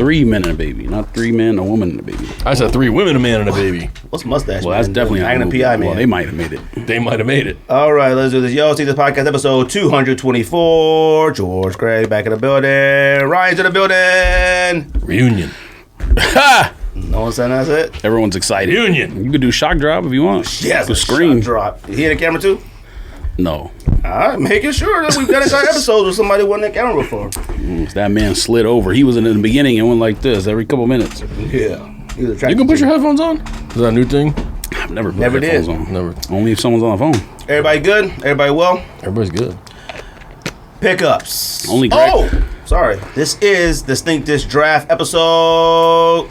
3 men and a baby, not 3 men, a woman, and a baby. I said 3 women, a man, and a baby. What's mustache? Well, that's definitely not a PI, man. Well, they might have made it. They might have made it. All right, let's do this. Yo, see this podcast episode 224. George Craig back in the building. Ryan's in the building. Reunion. Ha! No one said that's it. Everyone's excited. Reunion. You could do shock drop if you want. Yes, the screen drop. You hear the camera too? No. All right, making sure that we've done entire episodes where somebody wasn't in the camera before. That man slid over. He was in the beginning and went like this every couple minutes. Yeah. You can put your headphones on? Is that a new thing? I've never put Never headphones did. on. Never. Only if someone's on the phone. Everybody good? Everybody well? Everybody's good. Pickups. Only Greg. Oh, sorry. This is the Stink Dish Draft episode.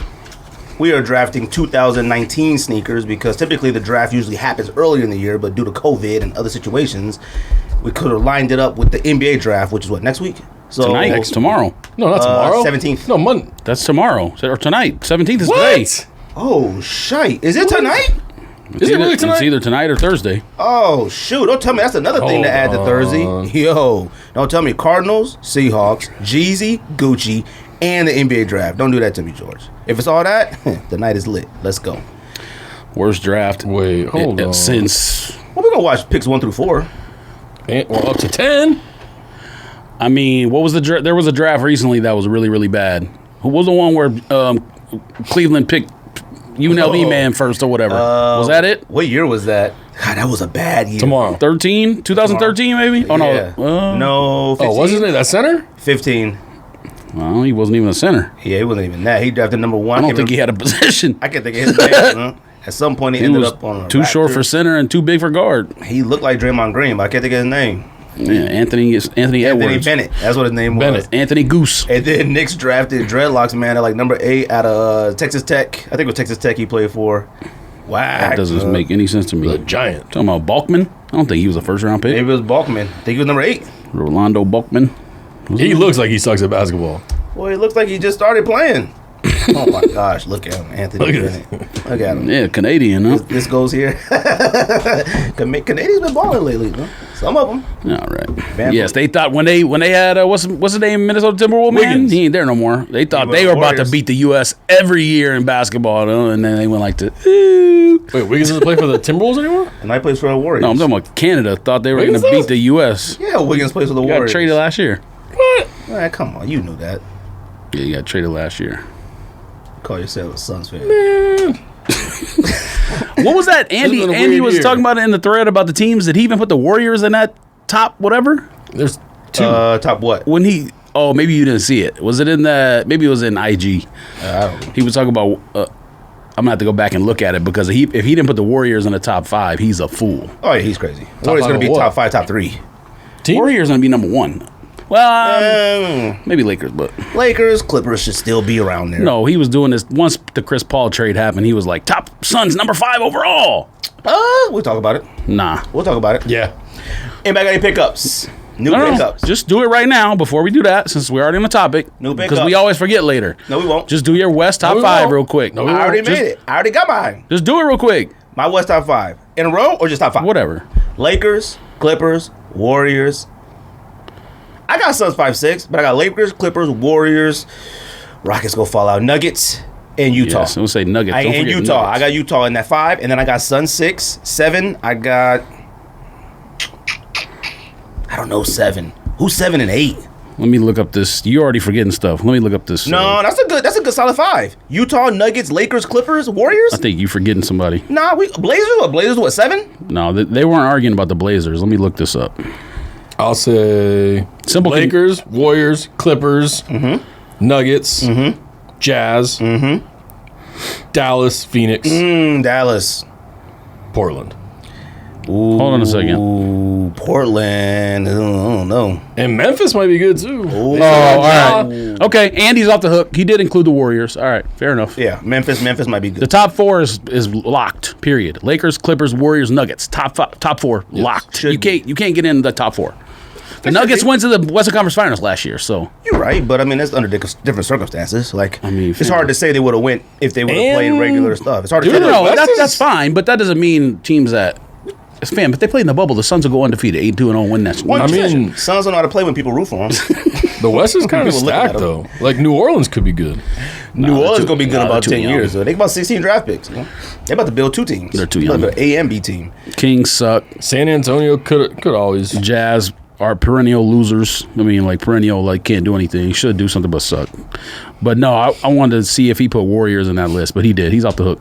We are drafting 2019 sneakers because typically the draft usually happens earlier in the year, but due to COVID and other situations, we could have lined it up with the NBA draft, which is what, next week? So Tonight. Tomorrow. No, not tomorrow. 17th. No, Monday. That's tomorrow. Or tonight. 17th is What? today. Oh, shite. Is it tonight? Is it really tonight? It's either tonight or Thursday. Oh, shoot. Don't tell me that's another thing to add to Thursday. Yo, don't tell me Cardinals, Seahawks, Jeezy, Gucci, and the NBA draft. Don't do that to me, George. If it's all that, the night is lit. Let's go. Worst draft. Wait, hold on. Since. Well, we're going to watch picks 1 through 4. Well, up to 10. I mean, what was the draft? There was a draft recently that was really, really bad. Who was the one where Cleveland picked UNLV man first or whatever? Was that it? What year was that? God, that was a bad year. Tomorrow. 2013 maybe? Oh, Yeah. no. No, 15. Oh, what's his name? That center? 15. Well, he wasn't even a center. Yeah, he wasn't even that. He drafted number 1. I don't think he had a position. I can't think of his name. Huh? At some point, he He ended was up on a too short Raptors. for center and too big for guard. He looked like Draymond Green, but I can't think of his name. Yeah, Anthony Anthony Edwards. Bennett. That's what his name was. Bennett. Anthony Goose. And then Knicks drafted Dreadlocks, man, at like number 8 out of Texas Tech. I think it was Texas Tech he played for. Wow. That doesn't make any sense to me. The Giant. Talking about Balkman? I don't think he was a first round pick. Maybe it was Balkman. I think he was number 8. Rolando Balkman. He looks like he sucks at basketball. Boy, it looks like he just started playing. Oh my gosh, look at him, Anthony Look at Bennett. Look at him. Yeah, Canadian, huh? This goes here. Canadians been balling lately, though. Some of them. All right. Bam. Yes, they thought when they had what's the name, Minnesota Timberwolves man? Wiggins. He ain't there no more. They thought He they was were about to Warriors. beat the U.S. every year in basketball, though, and then they went like ooh. Wait, Wiggins doesn't play for the Timberwolves anymore? And I plays for the Warriors. No, I'm talking about Canada. Thought they were going Wiggins to beat does? the U.S. Yeah, Wiggins plays for the Got Warriors. traded last year. What? Man, come on, you knew that. Yeah, he got traded last year. Call yourself a Suns fan. What was that? Andy been a Andy weird was year. talking about it in the thread about the teams. Did he even put the Warriors in that top whatever? There's 2. Top what? When he maybe you didn't see it. Was it in the maybe it was in IG? I don't know. He was talking about I'm gonna have to go back and look at it because if he didn't put the Warriors in the top 5, he's a fool. Oh, yeah, he's crazy. Warriors going to be what? top 5, top 3. Team? Warriors gonna be number 1. Well, maybe Lakers, but Lakers, Clippers should still be around there. no, he was doing this once the Chris Paul trade happened. He was like top Suns number 5 overall. We'll talk about it. Nah, We'll talk about it. Yeah. Anybody got any pickups? New no, pickups. just do it right now before we do that since we're already on the topic. New because pickups. we always forget later. No, we won't. Just do your West top we 5 won't. real quick. No, we I already Just- made it. I already got mine. Just do it real quick. My West top 5. In a row or just top 5? Whatever. Lakers, Clippers, Warriors. I got Suns 5-6, but I got Lakers, Clippers, Warriors. Rockets go fall out. Nuggets and Utah. Yes, we'll say Nuggets. Don't And forget Utah. Nuggets. I got Utah in that 5, and then I got Suns 6, 7. I got I don't know 7. Who's 7 and 8? Let me look up this. You already forgetting stuff. Let me look up this. No, that's a good solid 5. Utah, Nuggets, Lakers, Clippers, Warriors. I think you forgetting somebody. Nah, Blazers what 7? No, they weren't arguing about the Blazers. Let me look this up. I'll say Simple can- Lakers, Warriors, Clippers, Nuggets, Jazz, Dallas, Phoenix, Dallas. Portland. Ooh, Hold on a second. Portland. I don't know. And Memphis might be good too. Ooh. Oh, all right. Okay, Andy's off the hook. He did include the Warriors. All right, fair enough. Yeah, Memphis might be The good. top 4 is locked. Period. Lakers, Clippers, Warriors, Nuggets. Top 4 locked. Should You can't get in the top 4. The Nuggets went to the Western Conference Finals last year, so You're right, but I mean, that's under different circumstances. Like, I mean, it's hard to say they would have went if they would have played And- regular stuff. It's hard to Dude, say. no, West is- that's fine, but that doesn't mean teams that. But they played in the bubble. The Suns will go undefeated, 8-2-0, win that. One I mean- possession. Suns don't know how to play when people root for them. The West is kind of People looking at stacked, them. though. Like, New Orleans could be good. New Orleans too- gonna be good in they're about too 10 young. years. So they about 16 draft picks. You know? They about to build 2 teams. They're too They young. about to build A and B team. Kings suck. San Antonio could always. Jazz are perennial losers. I mean, like perennial, like can't do anything. He should do something but suck. But no, I wanted to see if he put Warriors in that list, but he did. He's off the hook.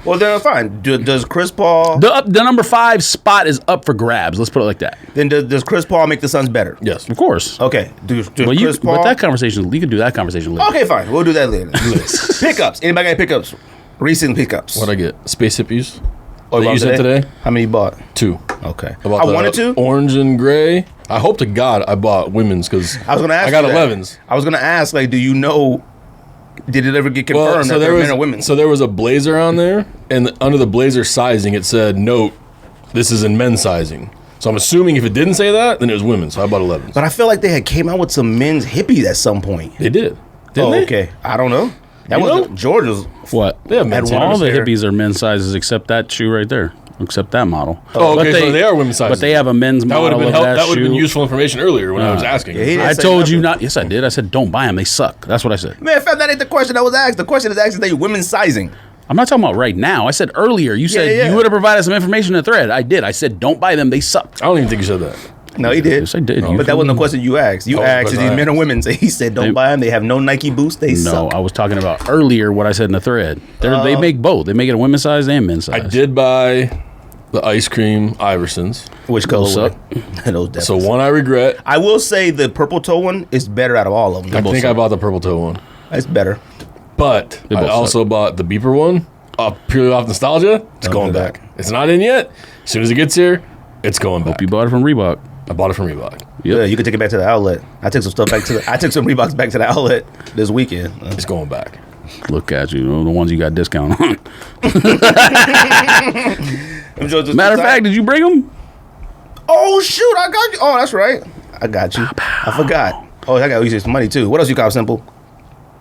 Well, then fine. Does Chris Paul? The number 5 spot is up for grabs. Let's put it like that. Then does Chris Paul make the Suns better? Yes. Of course. Okay. Does But Chris Paul? but that conversation, you can do that conversation later. Okay, fine. We'll do that later. Pickups. Anybody got pickups? Recent pickups. What'd I get? Space hippies. Oh, that you you bought sent today? How many you bought? 2. Okay. I bought I the wanted to. Orange and gray. I hope to God I bought women's because I was gonna ask. I got you that. 11s. I was gonna ask, like, do you know? Did it ever get confirmed that they're men or women? So there was a blazer on there, and under the blazer sizing, it said, "Note, this is in men's sizing." So I'm assuming if it didn't say that, then it was women. So I bought 11s. But I feel like they had came out with some men's hippies at some point. They did. Didn't Oh, they? okay. I don't know. That You was know? Georgia's. What? They have men's At All sizes. the there. hippies are men's sizes except that shoe right there. Except that model. Oh, But okay, so they are women's sizes. But they have a men's That would model have been of help. that That would have been shoe. useful information earlier when I was asking. Yeah, he didn't I say told you nothing. not. Yes, I did. I said don't buy them. They suck. That's what I said. Man, fam, that ain't the question that was asked. The question is actually women's sizing. I'm not talking about right now. I said earlier. You said yeah. you would have provided some information in the thread. I did. I said don't buy them. They suck. I don't even think you said that. No, he did. Yes, I did. But that wasn't the question you asked. You Oh, asked, but is these I men or women? So he said, don't They- buy them. They have no Nike boots. They No, suck. I was talking about earlier what I said in the thread. They make both. They make it a women's size and men's size. I did buy the ice cream Iversons. Which color Those was suck. it? Those So definitely one I regret. I will say the purple toe one is better out of all of them. I think I bought the purple toe one. It's better. But They I both also bought the beeper one. Purely off nostalgia. It's Don't going do that. back. It's not in yet. As soon as it gets here, it's going back. You bought it from Reebok. I bought it from Reebok. Yeah, you can take it back to the outlet. I took some stuff back to the. I took some Reeboks back to the outlet this weekend. It's going back. Look at you. The ones you got discount on. Matter Matter of fact, did you bring them? oh shoot, I got you. Oh, that's right. I got you. I forgot. Oh, I got you some money too. What else you got, Simple?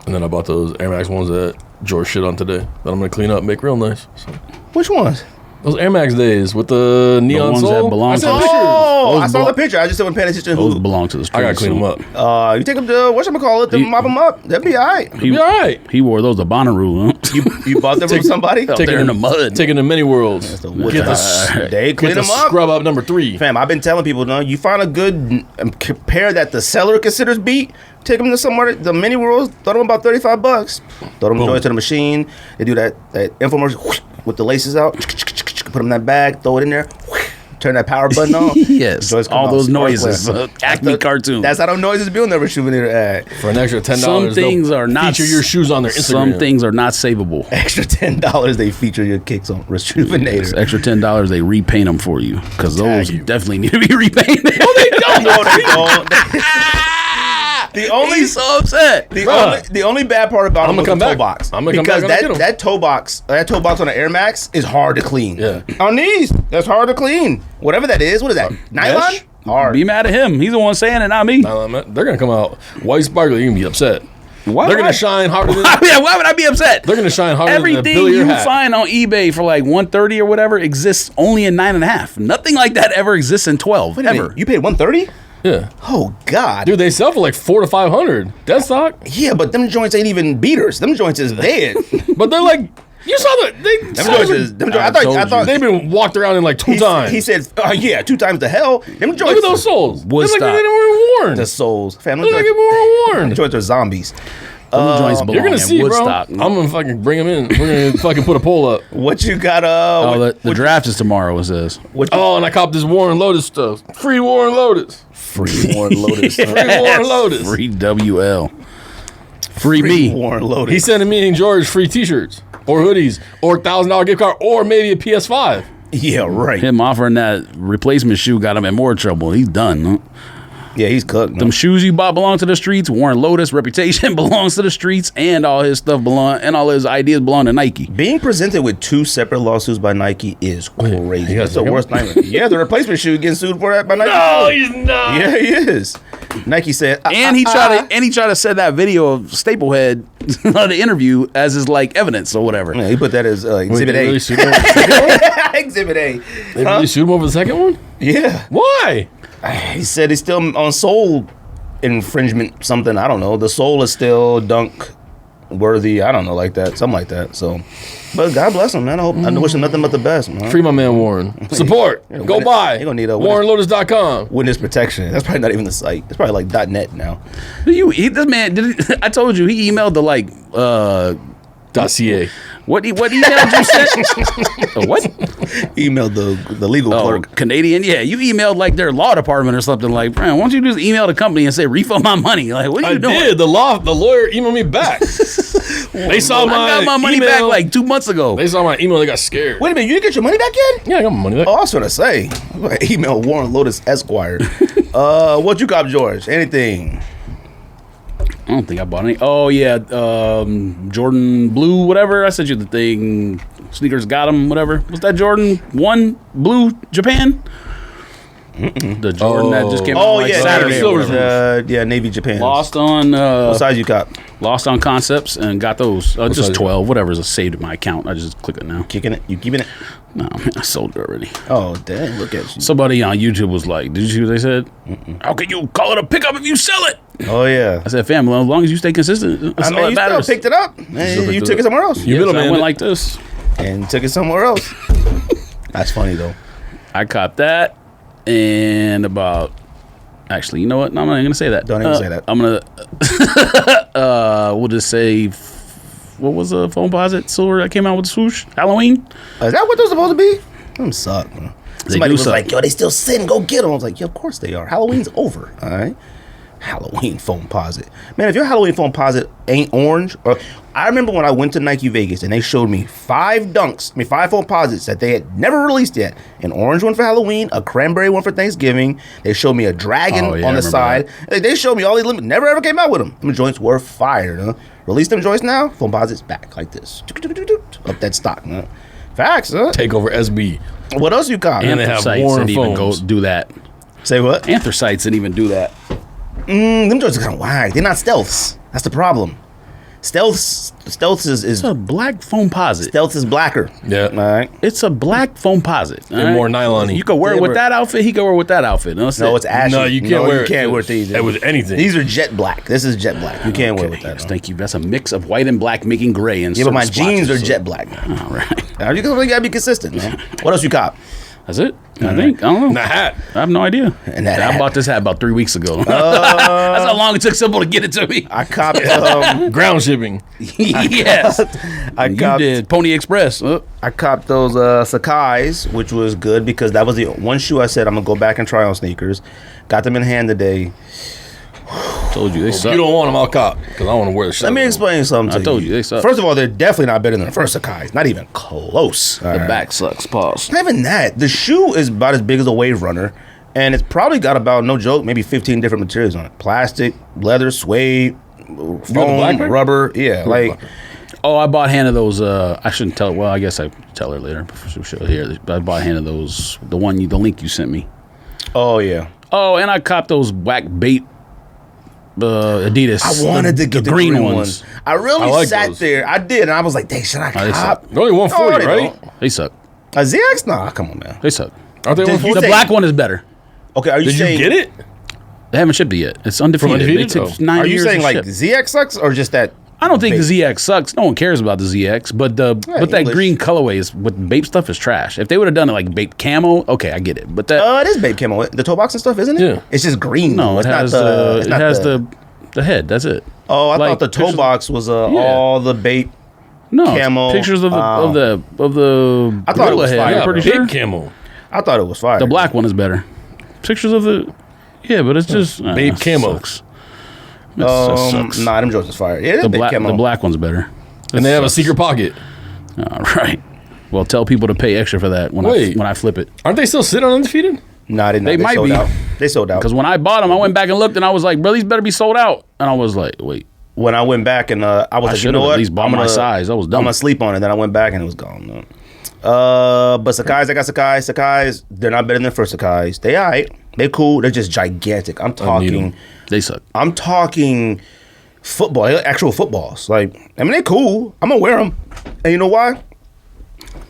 And then I bought those Air Max ones that George shit on today that I'm going to clean up and make real nice. So, Which ones? those Air Max days with the neon ones sole. that belong I to sent the- pictures. Oh, Those I saw blo- the picture. I just wasn't paying attention to Those who. belong to the street. I got to clean them up. You take them to whatchamacallit, to He- mop them up. That'd be all right. He, Be all right. he wore those to Bonnaroo. Huh? You bought them from somebody? Out there in the mud. Taking the many worlds. the Get wood the, tire. They clean get the them up. scrub up number 3. Fam, I've been telling people, no, you find a good compare that the seller considers beat. Take them to somewhere. The mini worlds, throw them about $35. Throw them joints to the machine. They do that infomercial with the laces out. Put them in that bag. Throw it in there. Turn that power button on. Yes, Joints come all out those sparkling. noises. Acme cartoon. That's how those noises be on their souvenir ad. For an extra $10, Some things they'll are not feature your shoes on their Instagram. Some things are not savable. Extra $10 they feature your kicks on Rejuvenator. Extra $10 they repaint them for you because those you. definitely need to be repainted. No, they don't. The only He's so upset. the only bad part about I'ma them was come the toe back. box. I'ma come because back and get 'em. that toe box on the Air Max is hard to clean. Yeah. On these, that's hard to clean. Whatever that is, what is that? Nylon? mesh? Hard. Be mad at him. He's the one saying it, not me. They're going to come out white sparkly. You're going to be upset. Why They're would going I- to shine harder than... Yeah, why would I be upset? They're going to shine harder than a Everything billiard you hat. find on eBay for like 130 or whatever exists only in 9.5. Nothing like that ever exists in 12. Wait a minute, Ever. you paid $130? Yeah. Oh God. Dude, they sell for like $400 to $500. Dead stock. Yeah, but them joints ain't even beaters. Them joints is dead. But they're like... You saw the... Them joints is. I thought They've been walked around in like 2 times. He said, yeah, 2 times the hell. Them joints. Look at those soles. They look like Woodstock. they were worn. The souls. Family. Look like they were worn. The joints are zombies. Them joints belong You're going to in see, Woodstock. bro. I'm going to fucking bring them in. We're going to fucking put a poll up. What you got? Oh, the draft is tomorrow, it says. What you, Oh, and I copped this Warren Lotus stuff. Free Warren Lotus. Free Warren Lotus. Free Warren Lotus. Free WL. Free me. Warren Lotus. He's sending me and George free t-shirts or hoodies or $1,000 gift card or maybe a PS5. Yeah, right. Him offering that replacement shoe got him in more trouble. He's done. Huh? Yeah, he's cooked. Them shoes you bought belong to the streets. Warren Lotus reputation belongs to the streets, and all his stuff and all his ideas belong to Nike. Being presented with 2 separate lawsuits by Nike is crazy. you That's the guys worst nightmare. Yeah, the replacement shoe getting sued for that by Nike. No, too. he's not. Yeah, he is. Nike said, And he tried to set that video of Staplehead on the interview as his like evidence or whatever. Yeah, he put that as Exhibit They A. really sued him over the second one? Exhibit A. They really sued him over the second one? Yeah. Why? He said he's still unsold infringement something. I don't know. The sole is still dunk worthy. I don't know, like that, something like that. So, but God bless him, man. I wish him nothing but the best, man. Free my man Warren. Support. Go buy. You're gonna need a WarrenLotus.com. witness protection. That's probably not even the site. It's probably like .net now. This man I told you he emailed the like .ca. what email did you send? What? Emailed the legal clerk. Canadian? Yeah, you emailed like their law department or something. Like, man, why don't you just email the company and say refund my money? Like, what are you doing? I did. The lawyer emailed me back. They saw my I got my money back like 2 months ago. They saw my email. They got scared. Wait a minute, you didn't get your money back yet? Yeah, I got my money back. Oh, I was gonna say, email Warren Lotus Esquire. What you got, George? Anything? I don't think I bought any. Oh yeah, Jordan Blue, whatever. I sent you the thing. Sneakers got them, whatever. Was that Jordan 1 Blue Japan? The Jordan that just came out like Saturday. Yeah, Navy Japan. Lost on what size you got? Lost on Concepts and got those. Just 12, whatever's saved in my account. I just click it now. Kicking it? You keeping it? No, man, I sold it already. Oh, damn, look at you. Somebody on YouTube was like, did you see what they said? How can you call it a pickup if you sell it? Oh, yeah. I said, fam, well, as long as you stay consistent, that's all that you matters. still picked it up. And you took it somewhere else. I went like this. And took it somewhere else. That's funny, though. I caught that and about... Actually, you know what? No, I'm not even going to say that. Don't even say that. I'm going to... we'll just say... What was the phone posit silver that came out with the swoosh? Halloween? Is that what they're supposed to be? Them suck, man. Somebody was suck. like, yo, they still sitting. Go get them. I was like, yeah, of course they are. Halloween's over, all right? Halloween phone posit. Man, if your Halloween phone posit ain't orange, or I remember when I went to Nike Vegas and they showed me 5 phone posits that they had never released yet. An orange one for Halloween, a cranberry one for Thanksgiving. They showed me a dragon on the side. They showed me all these limits. Never ever came out with them. Them joints were fire, huh? Release them joints now, phone posits back like this. Up that stock, huh? Facts, huh? Take over SB. What else you got? And they have Anthracites Warren didn't even go phones. do that. Say what? Anthracites didn't even do that. Them joints are kind of whack. They're not stealths. That's the problem. Stealth is It's a black foam posit. stealth is blacker. Yeah. All right. It's a black foam posit. And more nylon-y. You could wear it with that outfit. He could wear it with that outfit. No, No, it's ashy. No, you can't wear it. You can't wear these. With anything. These are jet black. This is jet black. You can't wear it with that. Yes, thank you. That's a mix of white and black making gray. And Yeah, but my certain jeans splotches, are so- jet black. All right. Now, you gotta be consistent, man. What else you cop? That's it. I think. I don't know. And a hat. I have no idea. And that I hat. bought this hat about 3 weeks ago. That's how long it took Semple to get it to me. I copped. Ground shipping. Yes. You did Pony Express. I copped those Sakai's, which was good because that was the one shoe I said I'm gonna go back and try on sneakers. Got them in hand today. Told you they If suck. you don't want them, I'll cop. Because I want to wear the shirt. Let me explain something to I told you. you, they suck. First of all, they're definitely not better than the first Sakai's. Not even close. The back sucks. Pause. Not even that. The shoe is about as big as a Wave Runner, and it's probably got about, no joke, maybe 15 different materials on it. Plastic, leather, suede, foam, rubber. Yeah, like... Oh, I bought hand of those. I shouldn't tell. Well, I guess I tell her later. Here, I bought hand of those. The link you sent me. Oh, yeah. Oh, and I copped those black bait Adidas. I wanted to get the green ones. I really like sat those. there. I did, and I was like, dang, should I they cop? suck. They're only 140, No, they right? don't. They suck. A ZX? Nah, come on, man. They suck. Aren't they Did you 140? The say- black one is better. Okay, are you Did you saying... get it? They haven't shipped it yet. It's undefeated. Undefeated? It took 9 Are you years saying to like ship. ZX sucks or just that? I don't think Bape? the ZX sucks. No one cares about the ZX, but that English. green colorway is with Bape stuff is trash. If they would have done it like Bape camo, okay, I get it. But that It is Bape camo. The toe box and stuff, isn't it? Yeah. It's just green. no, though. it It's has not the. the it's it not has the. the head. That's it. Oh, I like thought the toe pictures- box was all the Bape. No, Camo, pictures of the I thought it was gorilla head. fire, I'm pretty Big sure camo. I thought it was fire. the black one is better. Pictures of the but it's just Bape camo. Sucks. It sucks. Nah, them Jones is fire. Yeah, it is The Bape black camo. the black one's better. And they have a sucks. secret pocket. All right. Well, tell people to pay extra for that when I flip it. Aren't they still sitting on Undefeated? Nah, they They might sold be. out. They sold out. Because when I bought them, I went back and looked, and I was like, "Bro, these better be sold out." And I was like, "Wait, When I went back and I was like, you should've know at what? least bought I'm my gonna- size. I was dumb. I'm gonna sleep on it. Then I went back and it was gone. But Sakai's, I got Sakai's. Sakai's, they're not better than the first Sakai's. They alright. They cool. They're just gigantic. I'm talking. they suck." I'm talking football, actual footballs. Like, I mean, they're cool. I'm gonna wear them. And you know why?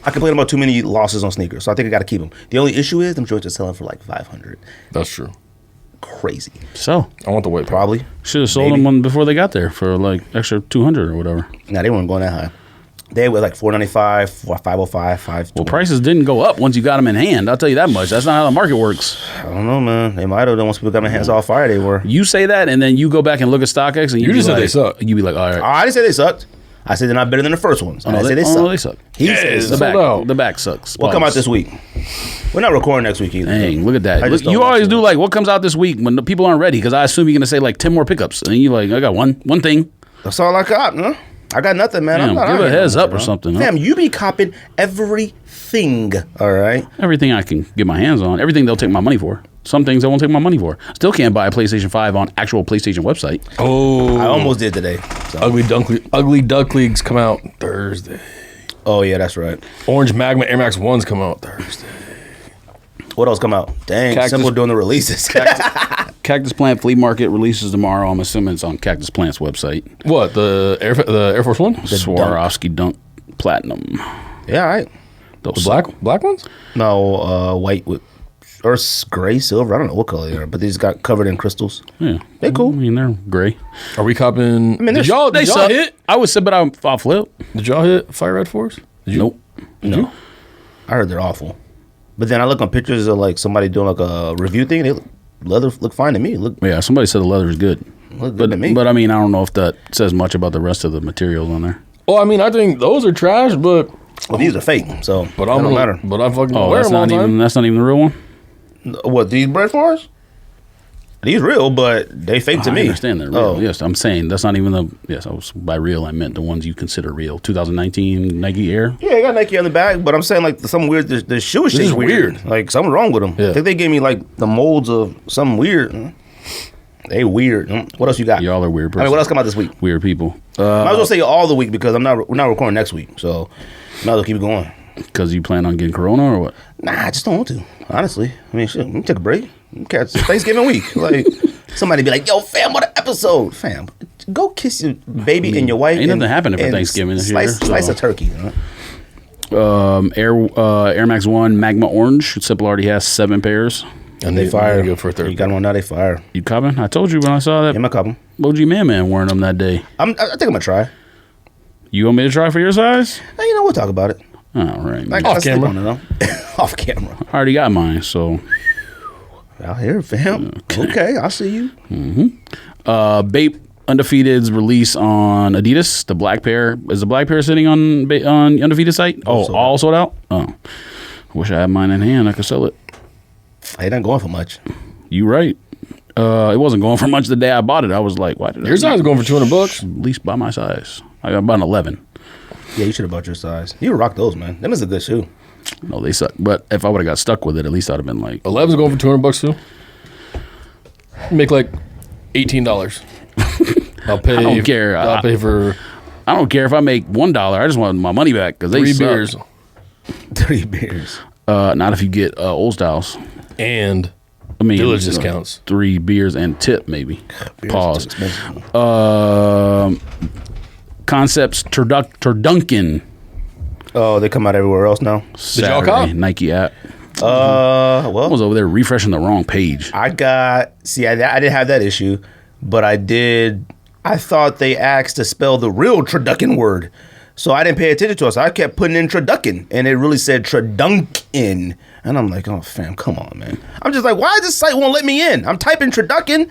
I complain about too many losses on sneakers, so I think I gotta keep them. The only issue is them joints are selling for like $500. That's true. crazy. So I want the white. Probably. should have sold them one before they got there for like extra 200 or whatever. Nah, they weren't going that high. They were like $495, $505, $520. Well, prices didn't go up once you got them in hand. I'll tell you that much. That's not how the market works. I don't know, man. They might have done once people got their hands off fire. They were. You say that, and then you go back and look at StockX, and You just said like, they suck. You be like, all right. I didn't say they sucked. I said they're not better than the first ones. I said they suck. They suck. He said they Yes. suck. The back sucks. What come out this week? We're not recording next week either. Dang, look at that. I just You don't always watch do it. like, what comes out this week when the people aren't ready? Because I assume you're going to say like 10 more pickups. And you like, I got one thing. That's all I got, huh? I got nothing, man. Damn, I'm not give out a here heads no up more, or huh? something, huh? Fam, you be copping everything, all right? Everything I can get my hands on. Everything they'll take my money for. Some things I won't take my money for. Still can't buy a PlayStation 5 on actual PlayStation website. Oh, I almost did today. So. Ugly Duck Leagues come out Thursday. Oh, yeah, that's right. Orange Magma Air Max 1s come out Thursday. What else come out? Dang, Cactus- Semple doing the releases. Cactus Plant Flea Market releases tomorrow. I'm assuming it's on Cactus Plant's website. What, the Air Force One? Swarovski Dunk Platinum. Yeah, all right. Those The black ones? No, white with or gray, silver. I don't know what color they are, but they just got covered in crystals. Yeah. They cool. I mean, they're gray. Are we copping? mean, did y'all suck. hit? I would say, but I'll flip. Did y'all hit Fire Red Force? Did you? Nope. No, I heard they're awful. But then I look on pictures of like somebody doing like a review thing. Leather look fine to me. Yeah, somebody said the leather is good. Look good to me. But I mean, I don't know if that says much about the rest of the materials on there. Well, I mean, I think those are trash, but Well, these are fake, so but it I'm don't matter. But I fucking Oh, wear that's them all not the time. even the real one. What, these bread fours? These real, but they fake to I me. understand they're real. Oh. Yes, I'm saying that's not even the. Yes, I was by real. I meant the ones you consider real. 2019 Nike Air. Yeah, I got Nike on the back, but I'm saying like some weird. The shoe is is weird. weird. Like something wrong with them. Yeah. I think they gave me like the molds of something weird. They weird. What else you got? Y'all are weird. I mean, what else come out this week? Weird people. Might as well say all the week because we're not recording next week, so might as well keep it going. Because you plan on getting Corona or what? Nah, I just don't want to. Honestly, I mean, shit, let me take a break. Catch Thanksgiving week. Like somebody be like, "Yo, fam, what an episode, fam! Go kiss your baby and your wife." Ain't nothing and- happening for and Thanksgiving this year, Slice so. a turkey. You know? Air Max 1 Magma Orange. Simple already has 7 pairs. And They fire. go for a third. You got them on now. They fire. You copping? I told you when I saw Yeah, that my couple. OG Man wearing them that day. I think I'm gonna try. You want me to try for your size? Now, you know, we'll talk about it. All right. I I gotta sleep camera. on it, though. Off camera. already got mine, so. Out here, fam. Okay, I see you. Bape Undefeated's release on Adidas. The black pair. Is the black pair sitting on Undefeated site? Oh, sold all sold out? Oh. Wish I had mine in hand. I could sell it. They not going for much. You right. It wasn't going for much the day I bought it. I was like, why did Your size is going for $200. at least buy my size? I got about an 11. Yeah, you should have bought your size. You would rock those, man. Them is a good shoe. No, they suck. But if I would have got stuck with it, at least I'd have been like, 11's going for $200 too. Make like $18. I'll pay. I don't care. I'll pay for I don't care if I make $1. I just want my money back because they 3 suck. beers 3 beers. Not if you get old styles. and I mean, village discounts. 3 beers and tip maybe. Beers Pause. is too expensive. Concepts Turduncan. Oh, they come out everywhere else now. y'all cop? Saturday, Nike app. Well, I was over there refreshing the wrong page. I didn't have that issue, but I did. I thought they asked to spell the real Traducan word, so I didn't pay attention to it. So I kept putting in Traducan, and it really said Traduncan, and I'm like, oh, fam, come on, man. I'm just like, why this site won't let me in? I'm typing Traducan.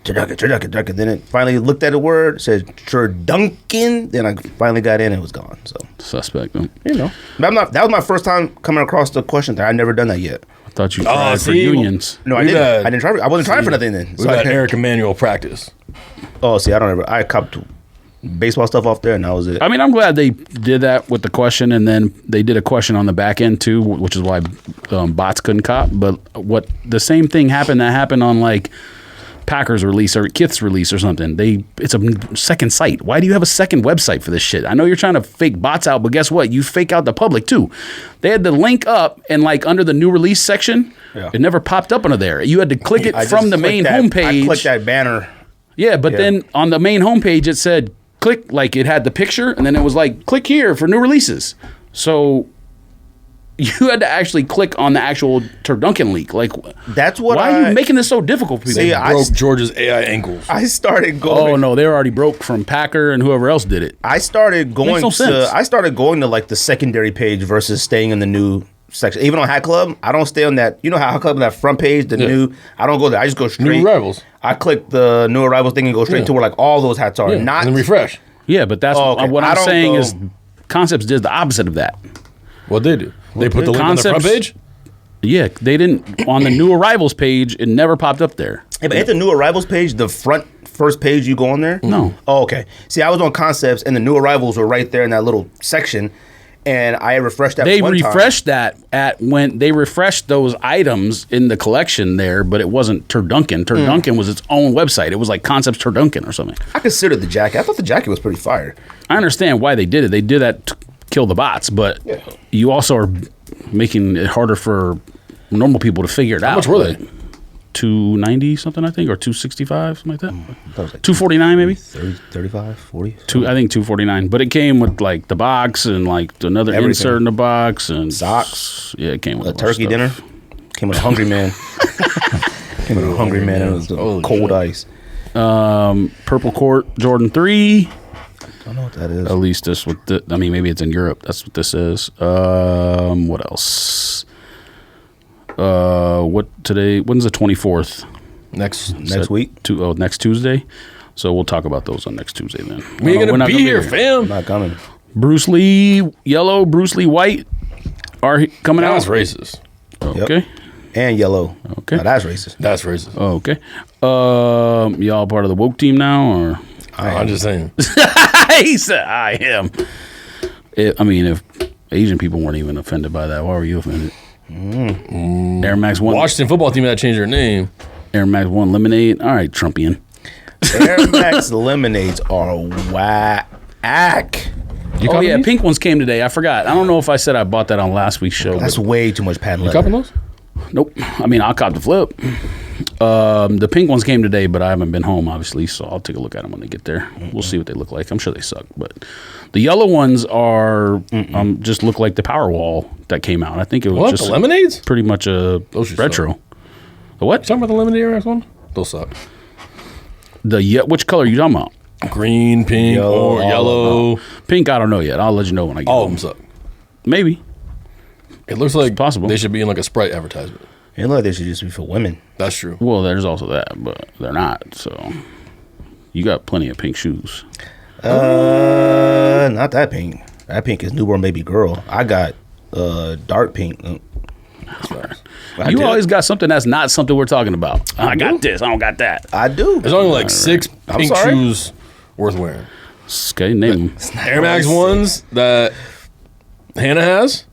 Then it finally looked at the word, said Traduncan. Then I finally got in, and it was gone. So Suspect. I you know, but that was my first time coming across the question thing. I'd never done that yet. thought you tried for see, unions. No, I We've didn't. had- I didn't try. I wasn't trying for nothing then. We So got I, Eric Emanuel practice. oh, see, I don't ever. I copped baseball stuff off there, and that was it. I mean, I'm glad they did that with the question, and then they did a question on the back end too, which is why bots couldn't cop. But what the same thing happened on like Packers release or Kith's release or something. It's a second site. Why do you have a second website for this shit? I know you're trying to fake bots out, but guess what? You fake out the public too. They had the link up and like under the new release section, Yeah. it never popped up under there. You had to click it I from just the main clicked that- homepage. I clicked that banner. Yeah, but then on the main homepage it said click, like it had the picture, and then it was like click here for new releases. So you had to actually click on the actual Turduncan leak. Like, That's what why are you making this so difficult for people? See, Broke George's AI ankles. I started going. Oh no, they were already broke from Packer and whoever else did it. I started going no sense. I started going to like the secondary page versus staying in the new section. Even on Hat Club, I don't stay on that. You know how Hat Club, that front page, the new. I don't go there. I just go straight. New arrivals. I click the new arrivals thing and go straight to where like all those hats are. Yeah. Not and then refresh. Yeah, but that's Oh, okay. what I I'm don't saying go- is Concepts did the opposite of that. What they do? They put the link on the front Concepts- page. Yeah, they didn't on the new arrivals page. It never popped up there. Yeah, but ain't the new arrivals page the first page you go on there? No. Oh, okay. See, I was on Concepts and the new arrivals were right there in that little section, and I refreshed that. They one time. refreshed that at when they refreshed those items in the collection there, but it wasn't Turduncan. Turduncan was its own website. It was like Concepts Turduncan or something. I considered the jacket. I thought the jacket was pretty fire. I understand why they did it. They did that to kill the bots, but you also are making it harder for normal people to figure it out. How much were they? 290 something, I think, or 265, something like that. That was like 249 maybe. 30, 35, 40. I think 249. But it came with like the box and like another Everything. insert in the box and Socks. Yeah, it came with A a bunch of turkey stuff. dinner. Came with a hungry man. Came with a hungry man. And it was Holy cold shit. ice. Purple Court Jordan 3. I don't know what that is. At least this what I mean, maybe it's in Europe. That's what this is. What else? What today? When's the 24th? Next. Next week. Next Tuesday. So we'll talk about those on next Tuesday then. We ain't We're gonna not be here, fam. I'm not coming. Bruce Lee yellow, Bruce Lee white are coming out. That's racist. Okay. And yellow. Okay. Now, that's racist. That's racist. Okay. Y'all part of the woke team now, or I'm just saying. he said I am. I mean, if Asian people weren't even offended by that, why were you offended? Air Max 1. Washington football team had to change their name. Air Max 1 lemonade. All right, Trumpian. Air Max lemonades are whack. You Oh copy yeah, these? pink ones came today. I forgot. I don't know if I said I bought that on last week's show. That's but- way too much patent You leather. copying those? nope. I mean, I'll cop the flip. The pink ones came today, but I haven't been home obviously, so I'll take a look at them when they get there. We'll see what they look like. I'm sure they suck, but the yellow ones are just look like the Powerwall that came out. I think it was What? just The lemonades? pretty much a Those should retro. suck. The what? Talking about the lemonade Air Max one? Those suck. Which color are you talking about? Green, pink, Yellow, or all yellow. Pink, I don't know yet. I'll let you know when I get All of home. them suck. Maybe. It looks like possible. they should be in like a Sprite advertisement. It look like they should just be for women. That's true. Well, there's also that, but they're not. So you got plenty of pink shoes. Not that pink. That pink is newborn baby girl. I got dark pink. I You do. always got something that's not something we're talking about. I got this. I don't got that. I do. There's only like six I'm pink sorry? shoes worth wearing. Okay, name them. Air Max ones that Hannah has.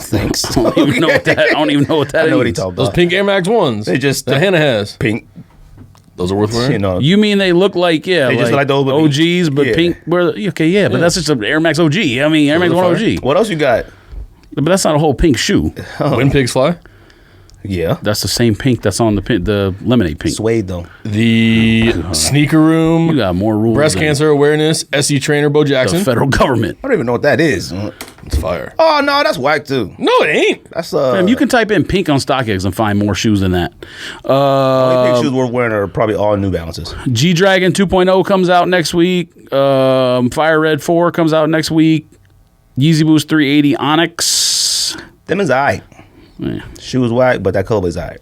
Thanks. I don't even know what that. I don't even know what that I know what he is. talking Those about. pink Air Max ones. They just- that Hannah has. Pink. Those are worth wearing. You know. You mean they look like They just like the old- OGs, but yeah. pink? Okay, yeah, but that's just an Air Max OG. I mean, Air Max One OG, What else you got? but that's not a whole pink shoe. When pigs fly. Yeah. That's the same pink that's on the lemonade pink. Suede though. The sneaker You room. got more rules. Breast than cancer awareness. SE trainer Bo The Jackson. federal government. I don't even know what that is. It's fire. Oh no, that's whack too. No, it ain't. That's Fam, you can type in pink on StockX and find more shoes than that. only pink shoes we're wearing are probably all New Balances. G Dragon 2.0 comes out next week. Fire Red 4 comes out next week. Yeezy Boost 380 Onyx. Them is alright. Yeah. Shoes whack, but that color is alright.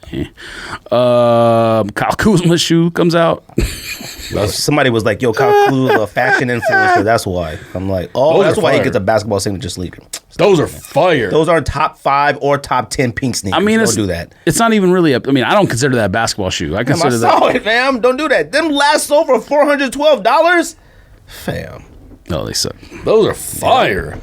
Kyle Kuzma shoe comes out. Somebody was like, "Yo, Kyle Kuzma, a fashion influencer." That's why. I'm like, oh, Those that's are why he fire. gets a basketball signature sneaker. Those are fire. Those aren't top 5 or top 10 pink sneakers. I mean, don't do that. It's not even really. I don't consider that a basketball shoe. I I consider saw that. it, fam. Don't do that. Them last sold for $412, fam. Oh, they suck. Those are fire.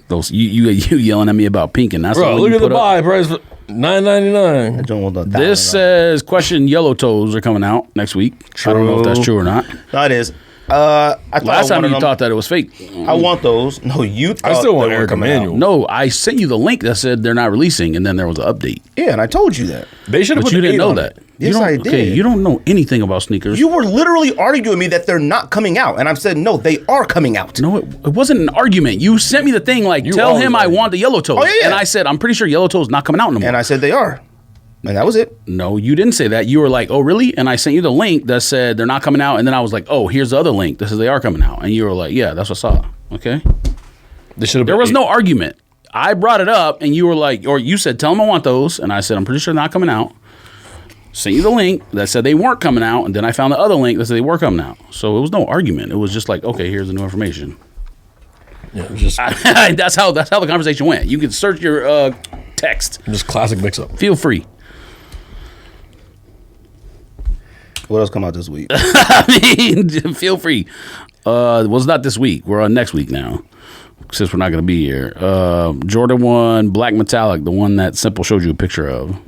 Those you yelling at me about pink, and that's Bro, what look you at the put up. buy price for $9.99. Joint was $1,000. This says question yellow toes are coming out next week. I don't know if that's true or not. No, it is. Last time you thought that it was fake. I want those. No, you thought I still want they were Eric coming Emanuel. out. No, I sent you the link that said they're not releasing, and then there was an update. Yeah, and I told you that. They should have But put you the didn't 8 know on that. it. Yes, I did. Okay, you don't know anything about sneakers. You were literally arguing with me that they're not coming out, and I've said no, they are coming out. No, it wasn't an argument. You sent me the thing like, tell always him I argue. want the yellow toes. Oh, yeah. And I said, I'm pretty sure yellow toes not coming out no more. And I said they are, and that was it. No, you didn't say that. You were like, oh, really? And I sent you the link that said they're not coming out. And then I was like, oh, here's the other link that says they are coming out. And you were like, yeah, that's what I saw. Okay? They should have. There was no argument. I brought it up, and you were like, or you said, tell them I want those. And I said, I'm pretty sure they're not coming out. Sent you the link that said they weren't coming out. And then I found the other link that said they were coming out. So it was no argument. It was just like, okay, here's the new information. Yeah, it was just that's how the conversation went. You can search your text. just classic mix-up. Feel free. What else come out this week? I mean, feel free. Well, it's not this week. We're on next week now, since we're not going to be here. Jordan 1 Black Metallic, the one that Semple showed you a picture of.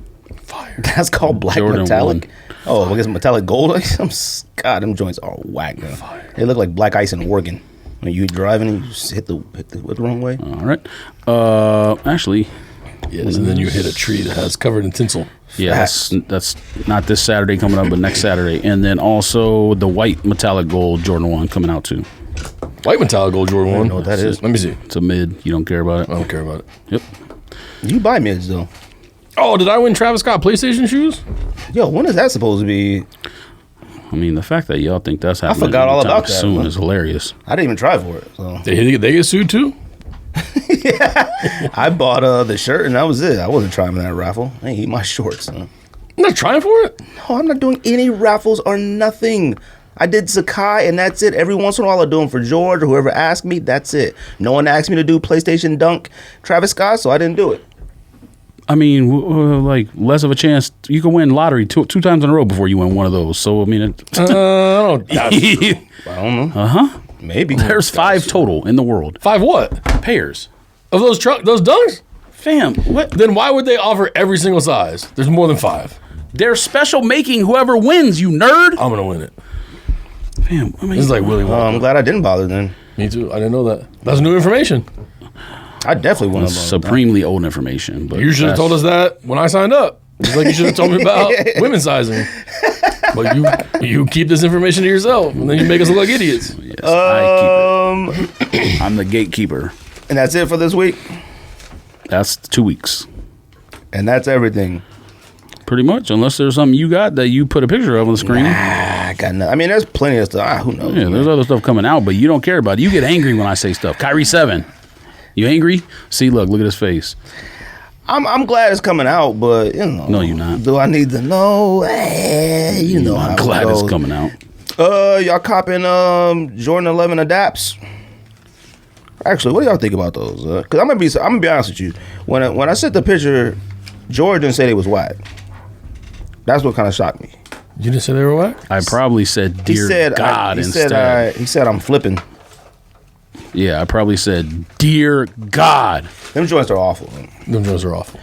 Fire. That's called black Jordan metallic. 1. Oh, I guess metallic gold. God, them joints are whack. Man. They look like black ice in Oregon. When you driving and you just hit the wrong way. All right. Actually, Yes, and then you hit a tree that has covered in tinsel. yeah, that's not this Saturday coming up, but next Saturday. And then also the white metallic gold Jordan 1 coming out too. White metallic gold Jordan 1. know what that is. Let me see. It's a mid. You don't care about it. I don't care about it. Yep. You buy mids though. Oh, did I win Travis Scott PlayStation shoes? Yo, when is that supposed to be? I mean, the fact that y'all think that's happening forgot all anytime about that, soon bro. is hilarious. I didn't even try for it. So They get sued too? I bought the shirt and that was it. I wasn't trying for that raffle. I ain't eat my shorts. I'm not trying for it. No, I'm not doing any raffles or nothing. I did Sakai and that's it. Every once in a while I do them for George or whoever asked me. That's it. No one asked me to do PlayStation Dunk Travis Scott, so I didn't do it. I mean, like less of a chance. You can win lottery two times in a row before you win one of those. So I mean, I don't. I don't know. Maybe. there's 5 total in the world. 5 what? Pairs. Of those dunks? Fam, what? Then why would they offer every single size? There's more than 5. They're special making whoever wins, you nerd. I'm gonna win it. Fam, I mean, This is like Willy Wonka. I'm glad I didn't bother then. Me too. I didn't know that. That's new information. I definitely want to supremely old information. But You should have told us that when I signed up. Just like you should have told me about women's sizing. But you keep this information to yourself, and then you make us look like idiots. Yes, I keep it. I'm the gatekeeper. And that's it for this week. That's 2 weeks. And that's everything. Pretty much, unless there's something you got that you put a picture of on the screen. I got nothing. I mean, there's plenty of stuff. Who knows? Yeah, there's other stuff coming out, but you don't care about it. You get angry when I say stuff. Kyrie 7. You angry? See, look at his face. I'm glad it's coming out, but you know. No, you're not. Do I need to know? You know how I'm glad it it's goes. coming out. Y'all copping Jordan 11 adapts? Actually, what do y'all think about those? Cause I'm gonna be honest with you. When I sent the picture, Jordan said it was whack. That's what kind of shocked me. You didn't say they were what? I probably said He dear said, God he instead. said, he said I'm flipping. Yeah, I probably said dear God. Them joints are awful. Man. Them joints are awful.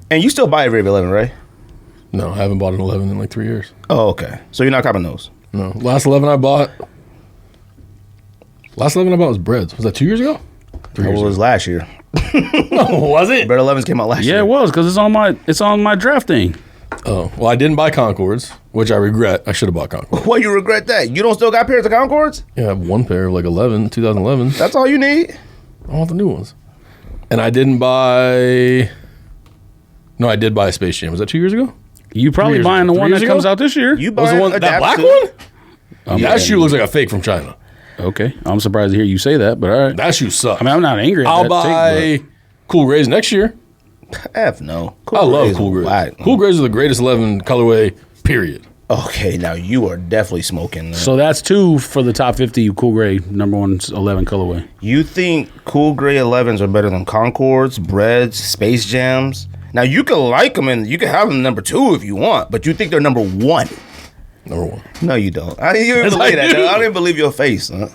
And you still buy every 11, right? No, I haven't bought an 11 in like 3 years. Oh, okay. So you're not copping those. No. Last 11 I bought was Breads. Was that 2 years ago? 3 It years was ago. last year. No, was it? Bread 11s came out last year. Yeah, it was because it's on my draft thing. Oh, well, I didn't buy Concords, which I regret. I should have bought Concords. Why you regret that? You don't still got pairs of Concords? Yeah, I have one pair of like 2011. That's all you need? I want the new ones. And I didn't buy... No, I did buy a Space Jam. Was that 2 years ago? You probably years buying ago. the 3 one years that ago? comes out this year. You Was buy the one that adapts black too? one? That shoe looks like a fake from China. Okay, I'm surprised to hear you say that, but all right. That shoe sucks. I mean, I'm not angry at I'll that buy take, Cool Grays next year. F no. I love Grays Cool are Grays. whack. Cool Grays are the greatest 11 colorway, period. Okay, now you are definitely smoking. so that's 2 for the top 50 Cool Gray, number 1 11 colorway. You think Cool Gray 11s are better than Concords, Breads, Space Jams? Now you can like them and you can have them number 2 if you want, but you think they're number 1? Number 1. No, you don't. I didn't even Yes, believe I that. do. I didn't believe your face. Huh?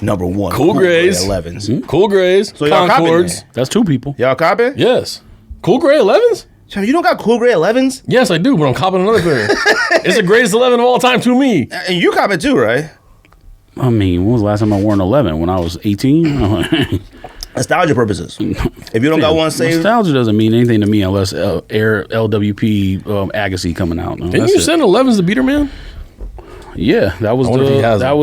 Number 1. Cool Grays. Gray 11s. Cool Grays. So y'all copying Concords. that? That's 2 people. Y'all copy? Yes. Cool Gray 11s? Chum, you don't got Cool Gray 11s? Yes, I do, but I'm copping another pair. It's the greatest 11 of all time to me. And you copy too, right? I mean, when was the last time I wore an 11? When I was 18? Nostalgia purposes. If you don't got one saved, nostalgia doesn't mean anything to me unless Air LWP Agassi coming out. No, Didn't you send 11s to Beater Man? Yeah, that was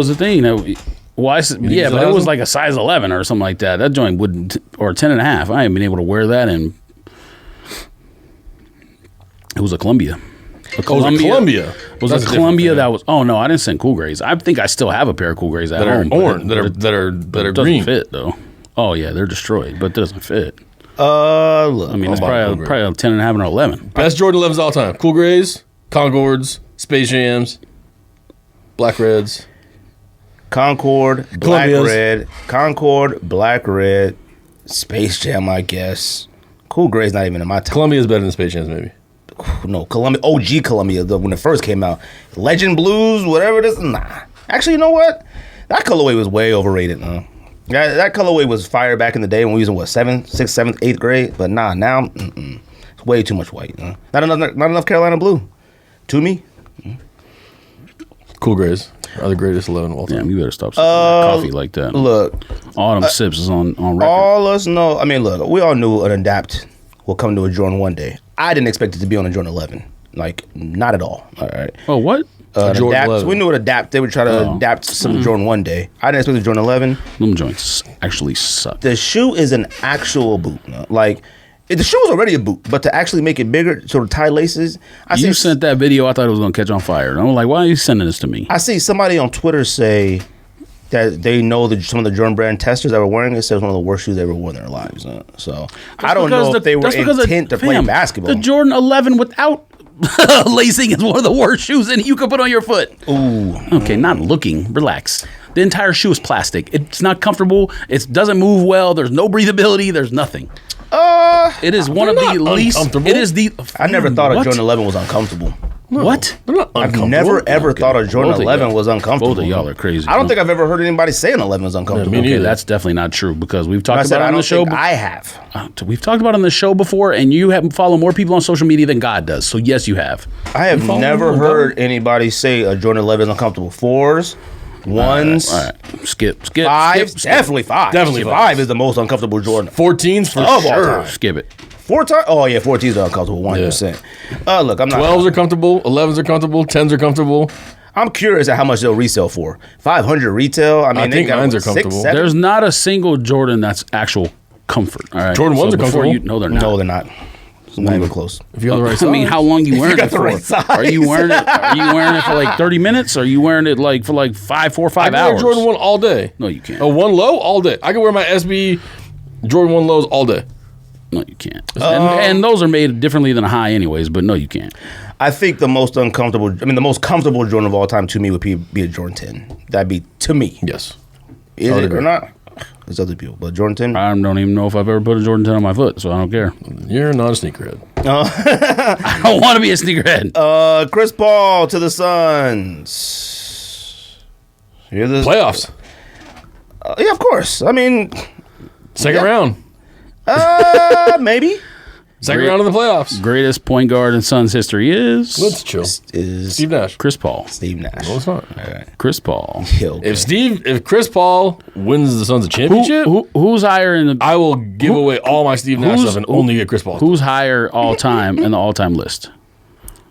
the thing. Yeah, but it was like a size 11 or something like that. That joint wouldn't, or 10 and a half. I ain't been able to wear that, and it was a Columbia. Columbia. Was a Columbia that was? Oh no, I didn't send Cool Grays. I think I still have a pair of Cool Grays at home. That are doesn't green. Fit though. Oh yeah, they're destroyed, but it doesn't fit. Look, I mean, it's probably a 10 and a half and an 11. Best Jordan 11s all time. Cool Grays, Concords, Space Jams, Black Reds. Concord, Black Red, Space Jam, I guess. Cool Gray's not even in my top. Columbia's better than Space Jams, maybe. No, Columbia, OG Columbia, when it first came out. Legend Blues, whatever it is, nah. Actually, you know what? That colorway was way overrated, man. That colorway was fire back in the day when we was in, 7th, 6th, 7th, 8th grade. But nah, now, it's way too much white. Not enough Carolina Blue. To me. Cool Grays are the greatest 11 of all time. Damn, you better stop sipping that coffee like that. Look. All them sips is on record. All us know, I mean, look, we all knew an Adapt will come to a Jordan one day. I didn't expect it to be on a Jordan 11. Like, not at all. All right. Oh, what? Jordan Adapt, 11. We knew an Adapt. They would try to adapt some Jordan one day. I didn't expect the Jordan 11. Them joints actually suck. The shoe is an actual boot. Like, the shoe was already a boot, but to actually make it bigger, sort of tie laces. You sent that video, I thought it was going to catch on fire. And I'm like, why are you sending this to me? I see somebody on Twitter say that they know that some of the Jordan brand testers that were wearing it said it was one of the worst shoes they ever worn in their lives. So I don't know if they were intent to play basketball. The Jordan 11 without lacing is one of the worst shoes and you can put on your foot. Ooh. Okay, not looking. Relax. The entire shoe is plastic. It's not comfortable. It doesn't move well. There's no breathability. There's nothing. It is one of the least. It is the. I never thought a Jordan 11 was uncomfortable. No, what? They're not uncomfortable. I've never ever thought a Jordan 11 was uncomfortable. Both of y'all are crazy. I don't think I've ever heard anybody say an 11 is uncomfortable. me neither. Okay, that's definitely not true because we've talked about it on the show. I have. We've talked about it on the show before, and you have followed more people on social media than God does. So yes, you have. I have never heard anybody say a Jordan 11 is uncomfortable. 4s, 1s, all right. Skip. 5s, definitely 5. Definitely 5 is the most uncomfortable Jordan. 14s for Of all sure. time. Skip it. 4 oh yeah, 14s are uncomfortable 100%. Look, I'm not. 12s are comfortable. 11s are comfortable. 10s are comfortable. I'm curious at how much they'll resell for. 500 retail. I mean, I think they got 9s are 6, comfortable. 7? There's not a single Jordan that's actual comfort. All right. Jordan 1s are before comfortable. No, they're not. No, they're not. It's not even close. If you have the right size. I mean, how long you wearing got it the for? right size. Are you wearing it? Are you wearing it for like 30 minutes? Or are you wearing it like for like 5 I can hours? wear Jordan 1 all day. No, you can't. A 1 low all day. I can wear my SB Jordan 1 lows all day. No, you can't. And those are made differently than a high, anyways. But no, you can't. I think the most comfortable Jordan of all time to me would be a Jordan 10. That'd be to me. Yes. Is it or not? There's other people, but Jordan 10. I don't even know if I've ever put a Jordan 10 on my foot, so I don't care. You're not a sneakerhead. I don't want to be a sneakerhead. Chris Paul to the Suns. Playoffs. Yeah, of course. I mean, Second round. maybe. Second round of the playoffs. Greatest point guard in Suns history is Let's chill. Is Steve Nash. Chris Paul. Steve Nash. No, it's not. All right. Chris Paul. Okay. If Chris Paul wins the Suns a championship, Who's higher in the? I will give away all my Steve Nash stuff and only get Chris Paul. Who's higher all time in the all time list?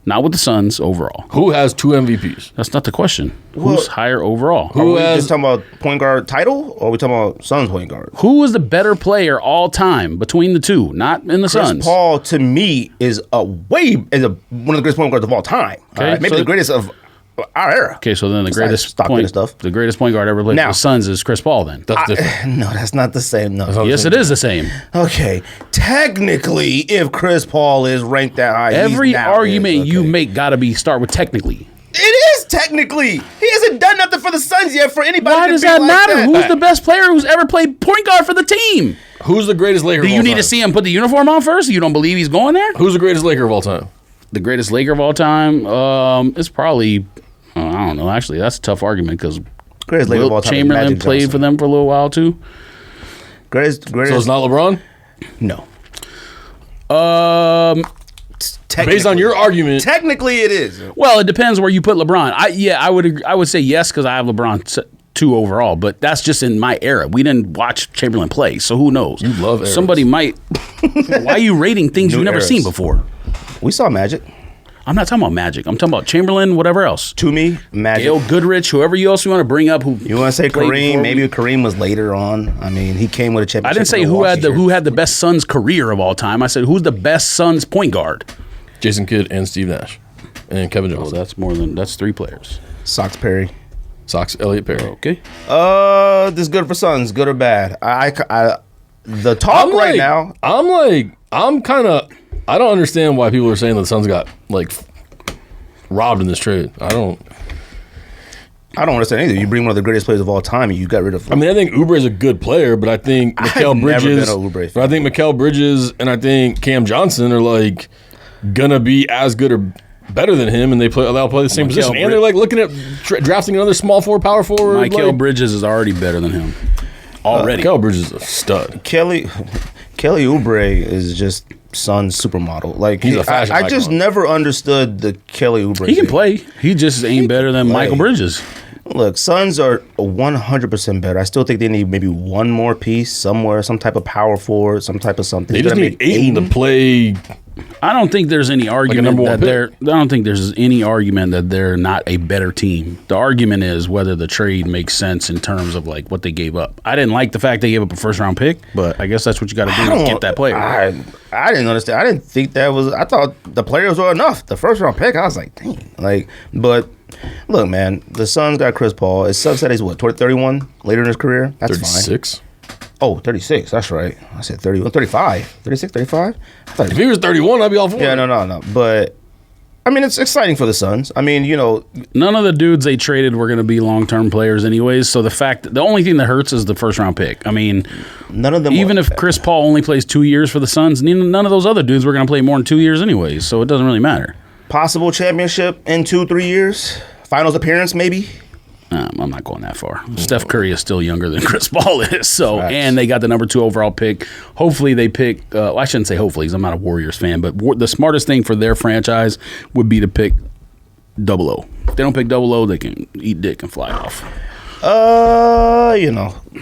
Not with the Suns overall. Who has 2 MVPs? That's not the question. Who's higher overall? Are we just talking about point guard title, or are we talking about Suns point guard? Who is the better player all time between the two? Not in the Suns. Chris Paul to me is one of the greatest point guards of all time. Okay, Maybe the greatest of our era. Okay, so then the greatest Stockton and stuff. the greatest point guard ever played for the Suns is Chris Paul. Then That's different. No, that's not the same. No. yes, it is the same. Okay, technically, if Chris Paul is ranked that high, Every argument you make got to be start with technically. It is technically. He hasn't done nothing for the Suns yet for anybody. Why to does be that like matter? that. Who's the best player who's ever played point guard for the team? Who's the greatest Laker Do of all you need time? to see him put the uniform on first? You don't believe he's going there? Who's the greatest Laker of all time? The greatest Laker of all time? It's probably, I don't know. Actually, that's a tough argument because Greatest Laker of all time is Chamberlain Magic played Johnson. for them for a little while too. Greatest. So it's not LeBron? No. Based on your argument, Technically, it is. Well, it depends where you put LeBron. I would say yes because I have LeBron 2 overall, but that's just in my era. We didn't watch Chamberlain play, so who knows? You love eras. Somebody might. Why are you rating things you've never eras. seen before? We saw Magic. I'm not talking about Magic. I'm talking about Chamberlain, whatever else. To me, Magic. Gail Goodrich, whoever you else you want to bring up. Who You want to say played Kareem? before Maybe we- Kareem was later on. I mean, he came with a championship. I didn't say in who had the best Suns career of all time. I said who's the best Suns point guard. Jason Kidd and Steve Nash. And Kevin Well, Johnson. that's 3 players. Sox Perry. Sox, Elliott Perry. Okay. This is good for Suns, good or bad? The talk right now. I don't understand why people are saying that the Suns got like robbed in this trade. I don't understand either. You bring one of the greatest players of all time, and you got rid of. I mean, I think Oubre is a good player, but I think Mikal never Bridges. been a Oubre fan. But I think Mikal Bridges and I think Cam Johnson are like gonna be as good or better than him, and they'll play the same position. And they're like looking at drafting another small forward, power forward. Michael Bridges is already better than him. Already. Mikal Bridges is a stud. Kelly Oubre is just Suns supermodel. Like He's a fashion I just icon. never understood the Kelly Oubre. He can thing. play. He just ain't better than play. Michael Bridges. Look, Suns are 100% better. I still think they need maybe one more piece somewhere, some type of power forward, some type of something. They just Gotta need make Ayton to play. I don't think there's any argument number one that they're. I don't think there's any argument that they're not a better team. The argument is whether the trade makes sense in terms of like what they gave up. I didn't like the fact they gave up a first round pick, but I guess that's what you got to do to get that player. I didn't understand. I didn't think that was. I thought the players were enough. The first round pick, I was like, dang. But look, man, the Suns got Chris Paul. His son said he's what, 31 later in his career? That's fine. 36. Oh, 36. That's right. I said 31, 35, 36, 35. I thought If he was 31, I'd be all for yeah, it. no. But I mean, it's exciting for the Suns. I mean, None of the dudes they traded were going to be long term players, anyways. So the only thing that hurts is the first round pick. I mean, none of them. even if Chris Paul only plays 2 years for the Suns, none of those other dudes were going to play more than 2 years, anyways. So it doesn't really matter. possible championship in 2-3 years, finals appearance maybe. I'm not going that far. Steph Curry is still younger than Chris Paul is. So, Facts. and they got the number 2 overall pick. Hopefully they pick, I shouldn't say hopefully because I'm not a Warriors fan, but the smartest thing for their franchise would be to pick 00. If they don't pick 00, they can eat dick and fly off.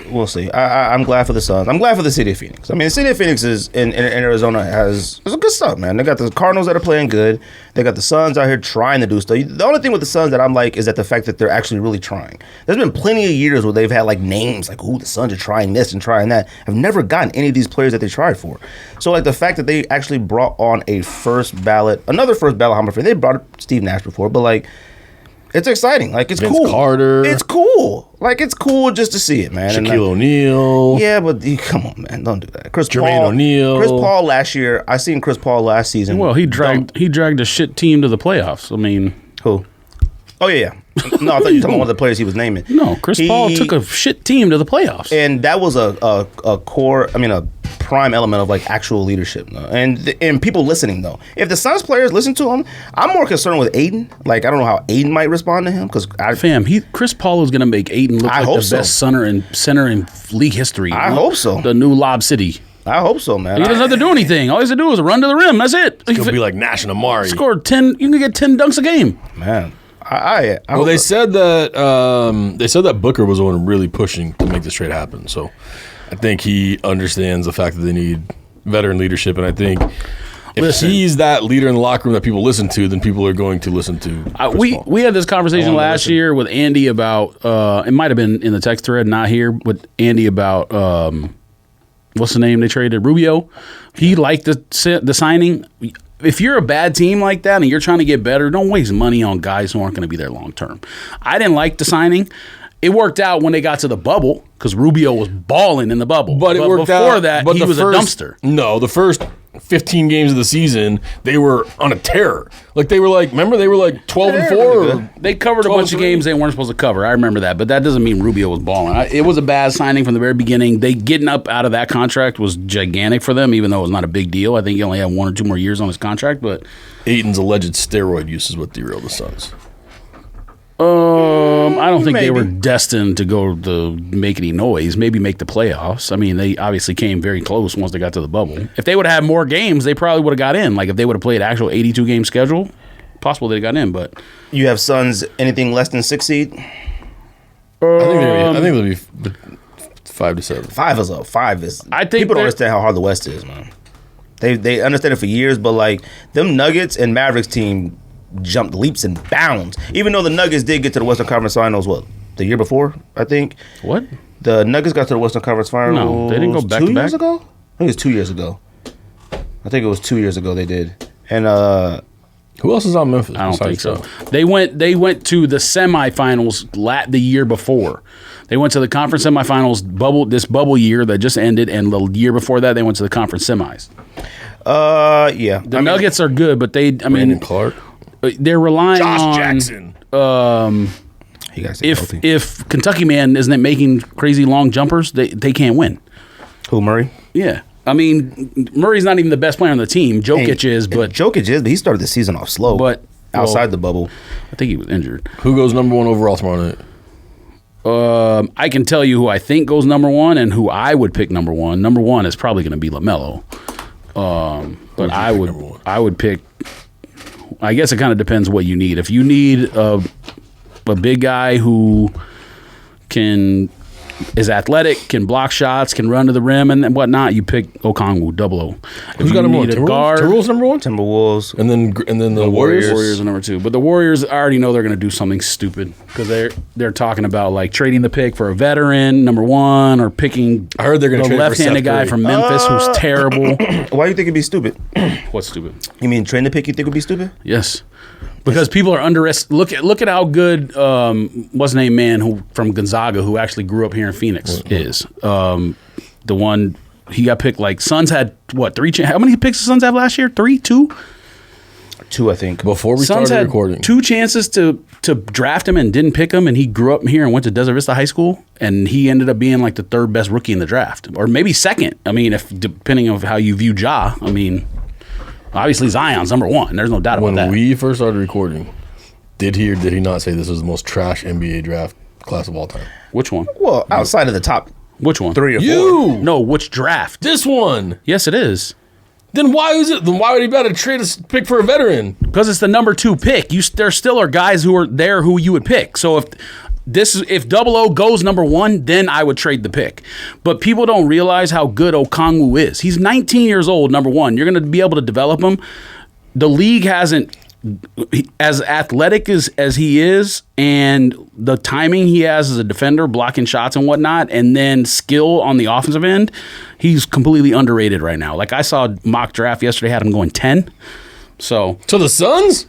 We'll see. I'm glad for the Suns. I'm glad for the city of Phoenix. I mean, the city of Phoenix is in Arizona has some good stuff, man. They got the Cardinals that are playing good. They got the Suns out here trying to do stuff. The only thing with the Suns that I'm like is that the fact that they're actually really trying. There's been plenty of years where they've had like names like, "Ooh, the Suns are trying this and trying that." I've never gotten any of these players that they tried for. So like the fact that they actually brought on another first ballot Hall of Fame. They brought up Steve Nash before, but like. It's exciting. Like, it's Vince cool. Carter. It's cool. Like, it's cool just to see it, man. And, Shaquille O'Neal. yeah, but come on, man. Don't do that. Jermaine O'Neal. Chris Paul last year. I seen Chris Paul last season. Well, he dragged a shit team to the playoffs. I mean, Who? Oh, yeah. No, I thought you were talking about one of the players he was naming. no, Chris Paul took a shit team to the playoffs. And that was a prime element of like actual leadership, though. And people listening though. If the Suns players listen to him, I'm more concerned with Aiden. Like I don't know how Aiden might respond to him because Chris Paul is going to make Aiden look I like hope the so. best center in league history. I hope so. The new Lob City. I hope so, man. He doesn't have to do anything. All he has to do is run to the rim. That's it. He'll be like Nash and Amari. Scored 10. You can get 10 dunks a game. Man, Well, hope they so. said that Booker was the one really pushing to make this trade happen. So I think he understands the fact that they need veteran leadership, and I think if he's that leader in the locker room that people listen to, then people are going to listen to. Chris Paul. We had this conversation last year with Andy about it might have been in the text thread, not here, with Andy about what's the name they traded, Rubio. He liked the signing. If you're a bad team like that and you're trying to get better, don't waste money on guys who aren't going to be there long term. I didn't like the signing. It worked out when they got to the bubble because Rubio was balling in the bubble. But it worked before out. that, But he was a dumpster. No, the first 15 games of the season, they were on a tear. Like they were like, remember they were like 12-4. They covered a bunch of games they weren't supposed to cover. I remember that, but that doesn't mean Rubio was balling. It was a bad signing from the very beginning. They getting up out of that contract was gigantic for them, even though it was not a big deal. I think he only had 1 or 2 more years on his contract. But Aiton's alleged steroid use is what derailed the Suns. I don't think they Maybe. were destined to go to make any noise. Maybe make the playoffs. I mean, they obviously came very close once they got to the bubble. If they would have had more games, they probably would have got in. Like if they would have played actual 82 game schedule, possible they got in. But You have Suns anything less than 6 seed? I think they'll be 5 to 7. 5 is up. 5 is. I think people don't understand how hard the West is, man. They understand it for years, but like them Nuggets and Mavericks team jumped leaps and bounds. Even though the Nuggets did get to the Western Conference Finals, the year before, I think. What? The Nuggets got to the Western Conference Finals. No, they didn't go back to 2 back. years ago. I think it was 2 years ago. I think it was 2 years ago they did. And who else is on Memphis? I don't think so. That? They went to the semifinals the year before. They went to the conference semifinals bubble year that just ended, and the year before that they went to the conference semis. Yeah. The Nuggets are good, but Brandon Clark. They're relying Josh on Jackson. If Kentucky man isn't making crazy long jumpers, they can't win. Who, Murray? Yeah. I mean, Murray's not even the best player on the team. Jokic is, but he started the season off slow. But outside the bubble, I think he was injured. Who goes number 1 overall tomorrow night? I can tell you who I think goes number 1 and who I would pick number 1. Number 1 is probably going to be LaMelo. But I would pick. I guess it kind of depends what you need. If you need a big guy who is athletic, can block shots, can run to the rim and whatnot, you pick Okongwu, 00. Who's got number 1? Timberwolves number 1? Timberwolves. And then the Warriors? Warriors are number 2. But the Warriors, I already know they're going to do something stupid because they're talking about like trading the pick for a veteran, number 1, or picking I heard they're going to trade left-handed guy from Memphis who's terrible. Why do you think it'd be stupid? What's stupid? You mean trading the pick you think would be stupid? Yes. Because people are underestimating. Look at how good what's his name man who from Gonzaga who actually grew up here in Phoenix is. The one he got picked like Suns had what 3? How many picks the Suns have last year? 3, 2, 2 I think. Before we Suns started had recording, 2 chances to draft him and didn't pick him, and he grew up here and went to Desert Vista High School, and he ended up being like the 3rd best rookie in the draft, or maybe 2nd. I mean, if depending on how you view Ja. I mean. Obviously, Zion's number 1. There's no doubt about that. When we first started recording, did he or did he not say this was the most trash NBA draft class of all time? Which one? Well, outside of the top Which one? 3 or 4. You! No, which draft? This one! Yes, it is. Then why would he better trade a pick for a veteran? Because it's the number 2 pick. There still are guys who are there who you would pick. So if 00 goes number 1, then I would trade the pick. But people don't realize how good Okongwu is. He's 19 years old, number 1. You're going to be able to develop him. The league hasn't, as athletic as he is, and the timing he has as a defender, blocking shots and whatnot, and then skill on the offensive end, he's completely underrated right now. Like I saw a mock draft yesterday, had him going 10. So the Suns?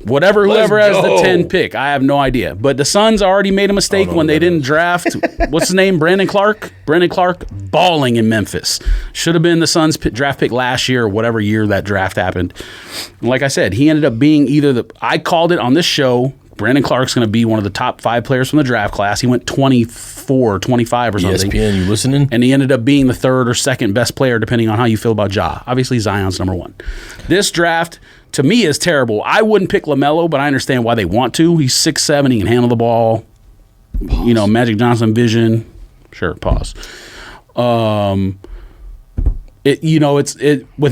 Whoever has the go. 10 pick, I have no idea. But the Suns already made a mistake when they didn't draft. What's his name? Brandon Clark. Brandon Clark balling in Memphis. Should have been the Suns draft pick last year or whatever year that draft happened. And like I said, he ended up being I called it on this show. Brandon Clark's going to be one of the top 5 players from the draft class. He went 24, 25 or something. ESPN, you listening? And he ended up being the 3rd or 2nd best player, depending on how you feel about Ja. Obviously, Zion's number 1. This draft, to me, is terrible. I wouldn't pick LaMelo, but I understand why they want to. He's 6'7", he can handle the ball. Pause. You know, Magic Johnson vision. Sure, pause. With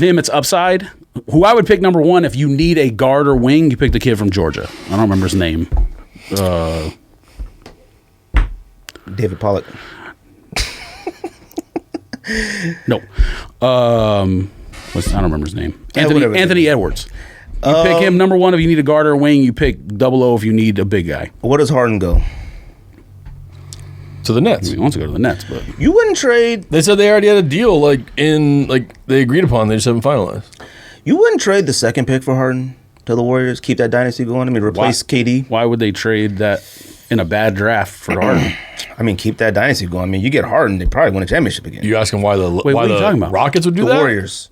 him, it's upside. Who I would pick number 1 if you need a guard or wing, you pick the kid from Georgia. I don't remember his name. David Pollock. No. I don't remember his name. Anthony Edwards. You pick him number 1 if you need a guard or a wing. You pick 00 if you need a big guy. Where does Harden go? To the Nets. He wants to go to the Nets, but You wouldn't trade. They said they already had a deal they agreed upon. They just haven't finalized. You wouldn't trade the 2nd pick for Harden to the Warriors. Keep that dynasty going. I mean, replace KD. Why would they trade that in a bad draft for Harden? I mean, keep that dynasty going. I mean, you get Harden, they probably win a championship again. You asking why what are you talking about? Rockets would do The that? Warriors.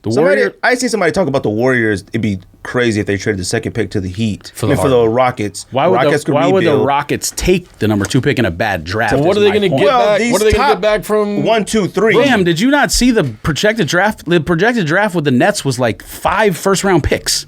I see somebody talk about the Warriors. It'd be crazy if they traded the 2nd pick to the Heat. For the Rockets. Why would the rebuild. Rockets take the number 2 pick in a bad draft? So what are they going to get back? What are they going to get back from 1, 2, 3? Damn, did you not see the projected draft? The projected draft with the Nets was like 5 first-round picks.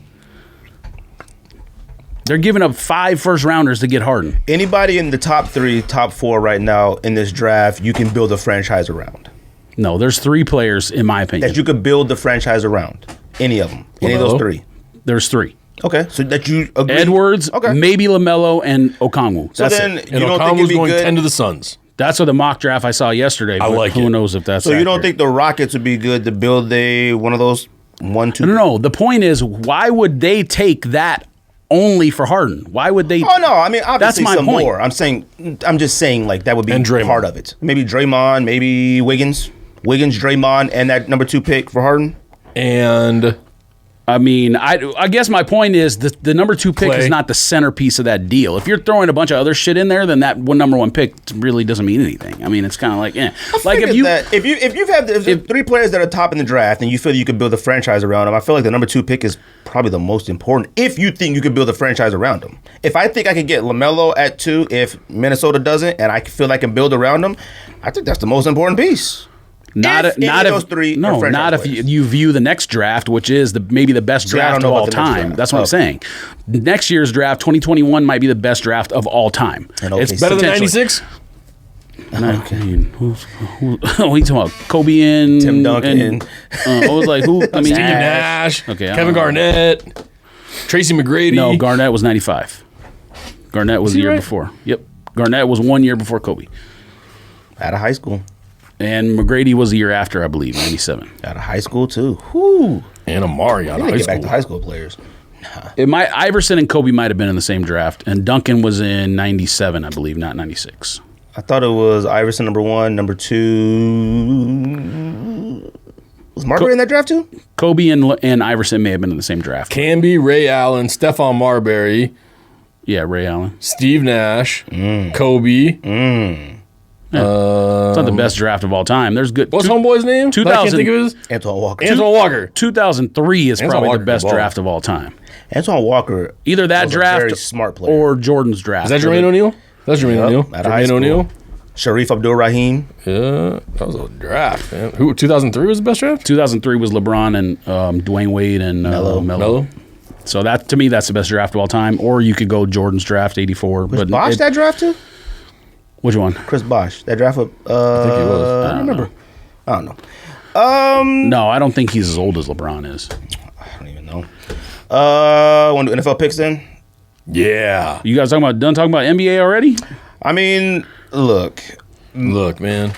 They're giving up 5 first-rounders to get Harden. Anybody in the top 3, top 4 right now in this draft, you can build a franchise around. No, there's 3 players, in my opinion. That you could build the franchise around. Any of them. Any of those 3. There's 3. Okay, so that you agree. Edwards, Okay. maybe LaMelo, and Okongwu. So That's then it. you And don't think Okongwu's it'd be going good. 10 to the Suns. That's what the mock draft I saw yesterday. I but like who it. knows if that's So you don't accurate. think the Rockets would be good to build one of those 1-2? No. The point is, why would they take that only for Harden? Why would they? Oh no, I mean obviously my some point. more. I'm just saying like that would be And Draymond. part of it. Maybe Draymond, maybe Wiggins, Draymond, and that number 2 pick for Harden. And I mean, I guess my point is the number 2 pick Clay. is not the centerpiece of that deal. If you're throwing a bunch of other shit in there, then that number 1 pick really doesn't mean anything. I mean, it's kind of like, like if you've had the 3 players that are top in the draft and you feel you could build a franchise around them, I feel like the number 2 pick is probably the most important. If you think you could build a franchise around them, if I think I could get LaMelo at 2, if Minnesota doesn't, and I feel I can build around them, I think that's the most important piece. Not If any not of if those 3 no, are franchise not if players. you view the next draft, which is maybe the best See, I draft don't of know all about the next time. draft. That's what I'm Okay. saying. Next year's draft, 2021, might be the best draft of all time. And okay, It's better than potentially- 96? I mean, who are you talking about? Kobe and Tim Duncan. And, I was like, who? I mean, Steve Nash, Okay, I Kevin don't know. Garnett, Tracy McGrady. No, Garnett was 95. Garnett was the he year right? before. Yep, Garnett was 1 year before Kobe, Out of high school. and McGrady was the year after, I believe, 97. Out of high school too. Whoo. And Amari out of Let me high get back school. to high school players. Iverson and Kobe might have been in the same draft, and Duncan was in 97, I believe, not 96. I thought it was Iverson number 1, number 2. Was Marbury in that draft too? Kobe and Iverson may have been in the same draft. Camby, Ray Allen, Stephon Marbury, Yeah, Ray Allen. Steve Nash, Kobe. It's not the best draft of all time. There's good. What's homeboy's name? 2000 I can't think of his. Antoine Walker. Antoine Walker. 2003 is Antoine probably Walker the best could ball. draft of all time. Antoine Walker. Either that was a draft very smart player. or Jordan's draft. Is that Jermaine O'Neal? That's Jermaine Yep, O'Neal. out of high Jermaine school. O'Neal. Sharif Abdul-Rahim. Yeah, that was a draft, man. Who? 2003 was the best draft. 2003 was LeBron and Dwayne Wade and Melo. Melo. So that to me, that's the best draft of all time. Or you could go Jordan's draft, 84. Was Bosh that draft too? Which one? Chris Bosh. That draft up. I think he was. I don't remember. I don't know. No, I don't think he's as old as LeBron is. I don't even know. Want to do NFL picks then? Yeah. You guys done talking about NBA already? I mean, look. Look, man.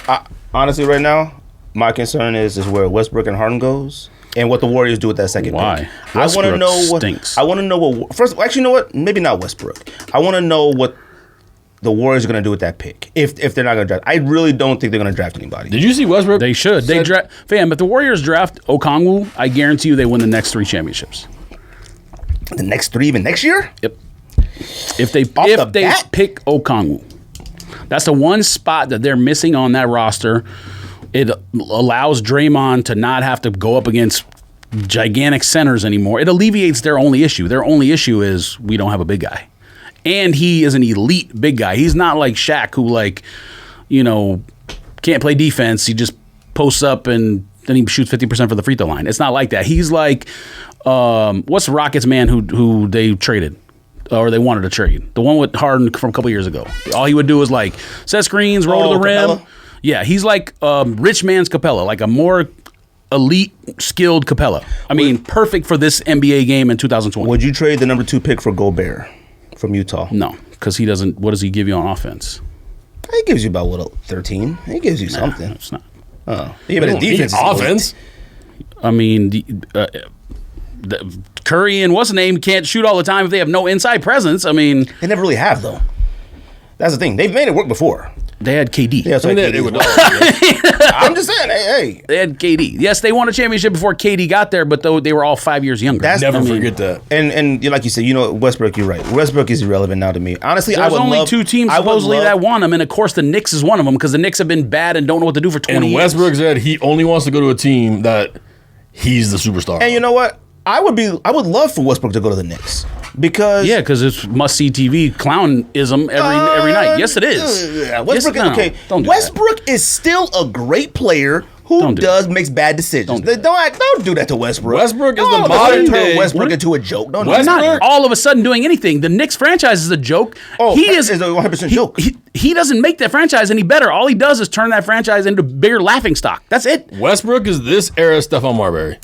Honestly, right now, my concern is where Westbrook and Harden goes, and what the Warriors do with that second Why? pick. I want to Westbrook know what. stinks. I want to know what. First, actually, you know what? Maybe not Westbrook. I want to know what the Warriors are going to do with that pick. If they're not going to draft, I really don't think they're going to draft anybody. Did you see Westbrook? They should. They said- draft. Fam, if the Warriors draft Okongwu, I guarantee you they win the next 3 championships. The next 3 even next year? Yep. If they the bat? pick Okongwu, that's the one spot that they're missing on that roster. It allows Draymond to not have to go up against gigantic centers anymore. It alleviates their only issue. Their only issue is we don't have a big guy. And he is an elite big guy. He's not like Shaq who can't play defense. He just posts up and then he shoots 50% for the free throw line. It's not like that. He's like, what's the Rockets man who they traded? Or they wanted to trade. The one with Harden from a couple years ago. All he would do is like set screens, roll to the rim. Capella? Yeah, he's like rich man's Capella, like a more elite, skilled Capella. I mean, perfect for this NBA game in 2020. Would you trade the number 2 pick for Gobert from Utah? No, because he doesn't. What does he give you on offense? He gives you about 13. He gives you something. It's not. Yeah, but his Don't need defense is elite. offense. I mean, Curry and what's the name can't shoot all the time if they have no inside presence. I mean, They never really have though. That's the thing. They've made it work before. they had KD. Yeah, so I mean, KD they would. is- I'm just saying. Hey, They had KD. Yes, they won a championship before KD got there, but though they were all 5 years younger. That's- Never I mean, forget that. and like you said, Westbrook. You're right. Westbrook is irrelevant now to me. Honestly, I There's would only love, 2 teams I would supposedly love- that won them, and of course the Knicks is one of them because the Knicks have been bad and don't know what to do for 20 And years. Westbrook said he only wants to go to a team that he's the superstar. And you know what? I would love for Westbrook to go to the Knicks because Yeah, because it's must-see TV clownism every night. Yes, it is. Westbrook Yes, no, okay. don't do Westbrook is still a great player who Don't do makes bad decisions. Don't do Don't do that to Westbrook. Westbrook is Don't the modern turn day- Westbrook into a joke. Don't do He's that. not all of a sudden doing anything. The Knicks franchise is a joke. Oh, he it's a 100% joke. He doesn't make that franchise any better. All he does is turn that franchise into bigger laughing stock. That's it. Westbrook is this era Stephon Marbury.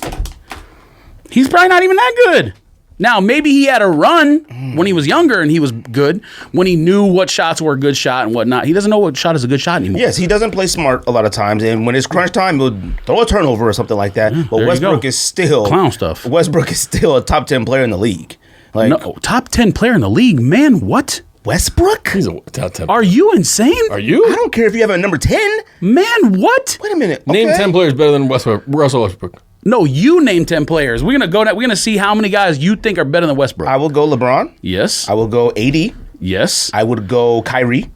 He's probably not even that good. Now, maybe he had a run when he was younger and he was good, when he knew what shots were a good shot and whatnot. He doesn't know what shot is a good shot anymore. Yes, he doesn't play smart a lot of times, and when it's crunch time, he'll throw a turnover or something like that. But Westbrook is still clown stuff. Westbrook is still a top 10 player in the league. Like, no, top 10 player in the league, man. What? Westbrook? He's a top 10. Are you insane? Are you? I don't care if you have a number 10. Man, what? Wait a minute. Name okay. 10 players better than Russell Westbrook. No, you name 10 players. We're gonna see how many guys you think are better than Westbrook. I will go LeBron. Yes. I will go AD. Yes. I would go Kyrie.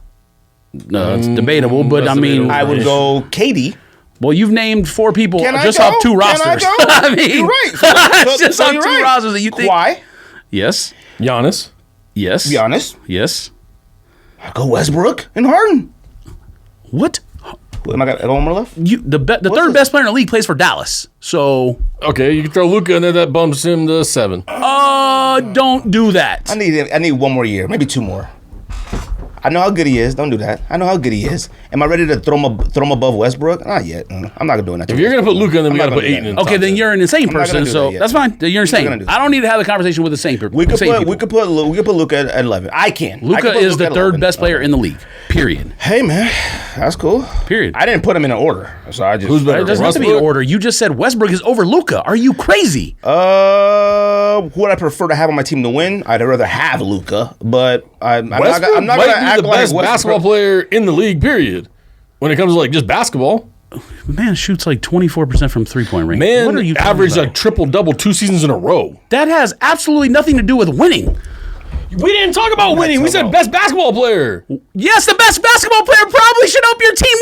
It's debatable, but that's I mean, debatable. I would go KD. well, you've named 4 people Can I just go? off 2 Can I rosters. go? I mean, You're right. just So off you're 2 right. rosters that you think. Why? Yes. Giannis. Yes. To be honest, Yes. I go Westbrook and Harden. What? Am I got one more left? The third best player in the league plays for Dallas. So, Okay, you can throw Luka in there. That bumps him to 7. don't do that. I need one more year, maybe 2 more. I know how good he is. Don't do that. I know how good he is. Am I ready to throw him above Westbrook? Not yet. I'm not gonna do it. If you're gonna put Luka in, then we gotta put do that. Ayton in. Okay, then you're an insane not gonna person. do So that yet. that's fine. Then you're gonna insane. do that. I don't need to have the conversation with the same people. We could people. put Luka at 11. I can. Luka is the third best player in the league. Period. Hey man, that's cool. Period. I didn't put him in an order, so I just. Who's better? It doesn't have to be in Westbrook? order. You just said Westbrook is over Luka. Are you crazy? Who would I prefer to have on my team to win? I'd rather have Luka, but I'm not Westbrook gonna might act be the like best basketball player in the league. Period. When it comes to like just basketball, Man shoots like 24% from 3-point range. man What are you talking averaged about? a triple double 2 seasons in a row. That has absolutely nothing to do with winning. We didn't talk about winning. We said best basketball player. Yes, the best basketball player probably should help your team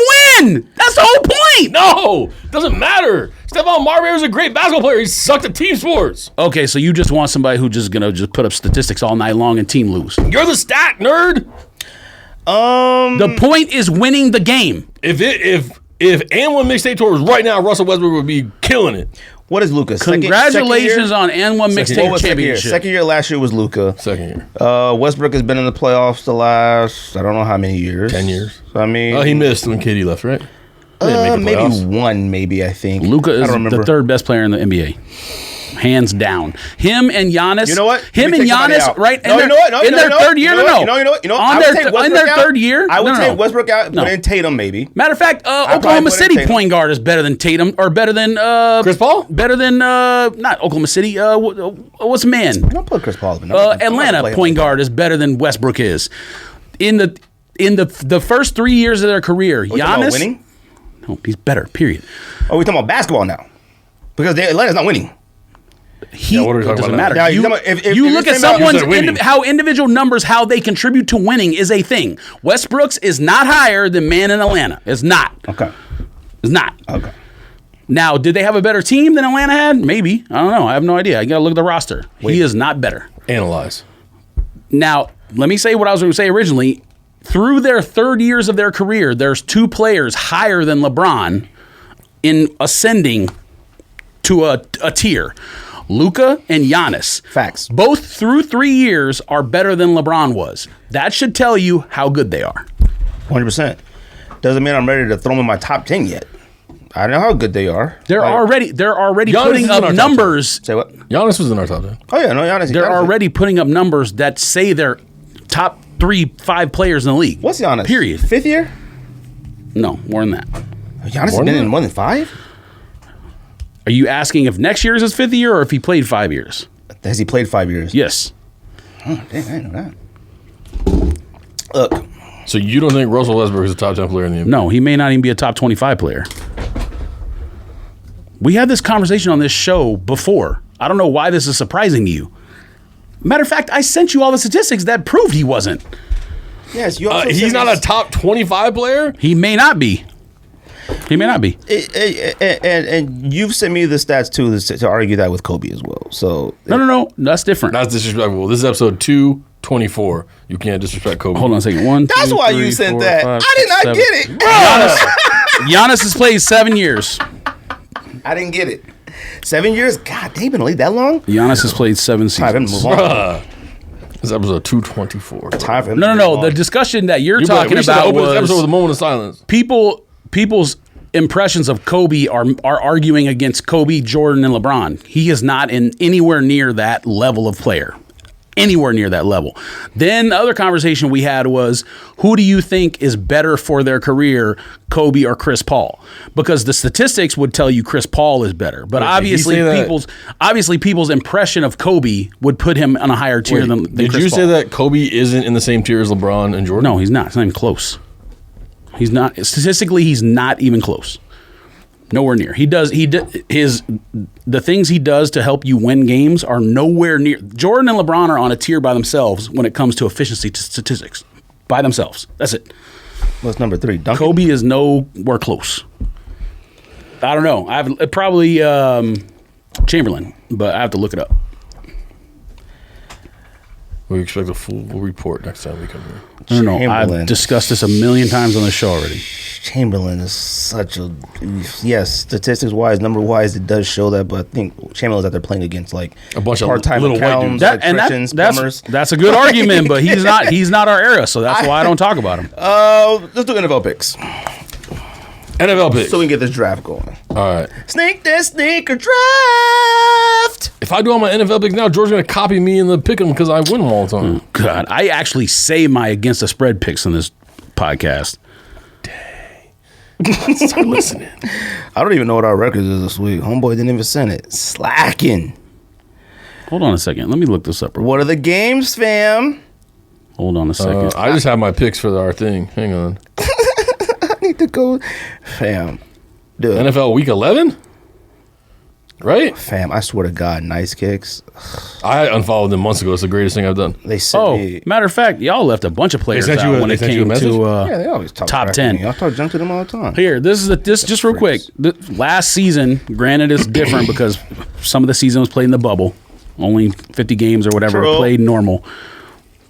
win. That's the whole point. No, doesn't matter. Stephon Marbury is a great basketball player. He sucked at team sports. Okay, so you just want somebody who just gonna put up statistics all night long and team lose. You're the stat nerd. The point is winning the game. If and one mixtape tour was right now, Russell Westbrook would be killing it. What is Luka? Congratulations on and one What mixtape was championship. second year last year was Luka. Second year, Westbrook has been in the playoffs the last I don't know how many years. 10 years. So, I mean, Oh, he missed when KD left, right? He didn't make the playoffs. maybe one, maybe I think. Luka I is don't remember. the third best player in the NBA. Hands down. Him and Giannis. You know what? Him Let and me take somebody Giannis, out. right? No, in you know what? No, in their third year? You know No. what? On I would their, take in Westbrook their out. third year? I would No. take Westbrook out, No. put in Tatum maybe. Matter of fact, probably Oklahoma put in City Tatum. point guard is better than Tatum, or better than Chris Paul? Better than not Oklahoma City. What's the man? Don't put Chris Paul in. I'm not gonna Atlanta play him point like guard is better than Westbrook is. In the first 3 years of their career, that. We talking about Giannis. winning? No, he's better. Period. Oh, we talking about basketball now because Atlanta's not winning. what are we It talking doesn't about matter. now? You, Now, if you you're look at saying about- someone's You said winning. how individual numbers, how they contribute to winning is a thing. Westbrook's is not higher than man in Atlanta. It's not. Okay. It's not. Okay. Now, did they have a better team than Atlanta had? Maybe. I don't know. I have no idea. I got to look at the roster. He is not better. Analyze. Now, let me say what I was going to say originally. Through their third years of their career, there's 2 players higher than LeBron in ascending to a tier. Luka and Giannis. Facts. Both through 3 years are better than LeBron was. That should tell you how good they are. 100%. Doesn't mean I'm ready to throw them in my top 10 yet. I know how good they are. They're Like, already Giannis putting is in our up top 10. numbers. Say what? Giannis was in our top 10. Oh yeah, no, Giannis. They're Giannis- already putting up numbers that say they're top 3-5 players in the league. What's Giannis? Period. 5th year? No, more than that. Giannis More has than been that? in more than 5? Are you asking if next year is his 5th year or if he played 5 years? Has he played 5 years? Yes. Oh, dang, I didn't know that. Look, So you don't think Russell Westbrook is a top 10 player in the NBA? No, he may not even be a top 25 player. We had this conversation on this show before. I don't know why this is surprising to you. Matter of fact, I sent you all the statistics that proved he wasn't. yes, you also He's said not this- a top 25 player? He may not be. He may not be. And you've sent me the stats too to argue that with Kobe as well. So No. That's different. That's disrespectful. This is episode 224. You can't disrespect Kobe. Hold on a second. 1, that's 2, why 3, you sent 4, that. 5, I did 6, not 7. get it, bro. Giannis has played 7 years. I didn't get it. 7 years? God, they been in the league that long? Giannis has played 7 Time for him to seasons. move on. Bruh. This is episode 224. Time for him No. to move The on. discussion that you're We talking should have about opened this episode with was a moment of silence. people's impressions of Kobe are arguing against Kobe, Jordan, and LeBron. He is not in anywhere near that level of player. Anywhere near that level. Then the other conversation we had was, who do you think is better for their career, Kobe or Chris Paul? Because the statistics would tell you Chris Paul is better, but obviously people's impression of Kobe would put him on a higher tier than Chris Paul. Did you say that Kobe isn't in the same tier as LeBron and Jordan? No, he's not. It's not even close. He's not. Statistically, he's not even close. Nowhere near. The things he does to help you win games are nowhere near. Jordan and LeBron are on a tier by themselves when it comes to efficiency statistics. By themselves. That's it. What's number 3? Duncan? Kobe is nowhere close. I don't know. I have probably Chamberlain, but I have to look it up. We expect a full report next time we come here. I don't know. I've discussed this a million times on the show already. Chamberlain is such a... Yes, statistics-wise, number-wise, it does show that, but I think Chamberlain's out there playing against, like, a bunch of part-time little white dudes. That's a good argument, but he's not our era, so that's why I don't talk about him. Let's do NFL picks. NFL picks. So we can get this draft going. All right. Sneak this sneaker draft. If I do all my NFL picks now, George's going to copy me in the pick 'em because I win them all the time. God, I actually say my against the spread picks on this podcast. Dang. Start listening. I don't even know what our records is this week. Homeboy didn't even send it. Slacking. Hold on a second. Let me look this up. What are the games, fam? Hold on a second. I just have my picks for our thing. Hang on. I need to go. Fam. Dude. NFL Week 11? Right? Fam, I swear to God, Nice Kicks. I unfollowed them months ago. It's the greatest thing I've done. They sent me. Matter of fact, y'all left a bunch of players out when it came to Yeah, they always talk top crap 10. to me. I talk junk to them all the time. Here, this just real quick. Last season, granted, it's different because some of the season was played in the bubble. Only 50 games or whatever played normal.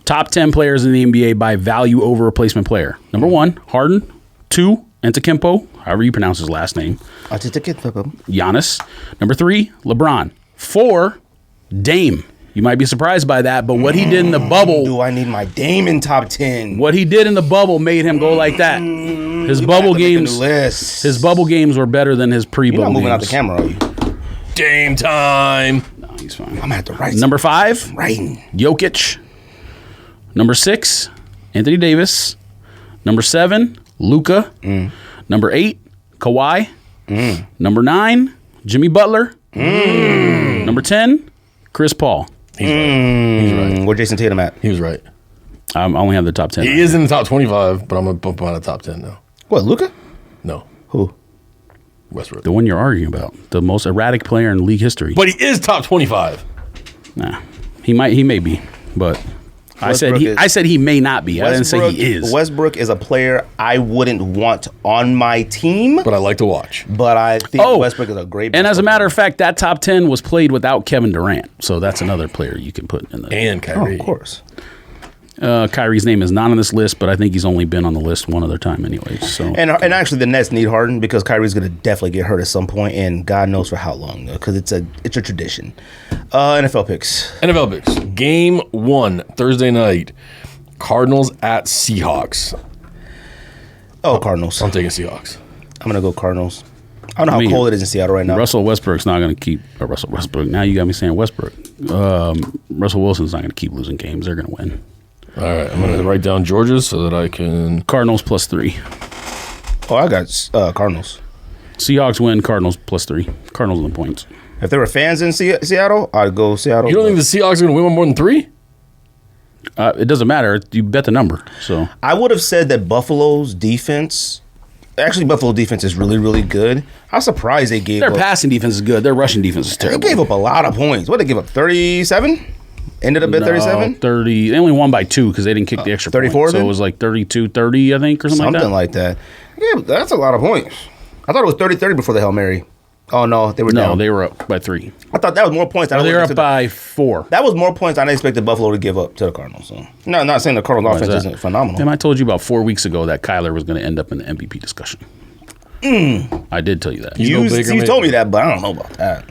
Top 10 players in the NBA by value over replacement player. Number 1, Harden. 2, Antetokounmpo, however you pronounce his last name. Giannis. Number 3, LeBron. 4, Dame. You might be surprised by that, but what he did in the bubble... Do I need my Dame in top 10? What he did in the bubble made him go like that. His bubble games were better than his pre-bubble games. You're not moving out the camera, are you? Game time. No, he's fine. I'm going to have to write. Number 5, writing. Jokic. Number 6, Anthony Davis. Number 7, Luka. Number 8, Kawhi. Number 9, Jimmy Butler. Number 10, Chris Paul. He's right. He's right. Where Jason Tatum at? He was right. I only have the top 10. He is in the top 25, but I'm going to bump him out of the top 10 now. What, Luka? No. Who? Westbrook. The one you're arguing about. The most erratic player in league history. But he is top 25. Nah. He may be, but... I said he may not be. I didn't say he is. Westbrook is a player I wouldn't want on my team. But I like to watch. But I think Westbrook is a great And as a matter of fact, that top 10 was played without Kevin Durant. So that's another player you can put in there. And Kyrie. Of course. Kyrie's name is not on this list, but I think he's only been on the list one other time anyway. So and actually the Nets need Harden because Kyrie's going to definitely get hurt at some point, and God knows for how long, because it's a tradition. NFL picks. NFL picks. Game 1, Thursday night. Cardinals at Seahawks. Oh, Cardinals. I'm taking Seahawks. I'm going to go Cardinals. I don't know how cold it is in Seattle right now. Russell Westbrook's not going to keep Russell Westbrook. Now you got me saying Westbrook. Russell Wilson's not going to keep losing games. They're going to win. All right, I'm going to write down Georgia's so that I can... Cardinals +3. Oh, I got Cardinals. Seahawks win, Cardinals +3. Cardinals on the points. If there were fans in Seattle, I'd go Seattle. You don't think the Seahawks are going to win one more than 3? It doesn't matter. You bet the number. So I would have said that Buffalo's defense... Actually, Buffalo defense is really, really good. I'm surprised they gave Their passing defense is good. Their rushing defense is terrible. They gave up a lot of points. What did they give up, 37? Ended up at 37? 30. They only won by 2 because they didn't kick the extra 34 point. So it was like 32-30, I think, or something like that. Yeah, that's a lot of points. I thought it was 30-30 before the Hail Mary. Oh, no, they were down. No, they were up by 3. I thought that was more points. They were up by 4. That was more points than I expected Buffalo to give up to the Cardinals. So. No, I'm not saying the Cardinals offense isn't phenomenal. Damn, I told you about 4 weeks ago that Kyler was going to end up in the MVP discussion. I did tell you that. You told me that, but I don't know about that.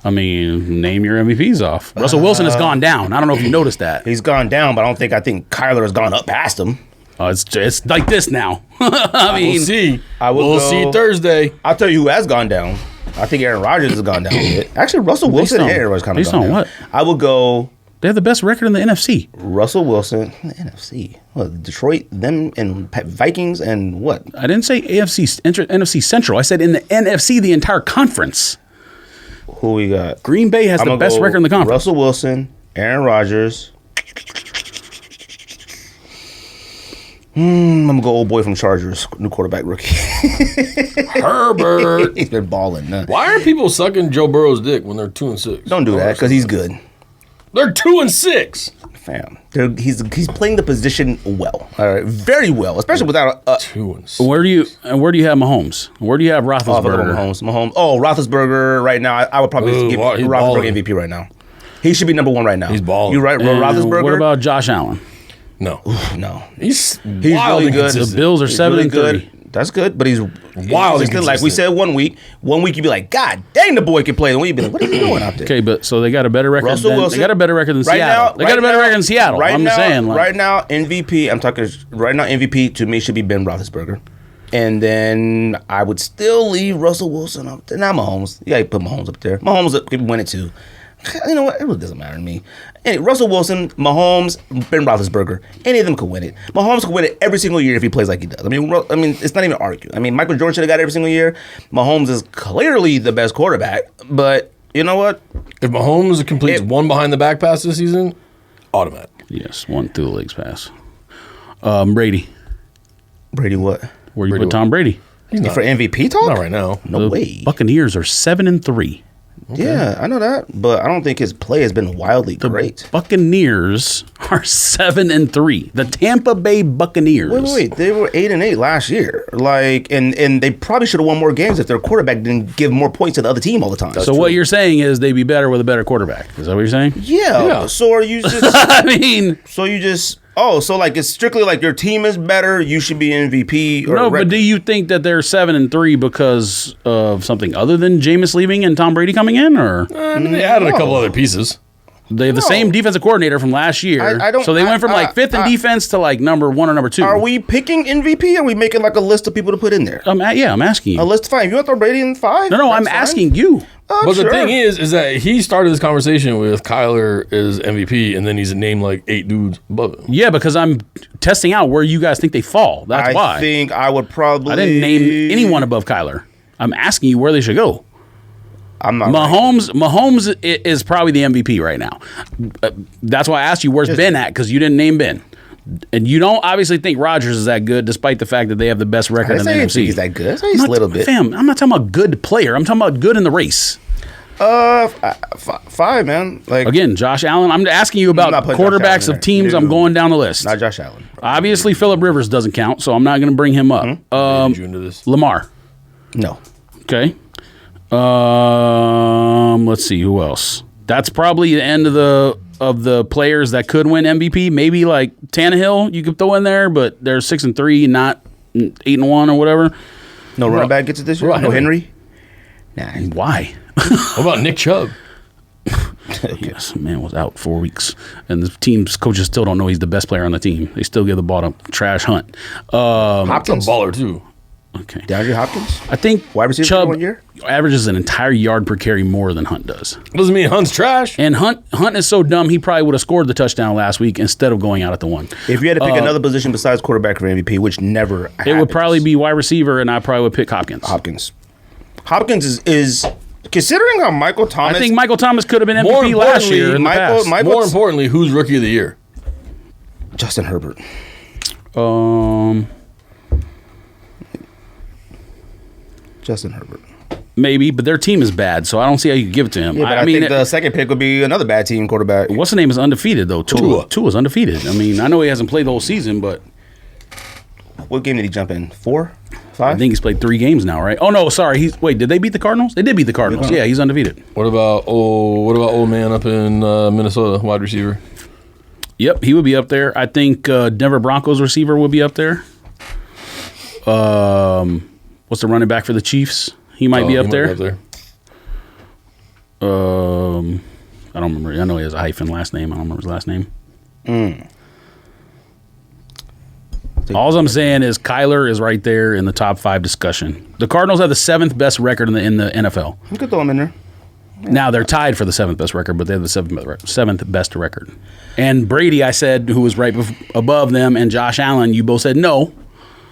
I mean, name your MVPs off. Russell Wilson has gone down. I don't know if you noticed that. He's gone down, but I think Kyler has gone up past him. It's like this now. I mean, we'll see. We'll see Thursday. I'll tell you who has gone down. I think Aaron Rodgers has gone down a bit. Actually, Russell Wilson and Aaron Rodgers kind of based gone on down. what? I would go They have the best record in the NFC. Russell Wilson, the NFC. What, Detroit, them, and Vikings, and what? I didn't say NFC Central. I said in the NFC, the entire conference. Who we got? Green Bay has the best record in the conference. Russell Wilson, Aaron Rodgers. I'm gonna go old boy from Chargers, new quarterback rookie. Herbert. He's been balling. Why are people sucking Joe Burrow's dick when they're 2-6? Don't do that because he's good. They're 2-6. Fam, he's playing the position well, all right, very well, especially without a 2-6. Where do you have Mahomes? Where do you have Roethlisberger? Mahomes. Oh, Roethlisberger right now. I would probably give he's Roethlisberger balling. MVP right now. He should be number one right now. He's balling. You're right, And Roethlisberger. what about Josh Allen? No. No, He's really wildly good. consistent. The Bills are He's 7-3. good. That's good, but he's Wildly consistent. Like we consistent. said, 1 week you'd be like, God dang, the boy can play. And you'd be like, what are you doing out there? Okay, but so they got a better record. Russell Wilson. They got a better record than Seattle. They got a better record than Seattle. I'm just saying. Like, right now, MVP. I'm talking. Right now, MVP to me should be Ben Roethlisberger, and then I would still leave Russell Wilson up there. Not Mahomes. You got to put Mahomes up there. Mahomes could win it too. You know what? It really doesn't matter to me. Anyway, Russell Wilson, Mahomes, Ben Roethlisberger, any of them could win it. Mahomes could win it every single year if he plays like he does. I mean, it's not even argue. I mean, Michael Jordan should have got it every single year. Mahomes is clearly the best quarterback, but you know what? If Mahomes completes one behind the back pass this season, automatic. yes, one through the legs pass. Brady. Brady, what? Where do you Brady put Tom Brady? He's not, For MVP talk? not right now. No The way. Buccaneers are 7-3. Yeah, I know that, but I don't think his play has been wildly great. Buccaneers are 7-3. The Tampa Bay Buccaneers. Wait, they were 8-8 last year. Like, and they probably should have won more games if their quarterback didn't give more points to the other team all the time. So what you're saying is they'd be better with a better quarterback. Is that what you're saying? Yeah. So are you just? I mean, so you just? Oh, so like it's strictly like your team is better. You should be MVP. Or no, but do you think that they're 7-3 because of something other than Jameis leaving and Tom Brady coming in, or I mean, they added a couple other pieces. they have the same defensive coordinator from last year? I don't- So they went from like fifth in defense to like number 1 or number 2. Are we picking MVP? Or are we making like a list of people to put in there? I'm asking you. A list of 5. You want to throw Brady in 5? No, I'm asking you. But the thing is that he started this conversation with Kyler as MVP, and then he's named like 8 dudes above him. Yeah, because I'm testing out where you guys think they fall. That's why. I think I would probably. I didn't name anyone above Kyler. I'm asking you where they should go. I'm not. Mahomes is probably the MVP right now. That's why I asked you where's Ben at, because you didn't name Ben. And you don't obviously think Rodgers is that good, despite the fact that they have the best record in the NFC. He's that good. He's a little bit. Fam, I'm not talking about good player. I'm talking about good in the race. 5, man. Like Again, Josh Allen. I'm asking you about not putting Josh quarterbacks Allen in of teams. there. I'm going down the list. not Josh Allen. Obviously, Phillip Rivers doesn't count, so I'm not going to bring him up. Maybe June to this. Lamar. No. Okay. Let's see who else. That's probably the end of the players that could win MVP. Maybe like Tannehill, you could throw in there, but they're 6-3, not 8-1 or whatever. No running back gets it this year. Right. No Henry. Nah. Why? What about Nick Chubb? Yes, man was out 4 weeks, and the team's coaches still don't know he's the best player on the team. They still give the ball to Trash Hunt. He's a Hopkins. baller too. Okay, DeAndre Hopkins. I think Wide receiver for Chubb 1 year? averages an entire yard per carry more than Hunt does. Doesn't mean Hunt's trash. And Hunt is so dumb, he probably would have scored the touchdown last week instead of going out at the 1. If you had to pick another position besides quarterback for MVP, which never happens, It would probably be wide receiver, and I probably would pick Hopkins. Hopkins is considering how Michael Thomas. I think Michael Thomas could have been More MVP last year in the Michael- past. Michael- More importantly, who's rookie of the year? Justin Herbert. Justin Herbert. Maybe, but their team is bad, so I don't see how you could give it to him. Yeah, but I think the second pick would be another bad team quarterback. what's the name is undefeated though. Tua. Tua's undefeated. I mean, I know he hasn't played the whole season, but What game did he jump in? 4? 5? I think he's played 3 games now, right? Oh no, sorry. Did they beat the Cardinals? They did beat the Cardinals. Yeah, he's undefeated. What about old man up in Minnesota, wide receiver? Yep, he would be up there. I think Denver Broncos receiver would be up there. What's the running back for the Chiefs? He might be up there. I don't remember. I know he has a hyphen last name. I don't remember his last name. All I'm saying is Kyler is right there in the top 5 discussion. The Cardinals have the 7th best record in the NFL. You could throw him in there. Now they're tied for the 7th best record, but they have the 7th best record. And Brady, I said, who was right above them, and Josh Allen, you both said no.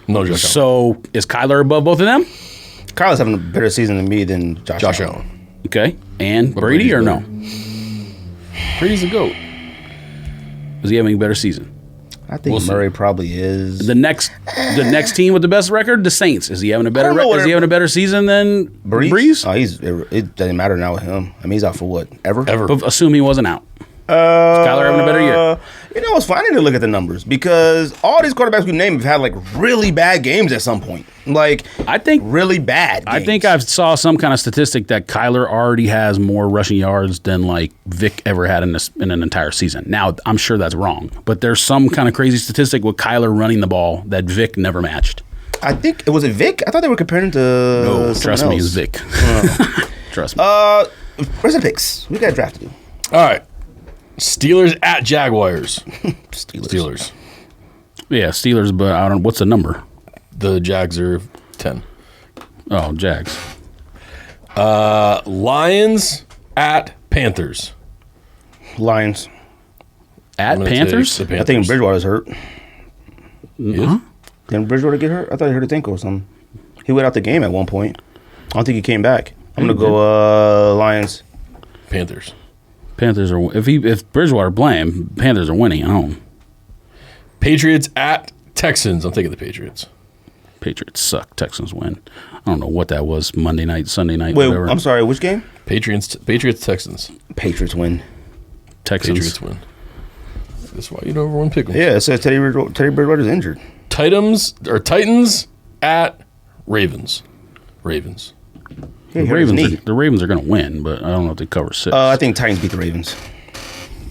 No, Josh Allen. So is Kyler above both of them? Kyler's having a better season than me than Josh Allen. Okay. And But Brady or Brady's no? Brady's a GOAT. Is he having a better season? I think Murray probably is. The next team with the best record, the Saints. Is he having a better season than Breeze? Oh, it doesn't matter now with him. I mean, he's out for what? Ever? But assume he wasn't out. Is Kyler having a better year? You know, it's funny to look at the numbers because all these quarterbacks we named have had like really bad games at some point. Like, I think really bad games. I think I saw some kind of statistic that Kyler already has more rushing yards than like Vic ever had in an entire season. Now, I'm sure that's wrong, but there's some kind of crazy statistic with Kyler running the ball that Vic never matched. I think it was Vic. I thought they were comparing to. No, trust me, it's Vic. Trust me. Where's the picks? We got a draft to do. All right. Steelers at Jaguars. Steelers. Yeah, Steelers, but I don't. What's the number? The Jags are 10. Oh, Jags. Lions at Panthers. Lions. At Panthers? The Panthers. I think Bridgewater's hurt. Is? Didn't Bridgewater get hurt? I thought he hurt his ankle or something. He went out the game at one point. I don't think he came back. I'm gonna go Lions. Panthers. Panthers are if Bridgewater playing, Panthers are winning at home. Patriots at Texans. I'm taking the Patriots. Patriots suck. Texans win. I don't know what that was. Monday night, Sunday night, Wait, whatever. I'm sorry. Which game? Texans. Patriots win. Texans. Patriots win. That's why you don't ever win pick 'em. Yeah, it says Teddy Bridgewater's injured. Titans at Ravens. Ravens. Yeah, The Ravens are going to win, but I don't know if they cover 6. I think Titans beat the Ravens.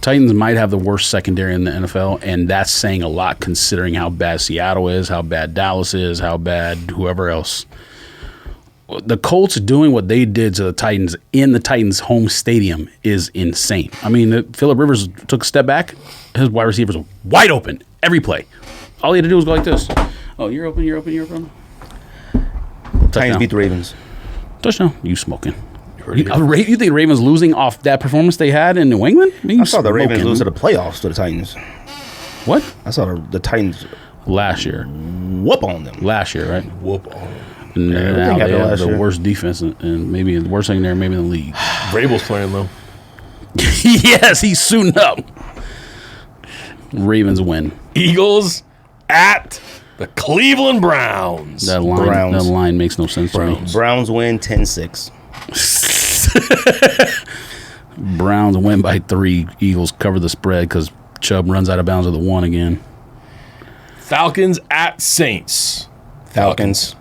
Titans might have the worst secondary in the NFL, and that's saying a lot considering how bad Seattle is, how bad Dallas is, how bad whoever else. The Colts doing what they did to the Titans in the Titans' home stadium is insane. I mean, Phillip Rivers took a step back. His wide receivers were wide open every play. All he had to do was go like this. Oh, you're open. Titans beat the Ravens. Touchdown. You smoking. You think Ravens losing off that performance they had in New England? I saw the Ravens lose to the playoffs to the Titans. What? I saw the Titans last year. Whoop on them. Last year, right? Whoop on them. And now they have the year. worst defense and maybe the worst secondary maybe in the league. Vrabel's playing, though. Yes, he's suiting up. Ravens win. Eagles at the Cleveland Browns. That line makes no sense to me. Browns win 10-6. Browns win by 3. Eagles cover the spread because Chubb runs out of bounds at the 1 again. Falcons at Saints. Falcons.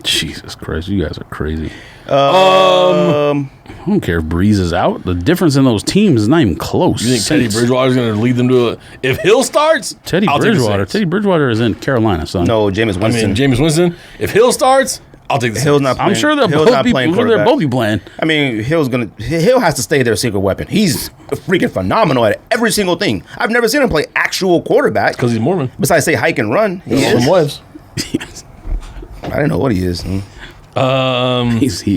Jesus Christ, you guys are crazy. I don't care if Breeze is out. The difference in those teams is not even close. You think Teddy Bridgewater's going to lead them to if Hill starts? Teddy Bridgewater is in Carolina, son. No, Jameis Winston. Jameis Winston. If Hill starts, I'll take the Hill's Saints. not playing. I'm sure they'll both be playing. I mean, Hill has to stay their secret weapon. He's freaking phenomenal at every single thing. I've never seen him play actual quarterback. Because he's Mormon. Besides say hike and run. He is. Wives. I didn't know what he is. He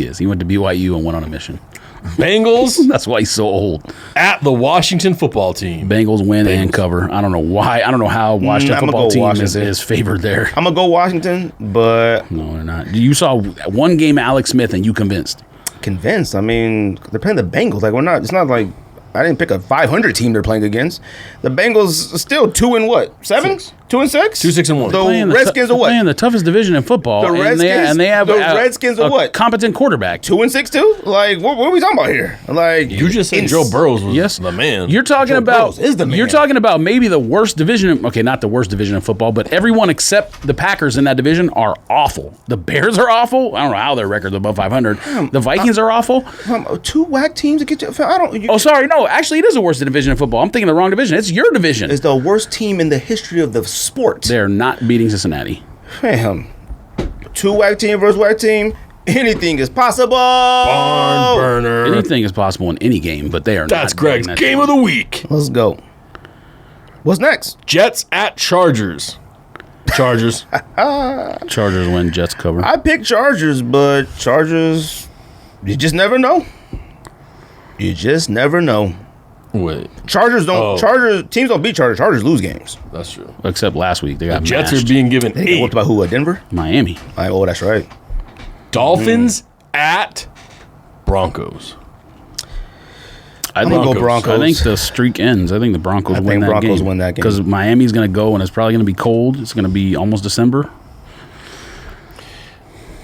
is. He went to BYU and went on a mission. Bengals That's why he's so old. at the Washington football team. Bengals win and cover. I don't know why. I don't know how Washington football team is favored there. I'm going to go Washington, but... No, they're not. You saw one game Alex Smith and you convinced. Convinced. I mean, they're playing the Bengals. Like, it's not like... I didn't pick a 500 team they're playing against. The Bengals are still 2 and what? 7? 2 and 6? 2, 6, and 1. The Redskins are what? Playing the toughest division in football. The Redskins. They have the Redskins are what? Competent quarterback. 2 and 6 too? Like, what are we talking about here? Like, You just said Joe Burrows was the man. You're talking Joe about Burrows is the man. You're talking about maybe the worst division. Okay, not the worst division in football, but everyone except the Packers in that division are awful. The Bears are awful. I don't know how their record's above 500. The Vikings are awful. 2 whack teams to get you. Sorry, no. Actually, it is the worst division in football. I'm thinking the wrong division. It's your division. It's the worst team in the history of the sport. They're not beating Cincinnati. Fam. 2 whack team versus whack team. Anything is possible. Barn burner. Anything is possible in any game, but they are That's not. Greg's game of the week. Let's go. What's next? Jets at Chargers. Chargers. Chargers win, Jets cover. I picked Chargers, but Chargers, you just never know. You just never know. Wait, Chargers don't. Chargers teams don't beat Chargers. Chargers lose games. that's true. Except last week. They got Jets mashed. are being given They get 8. whooped by who? Denver? Miami. Oh, that's right. Dolphins at Broncos. I gonna go Broncos. I think the streak ends. I think the Broncos win that Broncos game. win that game. Because Miami's going to go, and it's probably going to be cold. It's going to be almost December.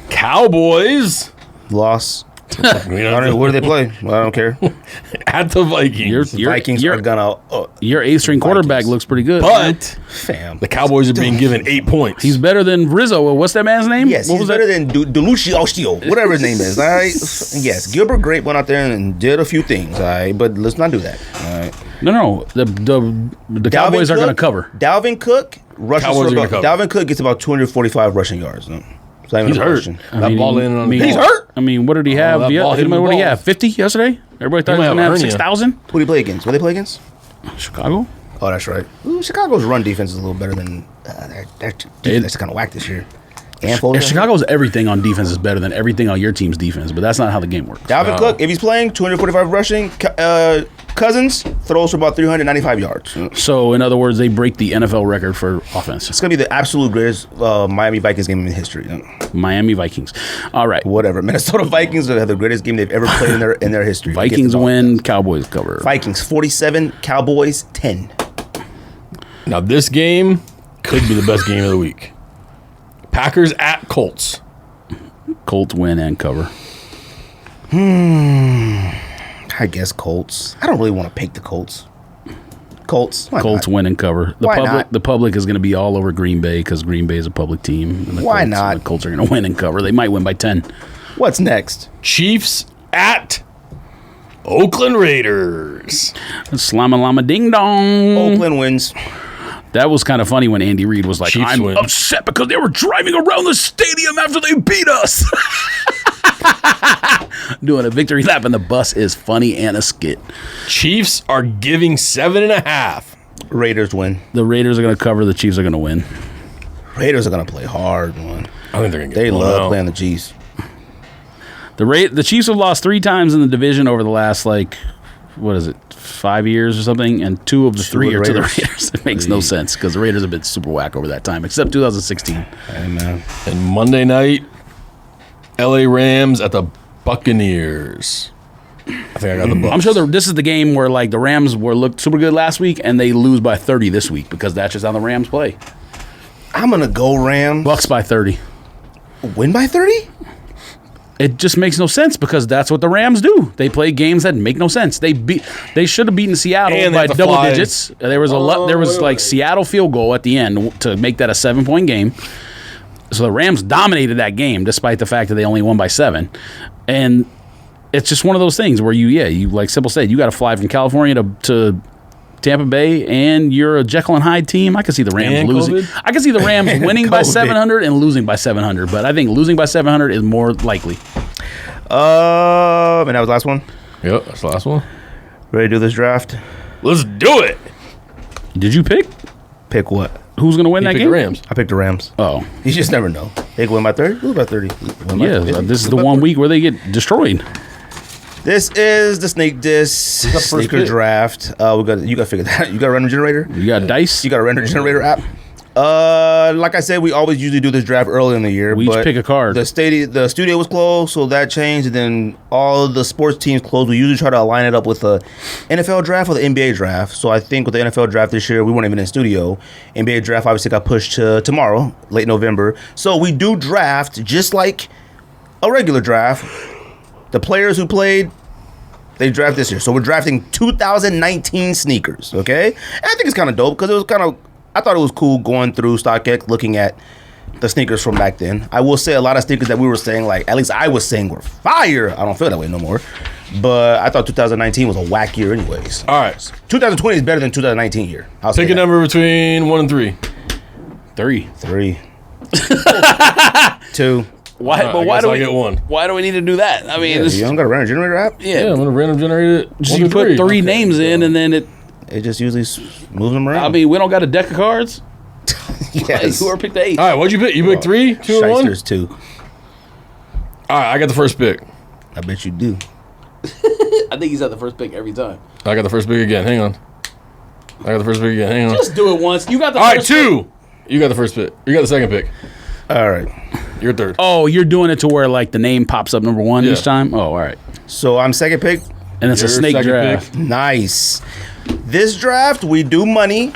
Cowboys Loss. we I don't know, where do they play? Well, I don't care. at the Vikings. Vikings are gonna. Your 8th string quarterback Vikings. looks pretty good. man. But Fam. the Cowboys are being given 8 points. He's better than Rizzo. What's that man's name? Yes, what he's was better that? than Delucio, whatever his name is. All right. Yes, Gilbert Grape went out there and did a few things. All right, but let's not do that. All right. No. The Cowboys are going to cover. Dalvin Cook rushes Cowboys for are gonna about. cover. Dalvin Cook gets about 245 rushing yards. No. It's not even He's a hurt. question. That ball in on He's hurt? I mean, what did he have? that ball hit him in the What did he balls. have? 50 yesterday? Everybody thought he was might going to have have a hernia. 6,000? Who do you play against? What do they play against? Chicago? Oh, that's right. Ooh, Chicago's run defense is a little better than their defense is kind of whack this year. And If Chicago's everything on defense is better than everything on your team's defense, but that's not how the game works. Dalvin Cook, if he's playing 245 rushing, Cousins throws for about 395 yards. It's So, in other words, they break the NFL record for offense. gonna be the absolute greatest Miami Vikings game in history. Miami Vikings. All right. Whatever. Minnesota Vikings have the greatest game they've ever played in their history. Vikings win, Cowboys cover. Vikings 47, Cowboys 10. Now this game could be the best game of the week. Packers at Colts. Colts win and cover. I guess Colts. I don't really want to pick the Colts. Colts. Why Colts not? win and cover. Why The public is going to be all over Green Bay because Green Bay is a public team. And the Why Colts, not? The Colts are going to win and cover. They might win by 10. What's next? Chiefs at Oakland Raiders. Slama lama ding dong. Oakland wins. That was kind of funny when Andy Reid was like, Chiefs I'm win. upset because they were driving around the stadium after they beat us. Doing a victory lap in the bus is funny and a skit. Chiefs are giving 7.5. Raiders win. The Raiders are going to cover. The Chiefs are going to win. Raiders are going to play hard, man. I think they're going to get They blown love out. playing the Chiefs. The Chiefs have lost 3 times in the division over the last, 5 years or something, and 2 of the 3 are to the Raiders. It makes no sense because the Raiders have been super whack over that time, except 2016. Hey, man. And Monday night, LA Rams at the Buccaneers. I think I got the Bucs. I'm sure this is the game where the Rams looked super good last week, and they lose by 30 this week because that's just how the Rams play. I'm going to go Rams. Bucks by 30. Win by 30? It just makes no sense because that's what the Rams do. They play games that make no sense. They should have beaten Seattle And they by have to double fly. digits. There was Seattle field goal at the end to make that a 7-point game. So the Rams dominated that game despite the fact that they only won by 7. And it's just one of those things where you like Semple said, you got to fly from California to Tampa Bay, and you're a Jekyll and Hyde team. I can see the Rams And losing. COVID? I can see the Rams winning by COVID. 700 and losing by 700, but I think losing by 700 is more likely. And that was the last one. Yep, that's the last one. Ready to do this draft? Let's do it. Did you pick Pick what? who's going to win He that picked game? the Rams. I picked the Rams. Oh, You just never know. They can win by 30. Lose by 30. Win by yeah. 50. This is the Lose by one 40. week where they get destroyed. This is the Snake Disc got the first sneaker pick? draft. You got to figure that out. You got a random generator? You got dice. You got a random generator app? Like I said, we always usually do this draft early in the year. We each but pick a card. The studio was closed, so that changed. And then all the sports teams closed. We usually try to align it up with the NFL draft or the NBA draft. So I think with the NFL draft this year, we weren't even in studio. NBA draft obviously got pushed to tomorrow, late November. So we do draft just like a regular draft. The players who played, they draft this year. So we're drafting 2019 sneakers, okay? And I think it's kind of dope because it was I thought it was cool going through StockX, looking at the sneakers from back then. I will say a lot of sneakers that we were saying, at least I was saying, were fire. I don't feel that way no more. But I thought 2019 was a whack year anyways. All right. 2020 is better than 2019 year. I'll say Pick a that. number between 1 and 3. 3. 3. 2. Why? I But why guess do I'll we get 1. Why do we need to do that? I mean, Yeah, this, you don't got a random generator app? Yeah, yeah. I'm going to random generate it. Just 1 you to put 3. 3 names in, and then it. It just usually moves them around. I mean, we don't got a deck of cards. Yes. Whoever picked the 8. All right, what'd you pick? You picked 3, 2, and 1? Shysters 2. All right, I got the first pick. I bet you do. I think he's at the first pick every time. I got the first pick again. Hang on. I got the first pick again. Hang on. Just do it once. You got the All right, first 2. You got the first pick. You got the second pick. All right. You're third. Oh, you're doing it to where like the name pops up number 1 Yeah. each time? Oh, all right. So I'm second pick. And it's Your a snake second draft. pick. Nice. This draft, we do money.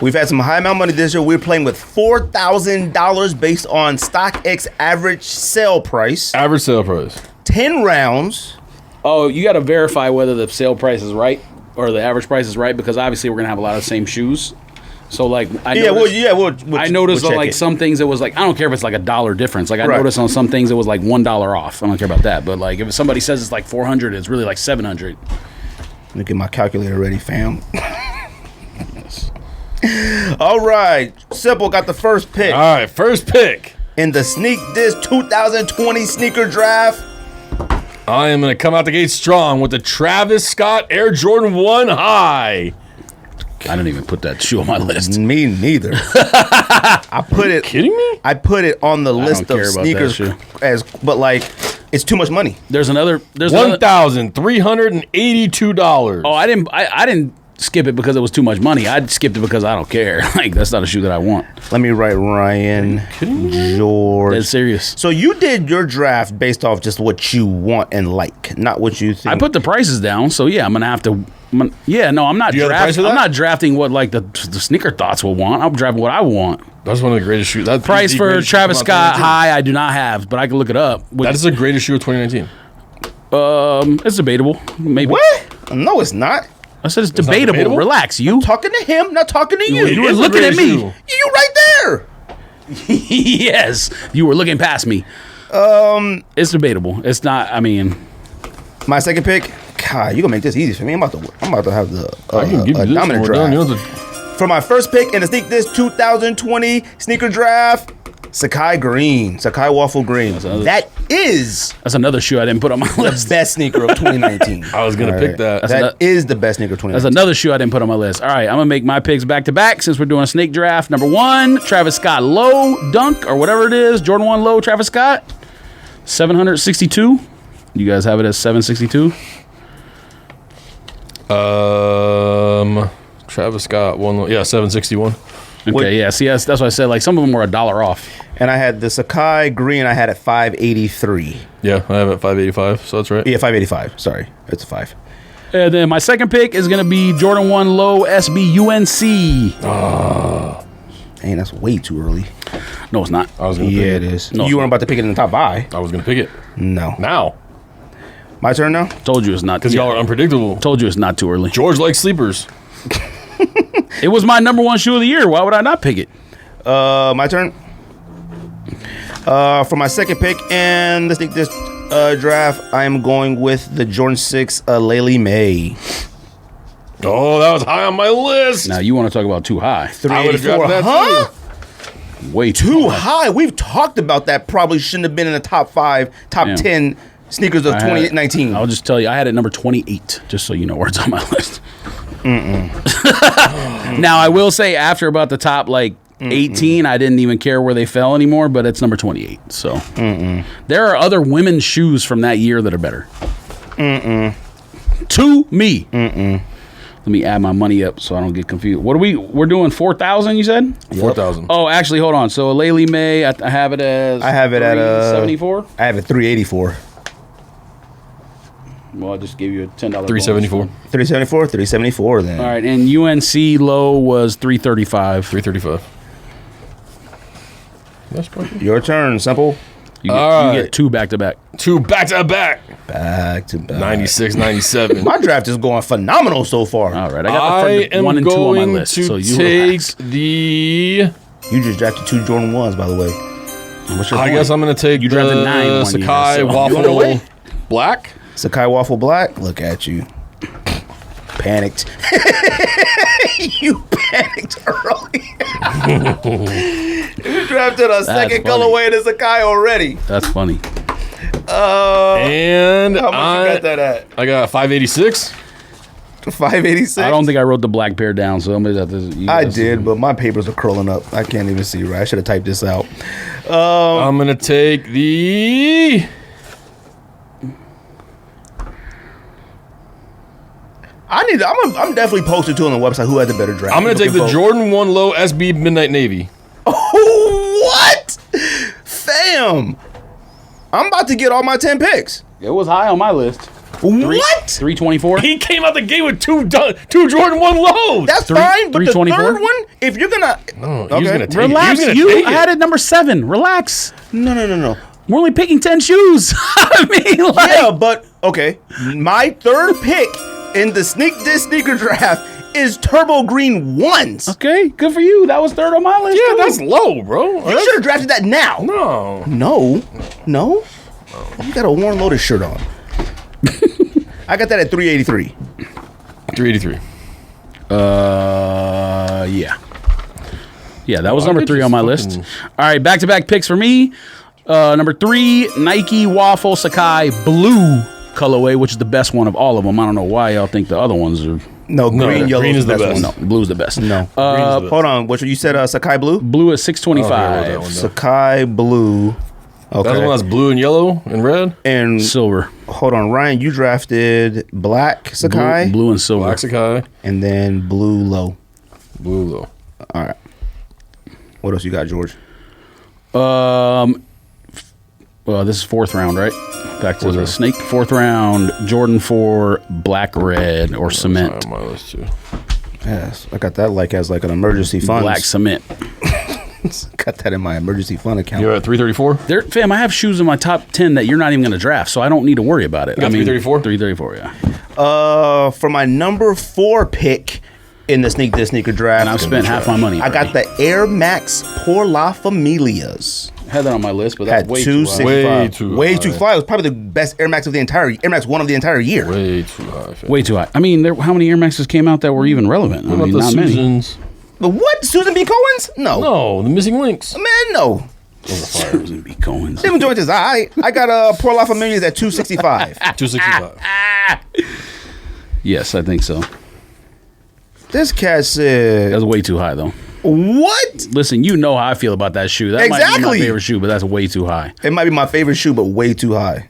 We've had some high amount of money this year. We're playing with $4,000 based on StockX average sale price. Average sale price. 10 rounds. Oh, you got to verify whether the sale price is right or the average price is right because obviously we're going to have a lot of the same shoes. So like I noticed on check like it. some things it was like I don't care if it's like $1 difference. Like I Right. noticed on some things it was like $1 off. I don't care about that. But like if somebody says it's like 400, it's really like 700. Let me get my calculator ready, fam. All right. Semple got the first pick All right, first pick. in the Sneak This 2020 sneaker draft. I am going to come out the gate strong with the Travis Scott Air Jordan 1 High. I didn't even put that shoe on my list. Me neither. I put it. Kidding me? I put it on the list don't of care about sneakers that but like it's too much money. There's another. $1,382. Oh, I didn't skip it because it was too much money. I skipped it because I don't care. Like that's not a shoe that I want. Let me write Ryan George. That's serious. So you did your draft based off just what you want and like, not what you think. I put the prices down, so yeah, I'm gonna have to. I'm not you have the price for drafting. I'm that? not drafting what like the sneaker thoughts will want. I'm drafting what I want. That's one of the greatest shoes. That's Price the for greatest shoe Travis from out Scott 2019. high, I do not have, but I can look it up. That is the greatest shoe of 2019. It's debatable. Maybe. What? No, it's not. I said it's not debatable. debatable? Relax, you. Talking to him, not talking to you. You were It's the looking at greatest me. shoe. You right there. Yes, you were looking past me. It's debatable. It's not. I mean, My second pick. God, you gonna make this easy for me. I'm about to have the I can give you this dominant one. draft. You know the- For my first pick in the Sneak This 2020 sneaker draft, Sakai Green, Sakai Waffle Green. That is that's another shoe I didn't put on my the list. best sneaker of 2019. I was going to pick that. That is the best sneaker of That's 2019. another shoe I didn't put on my list. All right, I'm gonna make my picks back to back since we're doing a snake draft. Number 1, Travis Scott Low Dunk or whatever it is, Jordan 1 Low Travis Scott, 762. You guys have it as 762. Travis Scott, 761. Okay, Wait. yeah. See, that's what I said. Like some of them were $1 off. And I had the Sakai Green. I had at 583. Yeah, I have it at 585, so that's right. Yeah, 585. Sorry, it's a 5. And then my second pick is gonna be Jordan 1 Low SB UNC. Dang, that's way too early. No, it's not. I was going to pick Yeah, it. it is. No, You it's weren't about to pick it in the top 5. I was going to pick it. No. Now, My turn now. Told you it's not. because y'all are unpredictable. Told you it's not too early. George likes sleepers. It was my number 1 shoe of the year. Why would I not pick it? My turn. For my second pick in the Sneak This draft, I am going with the Jordan 6 Laylee May. Oh, that was high on my list. Now you want to talk about too high? I would have 384. dropped that Huh? too. Way Too high. high. We've talked about that. Probably shouldn't have been in the top 5, top Yeah. 10 sneakers of I had it- 2019. I'll just tell you, I had it number 28, just so you know where it's on my list. Now, I will say after about the top, 18, I didn't even care where they fell anymore, but it's number 28. So there are other women's shoes from that year that are better. To me. Let me add my money up so I don't get confused. What are we're doing 4,000, you said? 4,000. Oh, actually, hold on. So Laylee May, I have it as I have it at 74. I have it 384. Well, I just gave you a $10 bonus. 374. 374, 374 then. All right, and UNC low was 335. 335. That's probably Your turn, Simple. You All get right. 2 back to back. 2 back-to-back. Back to back. 96, 97. My draft is going phenomenal so far. All right, I I got the am 1 and 2 on my going list. to So you take relax. the... You just drafted 2 Jordan 1s, by the way. What's your I point? guess I'm going to take You drafted 9 one year, Sakai so- You wanna Waffle wait? Black. Sakai Waffle Black. Look at you. Panicked. You panicked early. You drafted a second funny. colorway to Sakai already. That's funny. And How much you got that at? I got 586. 586. I don't think I wrote the black pair down, so somebody's at this. I did, but my papers are curling up. I can't even see right. I should have typed this out. I'm gonna take the. I'm definitely posted to on the website who had the better draft. I'm gonna take the Jordan 1 Low SB Midnight Navy. Oh, what? Fam. I'm about to get all my 10 picks. It was high on my list. What? 324. He came out the gate with two Jordan 1 Lows. That's fine, but the 324? third one, if you're gonna... No, he was gonna take Relax. it. He was You gonna take had it. it number 7. Relax. No. We're only picking 10 shoes. I mean, like, Yeah, but, okay. My third pick in the Sneak This Sneaker Draft is Turbo Green 1s. okay, good for you. That was third on my list. Yeah, too. that's low, bro. You should have drafted that now. No. No. You got a Warren Lotus shirt on. I got that at 383. 383. Yeah. Yeah, that was I number could 3 just on my fucking- list. All right, back-to-back picks for me. Number 3, Nike Waffle Sakai Blue colorway, which is the best one of all of them. I don't know why y'all think the other ones are... No, green, yellow green is the best. No, blue's the best. No. Green's the Hold on. What you said? Sakai Blue? Blue is I don't care about that 625. one, though. Sakai Blue. Okay. That's the one that's blue and yellow and red. And Silver. hold on, Ryan, you drafted black Sakai Blue and silver. Black Sakai, and then blue low. blue low. All right. What else you got, George? Well, this is 4th round, right? Back to Fourth the round. snake. 4th round, Jordan 4, black, red, or cement. On my list too. Yes, I got that as like an emergency fund. Black cement. Got that in my emergency fund account. You're at 334. There, fam, I have shoes in my top 10 that you're not even going to draft, so I don't need to worry about it. You got 334? 334, yeah. For my number 4 pick in the Sneak This Sneaker Draft, And I've spent half my money. I got already. the Air Max Por La Familias. had that on my list, but that's Had way too high. 265. Way Way too too fly. It was probably the best Air Max 1 of the entire year. Way too high. Fam. Way too high. I mean, how many Air Maxes came out that were even relevant? What I about mean, the not many. Susans? But what? Susan B. Cohen's? No. No, the missing links. Man, no. Susan B. Cohen's. Them joints is I got a Por La Familias at 265. 265. Yes, I think so. This cat said, That's way too high, though. what? Listen, you know how I feel about that shoe. That might be my Exactly. favorite shoe, but that's way too high. It might be my favorite shoe, but way too high.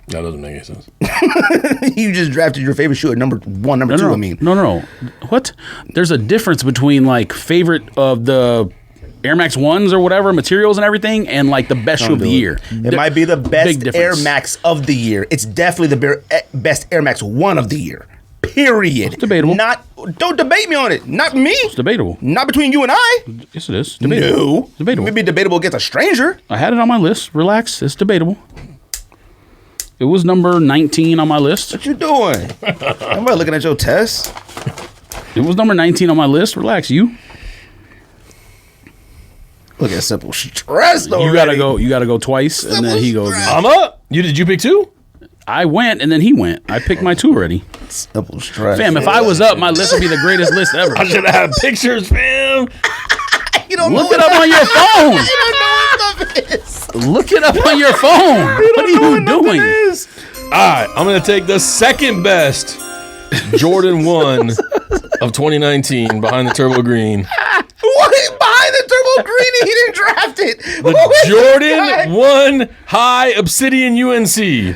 That doesn't make any sense. You just drafted your favorite shoe at number 1, number 2, I mean. No. What? There's a difference between like favorite of the Air Max 1s or whatever, materials and everything, and like the best shoe of the year. It might be the best Big Air difference. Max of the year. It's definitely the best Air Max 1 of the year. Period. It's debatable. Don't debate me on it. Not me. It's debatable. Not between you and I. Yes, it is. Debatable. No. It's debatable. Maybe debatable against a stranger. I had it on my list. Relax. It's debatable. It was number 19 on my list. What you doing? Everybody looking at your test. It was number 19 on my list. Relax. You Look at Semple stressed already. you gotta go twice, and then he goes. I'm up. Did you pick 2? I went, and then he went. I picked my 2 already. Semple stressed. Fam, if I was up, my list would be the greatest list ever. I should have had pictures, fam. You don't Look know it up on your phone. You don't know what stuff is. Look it up on your phone. What are you doing? All right, I'm going to take the second best Jordan 1 of 2019 behind the Turbo Green. What? Behind the Turbo Green, he didn't draft it. The Jordan 1 High Obsidian UNC.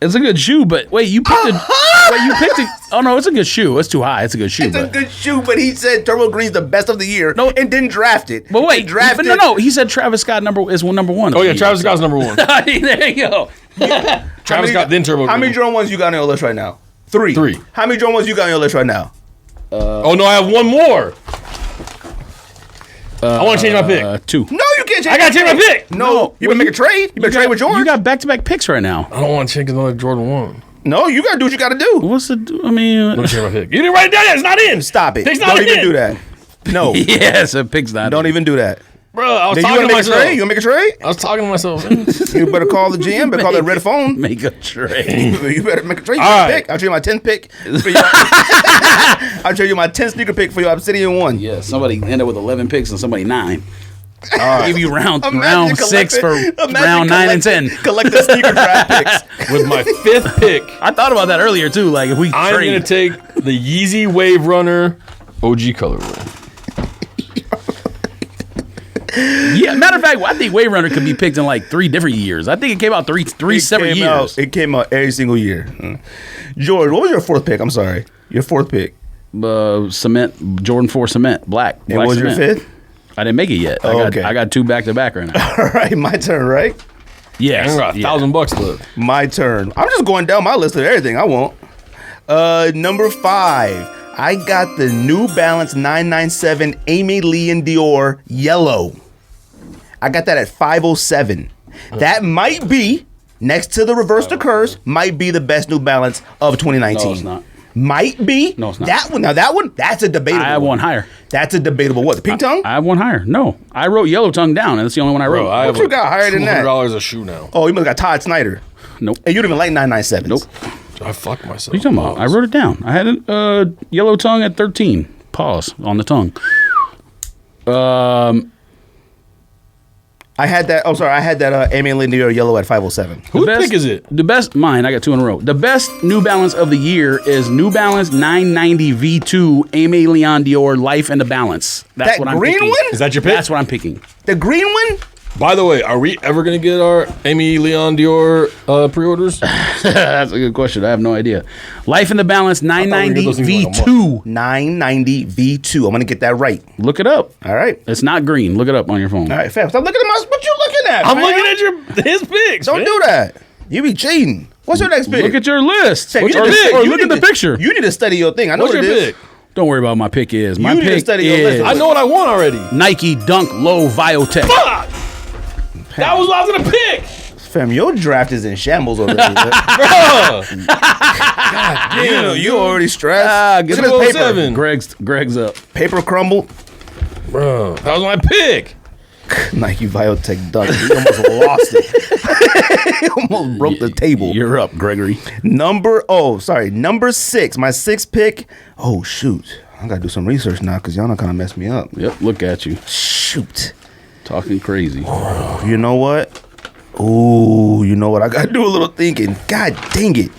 It's a good shoe, but wait, you picked it. Wait, you picked it. Oh no, it's a good shoe. It's too high. It's a good shoe. It's a but, good shoe, but he said Turbo Green's the best of the year and didn't draft it. but wait, He drafted but no. He said Travis Scott number 1. Oh, yeah, Travis Scott's number 1. There you go. Travis Scott, then Turbo Green. How many Jordan 1s you got on your list right now? 3. 3. How many Jordan 1s you got on your list right now? Oh, no, I have one more. I want to change my pick. 2. No, you can't change. I got to change my pick. No, you better make a trade. You better trade with George. You got back-to-back picks right now. I don't want to change another Jordan 1. No, you gotta do what you gotta do. What's the? I mean, Let me change my pick. You didn't write it down yet. It's not in. Stop it. Pick's not Don't even in. do that. No, yes, a pig's not. don't even do that. Bro, I was Then you talking wanna to make a myself. trade? You wanna make a trade? I was talking to myself. man. You better call the GM. Better call that red phone. make a trade. You better make a trade. All All right. pick. I'll trade you my 10th pick. For your, I'll trade you my 10 sneaker pick for your Obsidian 1. Yeah, somebody ended with 11 picks and somebody 9. Give you round Imagine 6 for imagine round 9 and 10. Collect the sneaker draft picks. With my 5th pick, I thought about that earlier too. Like if we I'm trade, going to take the Yeezy Wave Runner OG colorway. yeah. Matter of fact, I think Wave Runner could be picked in like 3 different years. I think it came out three separate years. It came out every single year. George, what was your 4th pick? I'm sorry, your 4th pick. Cement Jordan 4 cement black. And what was your cement. 5th? I didn't make it yet. Okay. I got 2 back to back right now. All right, my turn, right? Yes. I got $1,000 left. My turn. I'm just going down my list of everything I want. Number 5. I got the New Balance 997 Amy Leon Dior yellow. I got that at 507. That might be, next to the Reverse the Curse, might be the best New Balance of 2019. No, it's not. Might be. No, it's not. That one, that's a debatable I have one higher. That's a debatable what? The pink tongue? I have one higher. No, I wrote Yellow Tongue down, and that's the only one I wrote. Bro, I have you got higher than that? $200 a shoe now. Oh, you must have got Todd Snyder. Nope. And you don't even like 997s. Nope. I fucked myself. What are you talking about? I wrote it down. I had a Yellow Tongue at 13. Pause on the tongue. I had that. Oh, sorry. I had that Amy Leon Dior yellow at 507. Whose pick is it? The best, mine. I got 2 in a row. The best New Balance of the year is New Balance 990 V2 Aimé Leon Dior Life in the Balance. That's That what I'm green picking. one? Is that your pick? That's what I'm picking. The green one? By the way, are we ever going to get our Amy Leon Dior pre-orders? That's a good question. I have no idea. Life in the Balance thought we were 990 those things like a V2. 990 V2. I'm going to get that right. Look it up. All right. It's not green. Look it up on your phone. All right, fam. Stop looking at my. What you looking at? I'm man? looking at his picks. Don't man. do that. You be cheating. What's your next pick? Look at your list. Fam, What's you your need to- pick? Or you look need at the to- picture. You need to study your thing. I know What's what your it is. pick? Don't worry about what my pick is. My You need to pick study your list. is I know what I want already. Nike Dunk Low Viotech. Fuck! That was what I was going to pick. Fam, your draft is in shambles already. Bro. Damn, you already stressed. Get Look at this paper. 207. Greg's up. Paper crumble. Bro, that was my pick. Nike Biotech Dunk. You almost lost it. You almost broke the table. You're up, Gregory. Number 6. My 6th pick. Oh, shoot. I got to do some research now because y'all done kind of messed me up. Yep, look at you. Shoot. Talking crazy. You know what? Ooh, you know what? I got to do a little thinking. God dang it.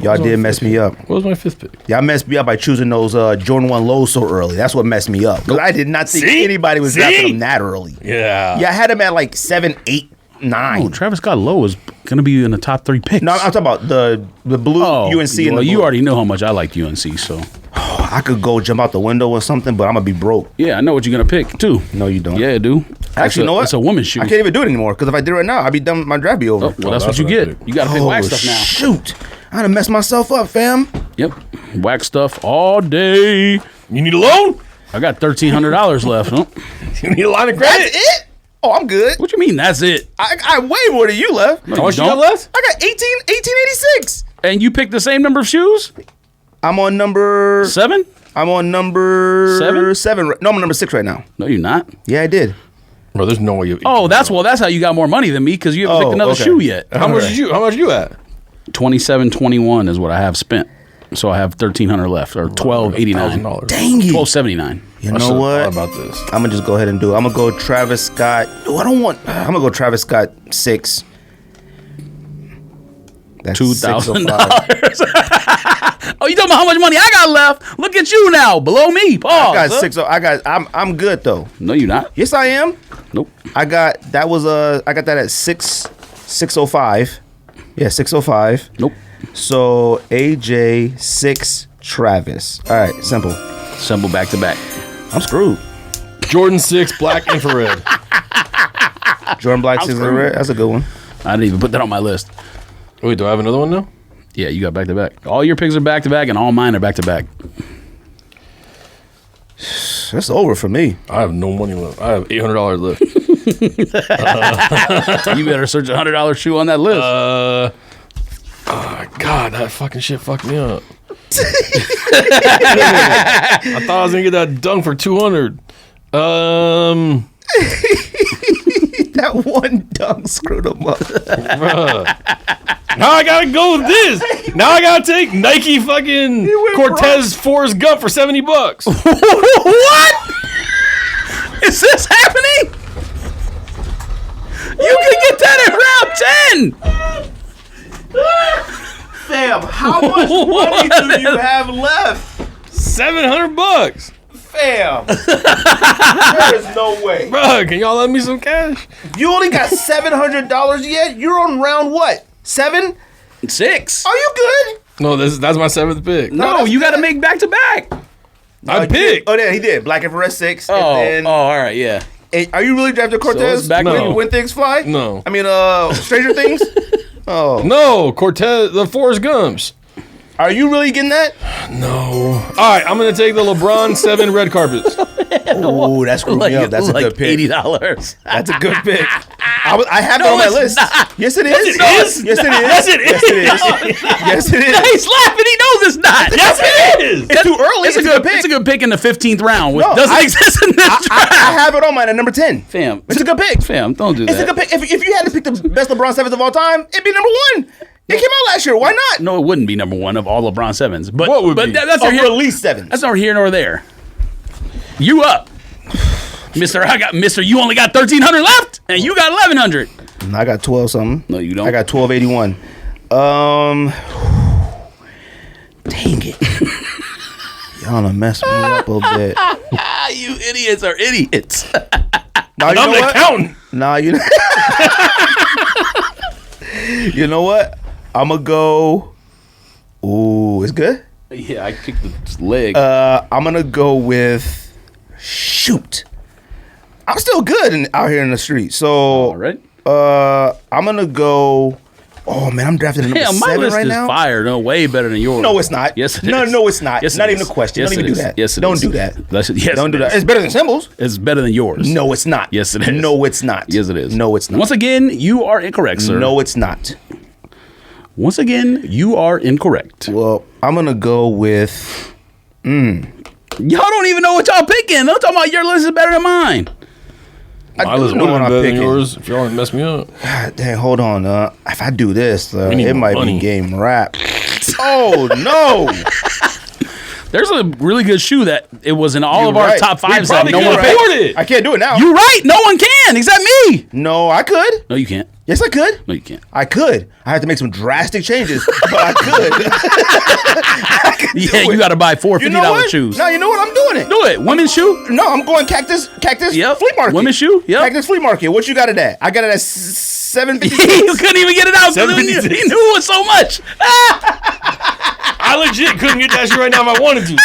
Y'all did mess me up. What was my 5th pick? Y'all messed me up by choosing those Jordan 1 lows so early. That's what messed me up. Because I did not think See? anybody was See? drafting them that early. Yeah. Yeah, I had them at like 7, 8, 9. Oh, Travis Scott Lowe is going to be in the top 3 picks. No, I'm talking about the blue UNC and well, the you blue. already know how much I like UNC, so. I could go jump out the window or something, but I'm going to be broke. Yeah, I know what you're going to pick, too. No, you don't. Yeah, dude. Actually, you know what? It's a woman's shoe. I can't even do it anymore because if I did it right now, I'd be done. My draft be over. Oh, well, that's what you I get. picked. You got to pick wax stuff now. Shoot. I done messed myself up, fam. Yep. Wax stuff all day. You need a loan? I got $1,300 left. Huh? You need a line of That's credit? it? Oh, I'm good. What you mean, that's it? I way more than you left. No, How much you don't. got left? I got 1886. And you picked the same number of shoes? I'm on number 7? I'm on number Seven? 7. No, I'm on number 6 right now. No, you're not. Yeah, I did. Bro, there's no way you. Oh, that's how you got more money than me because you haven't Oh, picked another okay. shoe yet. How much did you? How much you at? 27.21 is what I have spent. So I have $1,300 left, or $1,289. $1,000. Dang it. $1,279. You I know should've what? thought about this. I'm gonna just go ahead and do it. I'm gonna go Travis Scott. Oh, I don't want. I'm gonna go Travis Scott 6. That's $2,000. 605. Oh, you talking about how much money I got left? Look at you now, below me. Pause. I got huh? 6. I'm good though. No, you're not. Yes, I am. Nope. I got that at 605. Yeah, 605. Nope. So AJ 6 Travis. All right, simple. Semple back to back. I'm screwed. Jordan 6 black infrared. Jordan Black 6 screwed. red. That's a good one. I didn't even put that on my list. Wait, do I have another one now? Yeah, you got back to back. All your picks are back to back, and all mine are back to back. That's over for me. I have no money left. I have $800 left. You better search a $100 shoe on that list. Oh, God, that fucking shit fucked me up. I thought I was gonna get that dunk for $200. That one dunk screwed him up. Bruh. Now I gotta go with this. Now I gotta take Nike fucking went Cortez Forrest Gump for $70. What? Is this happening? You can get that in round 10. Fam, how much money do you have left? $700. Fam. There is no way. Bro, can y'all lend me some cash? You only got $700 yet? You're on round what? 7? 6. Are you good? No, that's my 7th pick. No, that's you got to good. make back to back. I picked. Oh, yeah, he did. Black Infrared 6. Oh, And then, all right, yeah. Are you really drafting Cortez it's back No. when things fly? No. I mean, Stranger Things? Oh. No, Cortez, the Forrest Gumps. Are you really getting that? No. All right, I'm going to take the LeBron 7 red carpets. Oh, that screwed me up. That's a good pick. $80. That's a good pick. I have it No, on my it's list. not. Yes, it is. Yes, it is. Yes, it is. Yes, it Yes, it is. Yes, it is. He's laughing. He knows it's not. Yes, it is. It's too early. It's a good pick. It's a good pick in the 15th round, which No, doesn't I- exist in this draft. I have it on mine at number 10. Fam, It's a good pick. Fam, don't do that. It's a good pick. If you had to pick the best LeBron 7s of all time, it'd be number 1. It came out last year. Why not? No, it wouldn't be number 1 of all LeBron 7s. But What would but be? that's Of neither here. release 7s. That's neither here nor there. You up, Mister? Mister. You only got 1,300 left, and you got 1,100. I got 12 something. No, you don't. I got 1281. Dang it. Y'all done messed me up a bit. Ah, you idiots are idiots. Now, you I'm know the what? accountant. Nah, you know. You know what? I'm gonna go. Ooh, it's good. Yeah, I kicked the leg. I'm gonna go with shoot. I'm still good out here in the street, so all right. I'm gonna go. Oh man, I'm drafting at number Yeah, my 7 list right is now. fire. No, way better than yours. No, it's not. Yes, it No, is. no, it's not. Yes, Not it even is. a question. Yes, Don't it even do is. that. Yes, it Don't is. do that. Yes, Don't do it that. is. It's better than Symbols. It's better than yours. No, it's not. Yes, it is. No, it's not. Yes, it is. No, it's not. Once again, you are incorrect, sir. No, it's not. Once again, you are incorrect. Well, I'm gonna go with. Y'all don't even know what y'all picking. I'm talking about your list is better than mine. My do list know would what have I'm been better than picking. yours if y'all want to mess me up. God dang, hold on. If I do this, need it more might money. be game wrap. Oh no! There's a really good shoe that it was in all You're of our right. top We fives that probably no could one afford picked. it. I can't do it now. You right. No one can except me. No, I could. No, you can't. Yes, I could. No, you can't. I could. I had to make some drastic changes, but I could. Yeah, you got to buy four You $50 know what? shoes. No, you know what? I'm doing it. Do it. Women's shoe. No, I'm going cactus Yep. flea market. Women's shoe. Yep. Cactus flea market. What you got it at? I got it at 756. You couldn't even get it out because he 756. knew it was so much. I legit couldn't get that shit right now if I wanted to.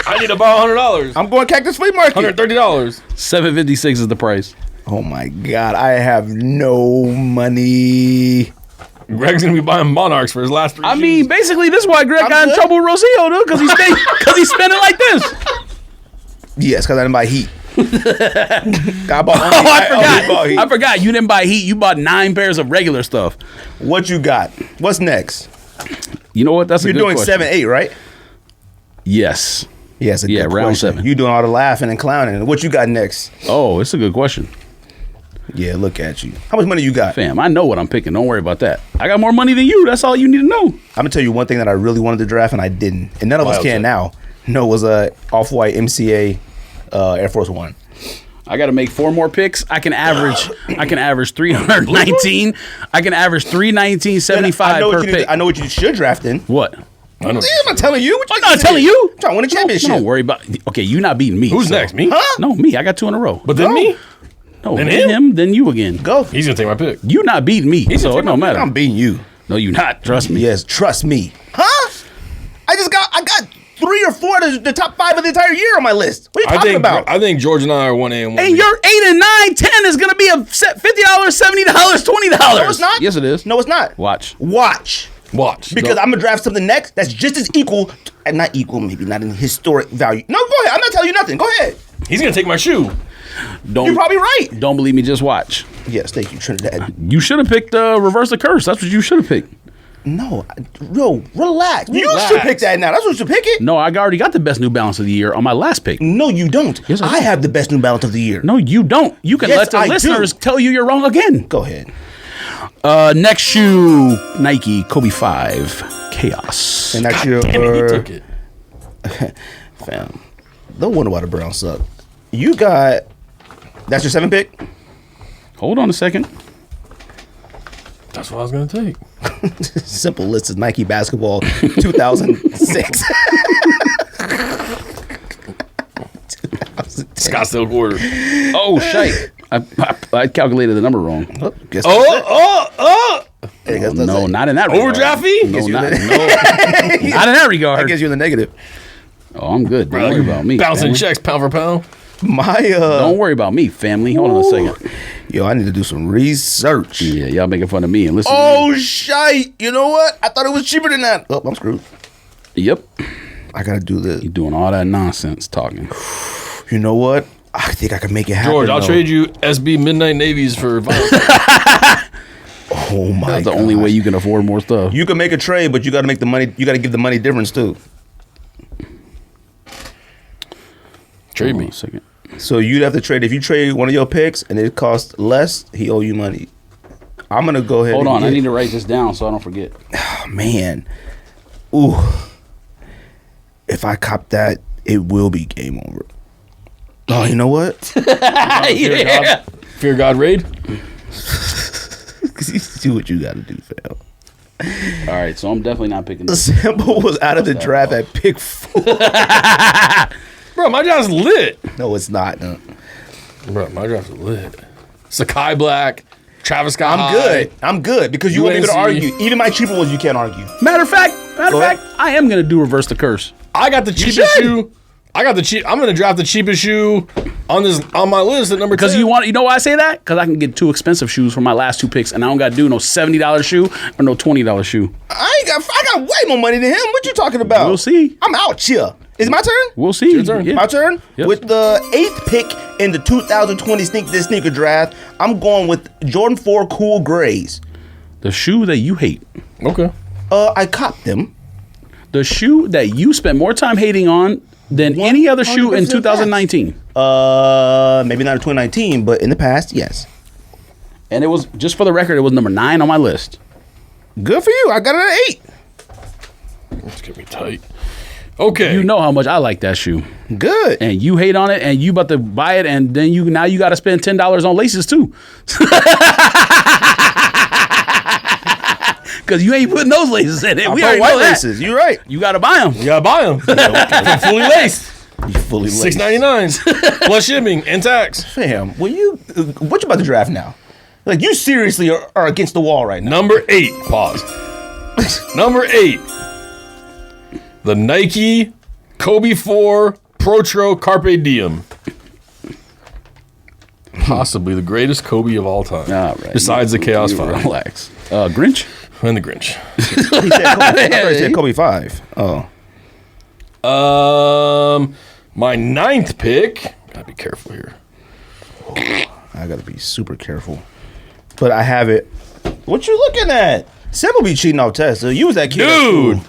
I need to borrow $100. I'm going cactus flea market. $130. $756 is the price. Oh my God, I have no money. Greg's gonna be buying Monarchs for his last 3 I shoes. mean, basically, this is why Greg I'm got in good. trouble with Rosillo, dude, because he's spending like this. Yes, because I didn't buy heat. I bought I bought heat. forgot. You didn't buy heat. You bought 9 pairs of regular stuff. What you got? What's next? You know what? That's You're a good doing question. 7-8, right? Yes. Yes, Yeah, round 7. You doing all the laughing and clowning. What you got next? Oh, it's a good question. Yeah, look at you. How much money you got? Fam, I know what I'm picking. Don't worry about that. I got more money than you. That's all you need to know. I'm gonna tell you one thing that I really wanted to draft and I didn't, and none of us Wild can card. now. No, was a off-white MCA Air Force One. I got to make 4 more picks. I can average 319. I can average 319.75 I know per what you need pick. I know what you should draft in. What? I know. I'm not telling you. What I'm not telling you. I'm trying to win a championship. Don't worry about. Okay, you not beating me. Who's so- next? Me? Huh? No, me. I got 2 in a row. But then Go. me? No, Then then him? then you again. Go. He's gonna take my pick. You not beating me, so it don't matter. I'm beating you. No, you not. Trust me. Yes, trust me. Huh? I got 3 or 4 of the top 5 of the entire year on my list. What are you talking about? I think George and I are 1A and 1B. And your 8 and 9, 10 is gonna be a set $50, $70, $20. No, it's not. Yes, it is. No, it's not. Watch. Watch. Watch. Because I'm gonna draft something next that's just as equal, and not equal, maybe not in historic value. No, go ahead. I'm not telling you nothing. Go ahead. He's gonna take my shoe. Don't. You're probably right. Don't believe me? Just watch. Yes, thank you, Trinidad. You should have picked Reverse the Curse. That's what you should have picked. No, yo, relax. You Relax. should pick that now. That's what you should pick it. No, I already got the best New Balance of the year on my last pick. No, you don't. Yes, I I do. have the best New Balance of the year. No, you don't. You can Yes, let the I do. listeners tell you you're wrong again. Go ahead. Next shoe, Nike Kobe 5 Chaos. And that's Damn it, he took it. fam. No wonder why the Browns suck. You got. That's your 7 pick. Hold on a second. That's what I was gonna take. Simple list is Nike basketball 2006. Scottsdale quarter. Oh, shite. I calculated the number wrong. Guess Hey, no, not in that regard. Overdraft fee? No, not in that regard. I guess you're in the negative. Oh, I'm good. Don't worry about me. Bouncing family. checks pound for pound. Don't worry about me, family. Hold on a second. Yo, I need to do some research. Yeah, y'all making fun of me and listen. Oh, shite. You know what? I thought it was cheaper than that. Oh, I'm screwed. Yep. I got to do this. You doing all that nonsense talking. You know what? I think I can make it happen. George, I'll though. trade you SB Midnight Navies for Valentine. Oh, my That's the only way you can afford more stuff. You can make a trade, but you got to make the money. You got to give the money difference, too. Trade Hold me. on a second. So you'd have to trade. If you trade one of your picks and it costs less, he owe you money. I'm going to go ahead Hold and on. get, I need to write this down so I don't forget. Oh, man. Ooh. If I cop that, it will be game over. Oh, you know what? Yeah. Fear God raid. Do what you got to do, fam. All right, so I'm definitely not picking this. Semple was out of the draft at pick 4. Bro, my draft's lit. No, it's not. No. Bro, my draft's lit. Sakai Black, Travis Scott. I'm good because you won't be able to UNC. argue. Even my cheaper ones, you can't argue. Matter of fact, Go ahead. I am gonna do reverse the curse. I got the cheapest should. shoe. I'm gonna draft the cheapest shoe on my list at number 10. Because you know why I say that? Because I can get 2 expensive shoes for my last 2 picks, and I don't got to do no $70 shoe or no $20 shoe. I got way more money than him. What you talking about? We'll see. I'm out here. Is it my turn? We'll see. Your turn. Yeah. My turn? Yep. With the 8th pick in the 2020 sneaker draft, I'm going with Jordan 4 Cool Grays. The shoe that you hate. Okay. I copped them. The shoe that you spent more time hating on than any other shoe in 100% 2019. Maybe not in 2019, but in the past, yes. And it was, just for the record, it was number 9 on my list. Good for you. I got it at 8. Let's get me tight. Okay. You know how much I like that shoe. Good. And you hate on it, and you about to buy it, and then you got to spend $10 on laces too. Because you ain't putting those laces in it. I We bought already white know that. laces. You're right. You got to buy them. You gotta buy them. Fully laced. You fully laced. $6.99 plus shipping and tax. Fam, what you about to draft now? Like, you seriously are against the wall right now. Number 8. Pause. Number 8. The Nike Kobe 4 Protro Carpe Diem. Possibly the greatest Kobe of all time. All right. Besides the Chaos You 5 Relax. Grinch? and the Grinch. He said Kobe, I thought he said Kobe 5. Oh. My 9th pick. Gotta be careful here. I gotta be super careful. But I have it. What you looking at? Semple be cheating off tests. So you was that kid.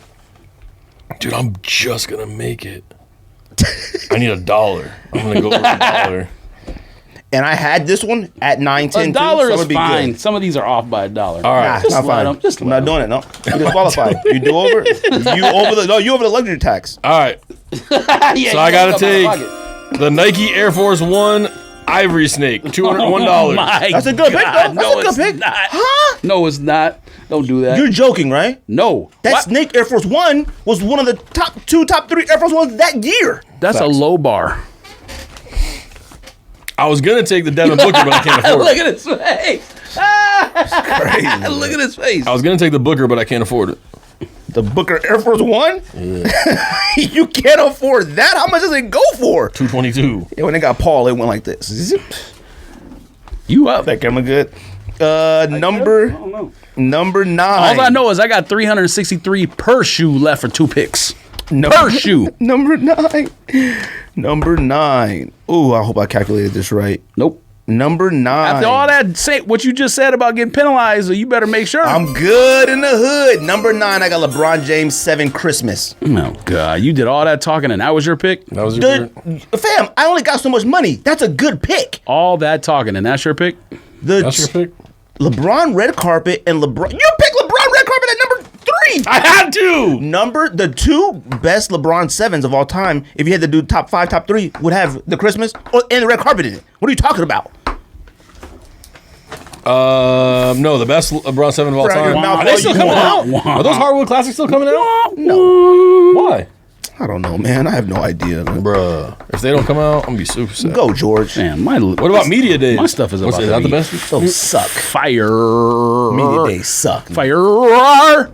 Dude, I'm just gonna make it. I need $1. I'm gonna go over $1. And I had this one at 9, 10, $1 so is it'd be fine. good. Some of these are off by $1. All Nah, right. it's not let fine. him- just I'm let not doing it. No, you disqualified. You do over. You over the luxury tax. All right. Yeah, So I gotta take the Nike Air Force One Ivory Snake, $201. Oh my That's a good pick, God. though. That's No, a good it's pick. not. Huh? No, it's not. Don't do that. You're joking, right? No. That What? Snake Air Force One was one of the top 3 Air Force Ones that year. That's a low bar. I was gonna take the Devin Booker, but I can't afford Look it. at his face. Crazy. Look at his face. I was gonna take the Booker, but I can't afford it. The Booker Air Force One? You can't afford that? How much does it go for? $222. Yeah, when they got Paul, it went like this. You up? That camera good. I don't know. Number 9. All I know is I got 363 per shoe left for 2 picks. Per shoe. Number 9. Number 9. Ooh, I hope I calculated this right. Nope. Number 9. After all that, say what you just said about getting penalized, you better make sure. I'm good in the hood. Number 9, I got LeBron James 7 Christmas. Oh God, you did all that talking and that was your pick. That was your Fam, I only got so much money. That's a good pick. All that talking and that's your pick. That's your pick? LeBron red carpet and LeBron. You picked LeBron red carpet at number 3. I had to! The 2 best LeBron 7s of all time, if you had to do top 5, top 3, would have the Christmas and the red carpet in it. What are you talking about? No, the best LeBron 7 of all Right, your time. mouth Are they all still you coming out? want. Are those hardwood classics still coming out? No. Why? I don't know, man. I have no idea. Man. Bruh. If they don't come out, I'm going to be super sad. Go, George. Man, What about Media Days? My stuff is What's about is to that the be best? Those suck. fire. Media days suck. Fire.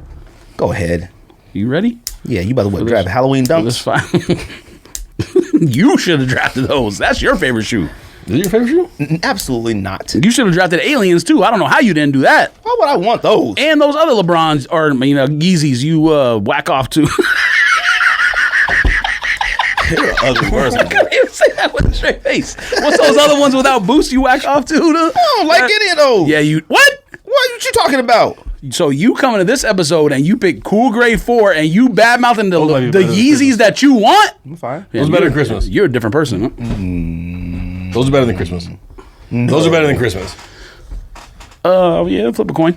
Go ahead. You ready? Yeah, you about to draft Halloween That's dunks? fine. You should have drafted those. That's your favorite shoe. Is it your favorite shoe? Absolutely not. You should have drafted aliens too. I don't know how you didn't do that. Why would I want those? And those other LeBrons or Yeezys you whack off to. You're an ugly person. I couldn't even say that with a straight face. What's those other ones without boost you whack off to? I don't like any of those. Yeah, you what? What you talking about? So you come into this episode and you pick Cool Grade 4 and you bad mouthing the might be better than Yeezys Christmas. that you want? I'm fine. Yeah, Those are better you're- than Christmas. You're a different person. Huh? Those are better than Christmas. Those are better than Christmas. Yeah, flip a coin.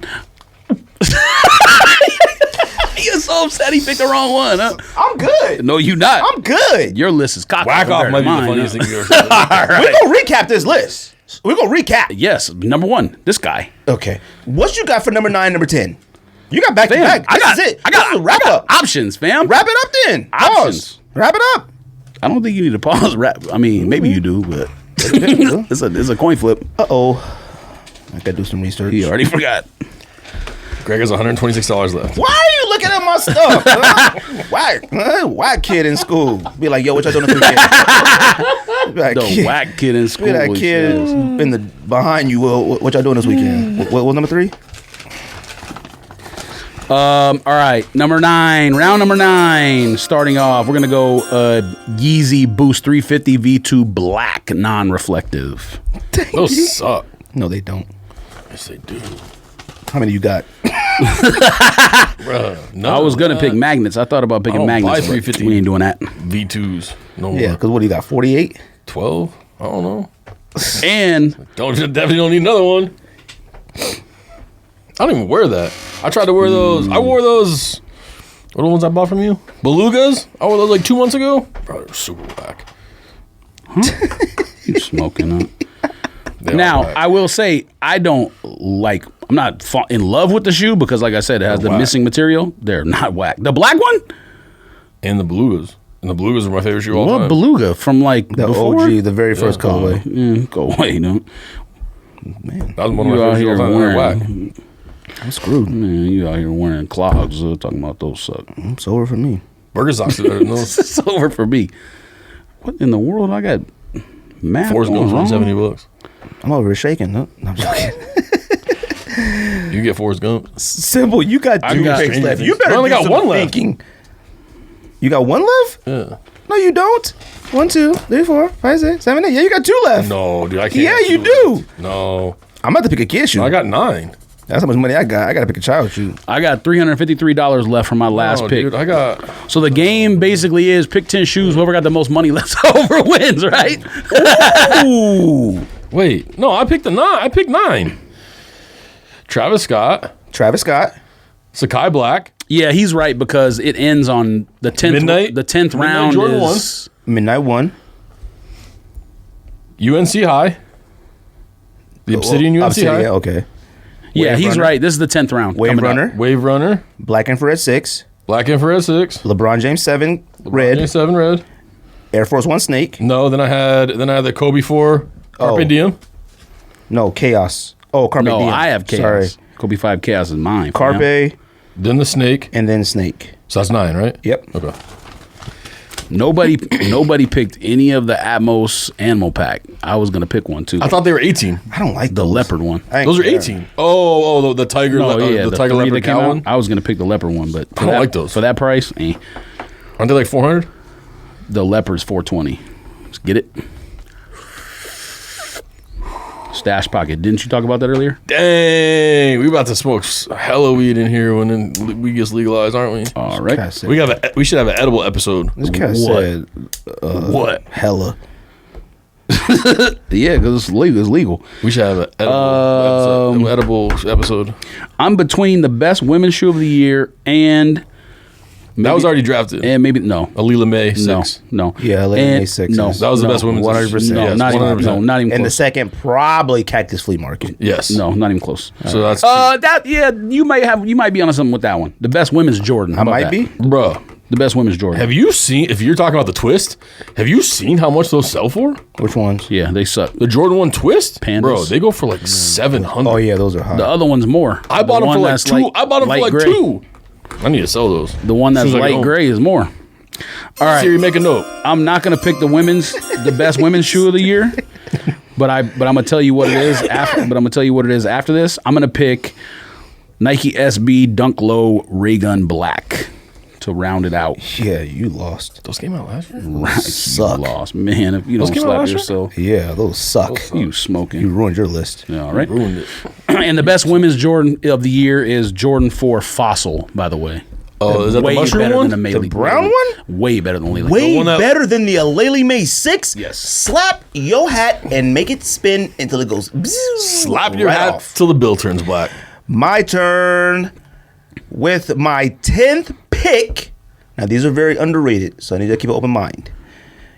You're so upset he picked the wrong one, huh? I'm good. No, you not. I'm good. Your list is cocky. Whack off compared might to be the mine, funniest huh? thing you've ever said. All right. We're going to recap this list. We're going to recap. Yes, number one, this guy. Okay. What you got for number 9, number 10? You got back to back. This is it. I got This is a wrap up. options, fam. Wrap it up then. Options. Pause. Wrap it up. I don't think you need to pause. Wrap. I mean, maybe you do, but it's a coin flip. Uh-oh. I got to do some research. He already forgot. Greg has $126 left. Why are you looking at my stuff? Huh? Whack kid in school. Be like, yo, what y'all doing this weekend? Be like, The whack kid in school. Be that he kid says. in the behind you. What y'all doing this weekend? What number 3? All right, number 9, round number 9. Starting off, we're gonna go Yeezy Boost 350 V2 Black non-reflective. Those suck. No, they don't. Yes, they do. How many you got? Bruh, I was gonna pick magnets. I thought about picking don't magnets. buy but 350. We ain't doing that. V2s. No Yeah, more. because what do you got? 48? 12? I don't know. And Definitely don't need another one. I don't even wear that. I tried to wear those. I wore those. What are the ones I bought from you? Belugas? I wore those like 2 months ago. Bro, they were super whack. you smoking, huh? They are Now, whack. I will say, I'm not in love with the shoe because, like I said, it has They're the whack. missing material. They're not whack. The black one? And the Belugas. And the Belugas are my favorite shoe of all What time. beluga from like The before? OG, the very first colorway. Go away, no. Man, That was one of You my out favorite shoes here of all time. They're wearing, whack. I'm screwed. man, you out here wearing clogs. Talking about those suck. It's over for me. Burger socks are better than those. It's over for me. What in the world? I got math Forrest going Gump for wrong? $70. I'm over here shaking. No, I'm joking. You get Forrest Gump. Simple. You got I 2 got picks Stranger left. Things. You better I only do got some one left. thinking. You got 1 left? Yeah. No, you don't. 1, 2, 3, 4, 5, 6, 7, 8. Yeah, you got 2 left. No, dude, I can't. Yeah, have you two do. left. No. I'm about to pick a kid shoe. No, I got 9. That's how much money I got. I got to pick a child shoe. I got $353 left from my last No, pick. Dude, I got. So the game basically is pick 10 shoes. Whoever got the most money left over wins, right? Ooh. Wait, no, I picked 9. I picked 9. Travis Scott, Travis Scott. Sakai Black, Yeah, he's right because it ends on the 10th. Midnight? The 10th Midnight round Jordan is Midnight 1. UNC High, the Obsidian UNC Obsidian, High, yeah, okay. yeah, Wave he's Runner. right. This is the 10th round. Wave coming up. Runner. Wave Runner, Black Infrared 6. Black Infrared 6, LeBron James 7. Red. J7 Red. Air Force 1 Snake. No, then I had the Kobe 4 Carpe Oh. Diem. No, Chaos. Oh, Carpe No, Diem. I have Chaos. Sorry. Kobe 5 Chaos is mine. fam. Carpe Then the Snake. and then Snake. So that's 9, right? Yep. Okay. Nobody picked any of the Atmos Animal Pack. I was gonna pick one too. I thought they were 18. I don't like the those. leopard one. I ain't Those are care. 18. Oh, the Tiger, No, yeah, the Tiger three Leopard that came cow out, one. I was gonna pick the leopard one, but I don't like those. for that price. Aren't they like 400? The leopard's $420. Let's get it. Stash pocket. Didn't you talk about that earlier? Dang, we about to smoke hella weed in here when we gets legalized, aren't we? All right. Cat said- We should have an edible episode. This cat What? said What? hella. Yeah, because it's legal. It's legal. We should have an edible episode. I'm between the best women's shoe of the year and That was already drafted. And maybe no. Alila May 6. No. Yeah, May 6. No, That was the best women's. 100%. No, Yes, not even, 100%. no, not even close. And the second, probably Cactus Flea Market. Yes. No, not even close. So that's You might be onto something with that one. The best women's Jordan. How I about might that? be. bro. The best women's Jordan. Have you seen? If you're talking about the twist, have you seen how much those sell for? Which ones? Yeah, they suck. The Jordan 1 twist, Pandas. bro. They go for like 700. Oh, yeah, those are hot. The other one's more. I bought The them for one like that's two. I bought them for light like gray. 2. I need to sell those. The one that's Soon as I get light home. gray is more. All right. Siri, make a note. I'm not gonna pick the best women's shoe of the year, but I'm gonna tell you what it is. After this. I'm gonna pick Nike SB Dunk Low Ray Gun Black to round it out. Yeah, you lost. Those came out last year. Suck. You lost, man. If you don't came out slap last year? yourself, Yeah, those suck. you smoking. You ruined your list. Yeah, all right. Ruined it. And the best women's Jordan of the year is Jordan 4 Fossil. By the way. Oh, is that the Way mushroom better one? than The brown one? Way better than Lele. Way one that- better than the Alele May 6? Yes. Slap your hat and make it spin until it goes bzzz, Slap your right hat off. till the bill turns black. My turn with my 10th pick. Now, these are very underrated, so I need to keep an open mind.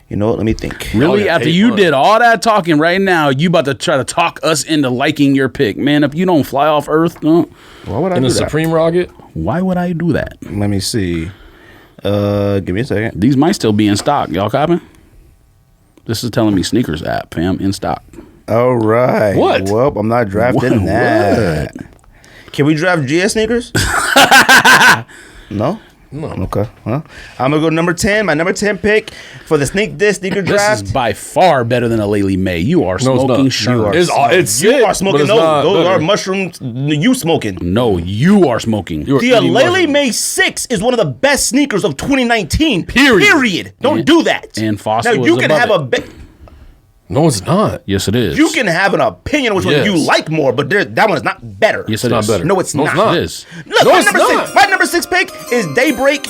You know what? Let me think. Really? yeah, After hate you fun. did all that talking right now, you about to try to talk us into liking your pick. Man, if you don't fly off Earth, no. Why would I In do the that? Supreme Rocket. Why would I do that? Let me see. Give me a second. These might still be in stock. Y'all copying? This is telling me sneakers app, fam, in stock. All right. What? Well, I'm not drafting What? that. Can we draft GS sneakers? No? No. Okay. Well, I'm going to go number 10. My number 10 pick for the sneaker This draft. is by far better than a Lele May. You are No, it's smoking not. sherm. It's You sick, are smoking but it's those. not Those better. are mushrooms. You smoking. No, you are smoking. You are The eating Alele mushrooms. May 6 is one of the best sneakers of 2019. Period. Don't And- do that. and Fossil Now, you is can above have it. No, it's not. Yes, it is. You can have an opinion which one Yes. you like more, but that one is not better. Yes, it It's is. not better. No, it's not. It is. Look, No, my it's number not. 6. My number 6 pick is Daybreak.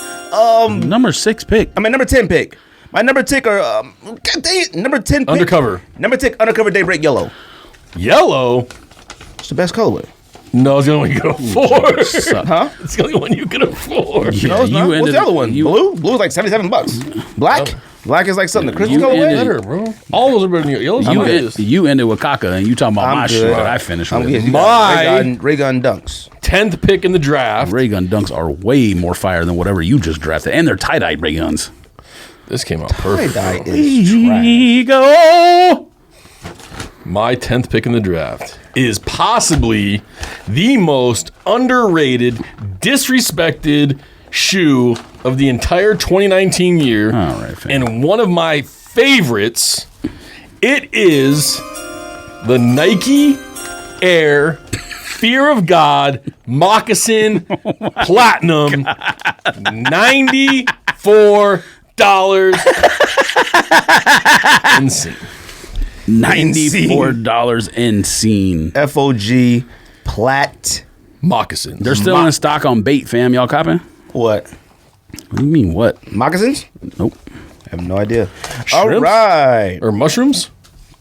Number 6 pick. I mean, number 10 pick. My number 10 are God dang it, number 10 pick. Undercover. Number 10 Undercover Daybreak Yellow. Yellow. It's the best colorway. No, it's the only one you can afford. Suck. Huh? It's the only one you can afford. Yeah, No, it's not. What's ended- the other one? you- Blue? Blue is like $77. Black? Black is like something. The Christmas You colorway? ended- Better, bro. All those are better than you. Yellow's You, the en- best. you ended with Kaka, and you talking about I'm my good. shit that I finished I'm with. good. You My- got Ray Gun Dunks. 10th pick in the draft. Ray gun dunks are way more fire than whatever you just drafted, and they're tie-dye ray guns. This came out perfect. Tie-dye bro. is trash. Go! My 10th pick in the draft is possibly the most underrated, disrespected shoe of the entire 2019 year. All right, fam. And one of my favorites. It is the Nike Air Fear of God Moccasin Platinum. $94. Insane. $94 in scene. FOG Plat. Moccasins. They're still in stock on bait, fam. Y'all copying? What? What do you mean, what? Moccasins? Nope. I have no idea. All Shrimps? right. Or mushrooms?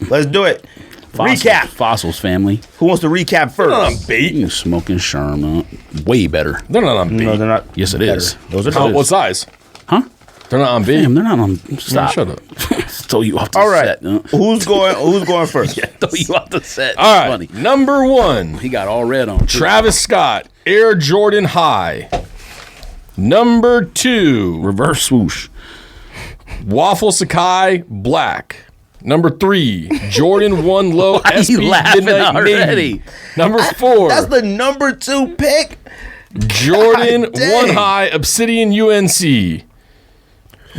Let's do it. Fossils, Recap. Fossils, family. Who wants to recap They're not on first? bait. You smoking Sherman. Way better. They're not on bait. No, they're not. Yes, it better. is. Those are How- not. what size? Huh? They're not on bait. Damn, they're not on. Stop. shut up. Throw you off the All right. set. Huh? Who's going first? Throw you off the set. All right. Funny. Number 1. He got all red on. too. Travis Scott, Air Jordan High. Number 2, Reverse swoosh. Waffle Sakai Black. Number 3, Jordan 1 Low Why you SP laughing Midnight already? Navy. Number 4, That's the number 2 pick. Jordan God dang. 1 High Obsidian UNC,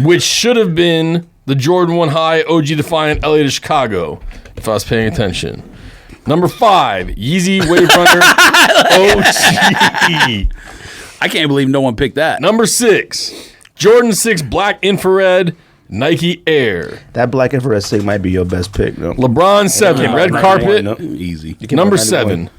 which should have been the Jordan 1 High OG Defiant LA to Chicago, if I was paying attention. Number 5, Yeezy Wave Runner OG. I can't believe no one picked that. Number 6, Jordan 6 Black Infrared Nike Air. That Black Infrared Sig might be your best pick, though. LeBron 7 Yeah, Red right, Carpet. no. Easy. You can't Number put 91. 7,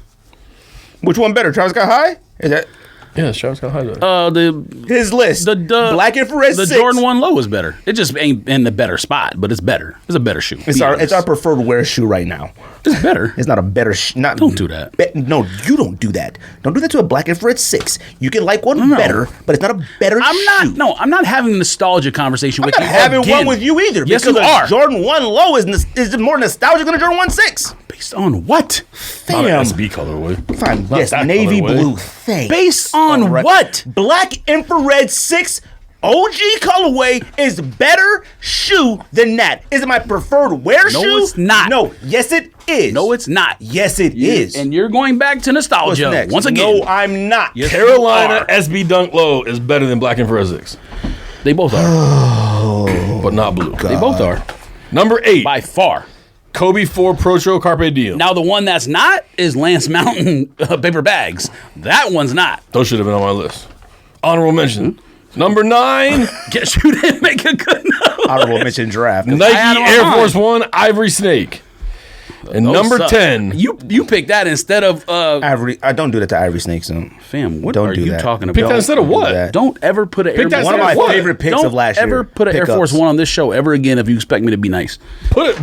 Which one better? Travis Scott High? Is that Yeah, Travis Scott High's better. His list. The Black Infrared The 6. Jordan 1 Low is better. It just ain't in the better spot, but it's better. It's a better shoe. It's our preferred wear shoe right now. It's better. It's not a better Don't do that. No, you don't do that. Don't do that to a Black Infrared 6. You can like one better, but it's not a better shoe. I'm not having a nostalgia conversation with I'm you. not having one with you either. Yes, because you are. Jordan 1 Low is more nostalgic than a Jordan 1 6. Based on what? Not an Damn. SB colorway. Fine. Not Yes, that navy colorway. blue. Thanks. Based on what? Black Infrared 6 OG colorway is better shoe than that. Is it my preferred wear shoe? No, it's not. No. Yes, it is. No, it's not. Yes, it is. And you're going back to What's nostalgia next? once again. No, I'm not. Yes, Carolina you are. SB Dunk Low is better than Black Infrared 6, They both are. but not blue. They both are. Number 8, By far. Kobe 4 Protro Carpe Diem. Now, the one that's not is Lance Mountain paper bags. That one's not. Those should have been on my list. Honorable mention. Number 9, Guess you didn't make a good note. Honorable mention draft. Nike had 'em on Air mine. Force One Ivory Snake. And Those number suck. 10, You picked that instead of I don't do that to Ivory Snakes. fam. What Don't are do you that. talking pick about? that instead of Don't do what? that. Don't ever put an Air that One of my What? favorite picks Don't of last year. ever put an Air Force One on this show ever again if you expect me to be nice.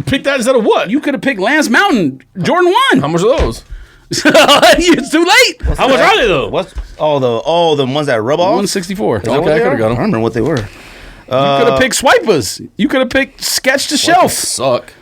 Pick that instead of what? You could have picked Lance Mountain Jordan How 1. much are those? It's too late. How much are they though? What's all the ones that rub off? 164. Okay, I could have got I don't them. remember what they were. You could have picked Swipers. You could have picked Sketch to Shelf. Suck.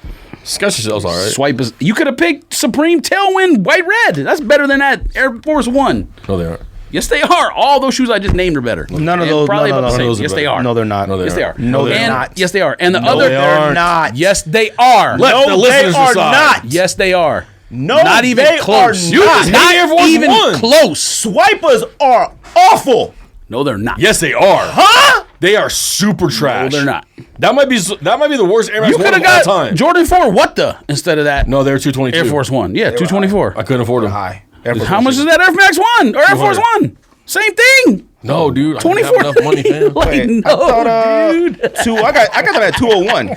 Sketch shells, all right. Swipers. You could have picked Supreme Tailwind White Red. That's better than that Air Force One. No, they aren't. Yes, they are. All those shoes I just named are better. None of And those. Probably no, about the no, same. those are Yes, they better. are. No, they're not. No, Yes, they are. No, they're And- not. Yes, they are. And the No, other, they They're aren't. not. yes, they are. Let No, the they listeners are decide. not. Yes, they are. No, Not even they close. are You not. just Not Air Force even One. close. Swipers are awful. No, they're not. Yes, they are. Huh? They are super trash. No, they're not. That might be the worst Air Max You One could of have all got time. Jordan 4 what the instead of that No, they're 222. Air Force One. Yeah, 224. I couldn't afford them. High. Air Force How One much shoes. is that Air Max One or Air Force 200. One? Same thing. No, dude. I didn't 24. have enough money, fam. Like, Wait, no, I thought, dude. I got that at 201.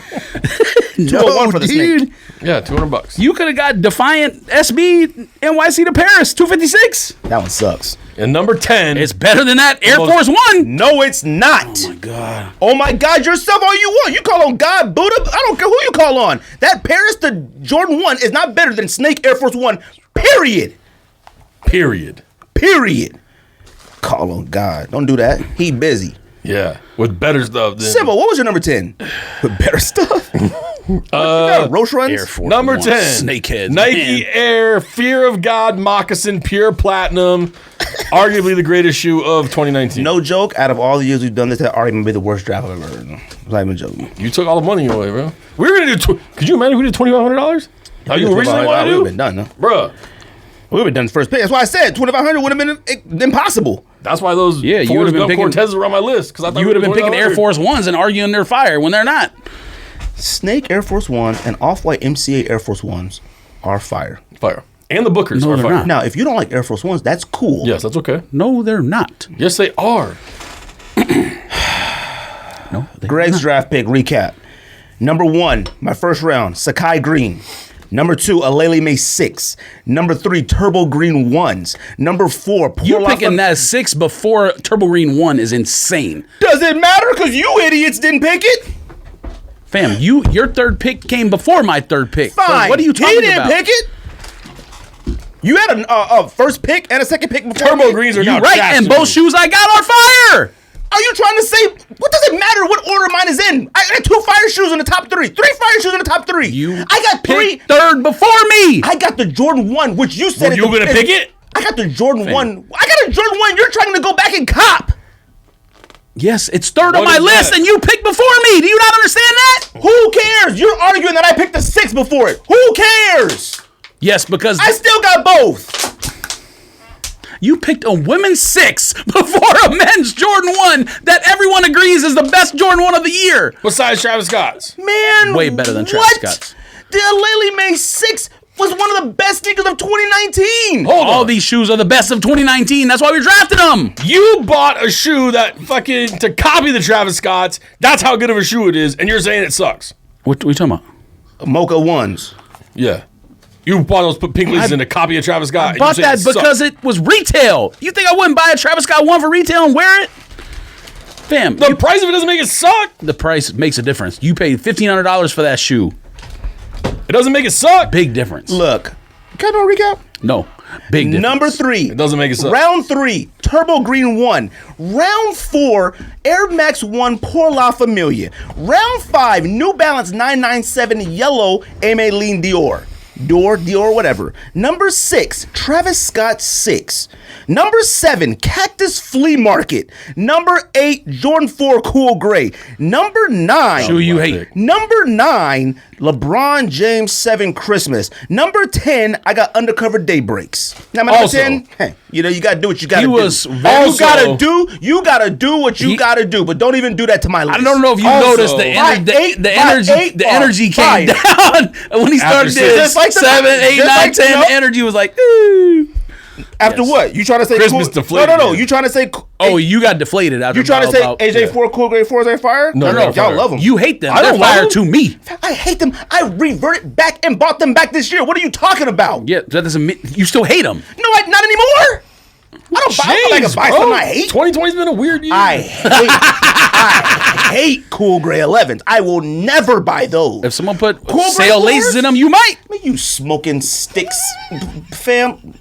201 for the snake. Yeah, $200. You could have got Defiant SB NYC to Paris 256. That one sucks. And number 10. It's better than that Air Force One. No, it's not. God. Oh my God, yourself all you want. You call on God, Buddha. I don't care who you call on. That Paris to Jordan 1 is not better than Snake Air Force 1. Period. Period. Period. Call on God. Don't do that. He busy. Yeah. With better stuff than Simple, what was your number 10? With better stuff? Roche runs? Air Force Number One. 10. Snakeheads. Nike man. Air Fear of God Moccasin Pure Platinum. Arguably the greatest shoe of 2019. No joke, out of all the years we've done this, that already may be the worst draft I've ever heard. I'm not even joking. You took all the money away, bro. We were going to do... Could you imagine if we did $2,500? How you originally We wanted would to have do? been done, no? Bruh. We would have done first pick. That's why I said 2,500 would have been impossible. That's why those Yeah, you Forrest would've been Gump picking- Cortezes were on my list. Because I thought You would have been picking Air $2,500. Force Ones and arguing they're fire when they're not. Snake Air Force One and Off-White MCA Air Force Ones are fire. Fire. And the Bookers No, are they're fire. not. Now, if you don't like Air Force Ones, that's cool. Yes, that's okay. No, they're not. Yes, they are. No, they're Greg's not. draft pick recap. Number 1, my first round, Sakai Green. Number 2, Alele May 6. Number 3, Turbo Green 1s. Number 4, You Pour picking La- that 6 before Turbo Green 1 is insane. Does it matter? Because you idiots didn't pick it? Fam, your third pick came before my third pick. So Fine. what are you talking He didn't about? pick it. You had a first pick and a second pick before Turbo me. Greens are You not right, trash and to both me. shoes I got are fire. Are you trying to say, what does it matter what order mine is in? I got 2 fire shoes in the top 3. 3 fire shoes in the top 3. I got 3. Picked third before me. I got the Jordan 1, which you said Were is you the gonna fifth. pick it? I got the Jordan 1. I got a Jordan 1. You're trying to go back and cop. Yes, it's third on What my is list, that? and you picked before me. Do you not understand that? Who cares? You're arguing that I picked the 6 before it. Who cares? Yes, because I still got both. you picked a women's 6 before a men's Jordan 1 that everyone agrees is the best Jordan 1 of the year. Besides Travis Scott's. Man, Way better than Travis what? Scott's. The Alele May 6 was one of the best sneakers of 2019. All these shoes are the best of 2019. That's why we drafted them. You bought a shoe that fucking to copy the Travis Scott's. That's how good of a shoe it is, and you're saying it sucks. What are we talking about? Mocha 1s. Yeah. You bought those pink laces in a copy of Travis Scott. I bought that because it was retail. You think I wouldn't buy a Travis Scott one for retail and wear it? Fam, The price of it doesn't make it suck. the price makes a difference. You paid $1,500 for that shoe. It doesn't make it suck. Big difference. Look, can I recap? No, big difference. Number 3. It doesn't make it suck. Round 3, Turbo Green 1. Round 4, Air Max 1 Pour La Familia. Round 5, New Balance 997 Yellow Lean Dior. Dior, whatever. Number 6, Travis Scott 6. Number 7, Cactus Flea Market. Number 8, Jordan 4 Cool Gray. Number 9. Shoe you hate. Number 9, LeBron James 7 Christmas. Number 10, I got Undercover Daybreaks. Now, my number Also, 10, hey, you know, you gotta do what you gotta he do. was You also- gotta do what you gotta do, but don't even do that to my list. I don't know if you Also, noticed the by energy came fire. down when he started After this. just like the- 7, 8, just 9, like, 10. you know- The energy was like, ooh. After Yes. what? You trying to say Christmas cool? deflated No. you. You trying to say? Oh, you got deflated after You trying to say about- AJ4 Cool Gray 4s ain't fire? No, y'all fire. love them. You hate them. I They're don't love fire them. to me. I hate them. I reverted back and bought them back this year. What are you talking about? Yeah, that doesn't mean you still hate them. No, not anymore. I don't buy. I'm not gonna buy something I hate. 2020's been a weird year. I hate Cool Gray 11s. I will never buy those. If someone put Cool sale Gray laces 4s? in them, you might. Man, you smoking sticks, fam.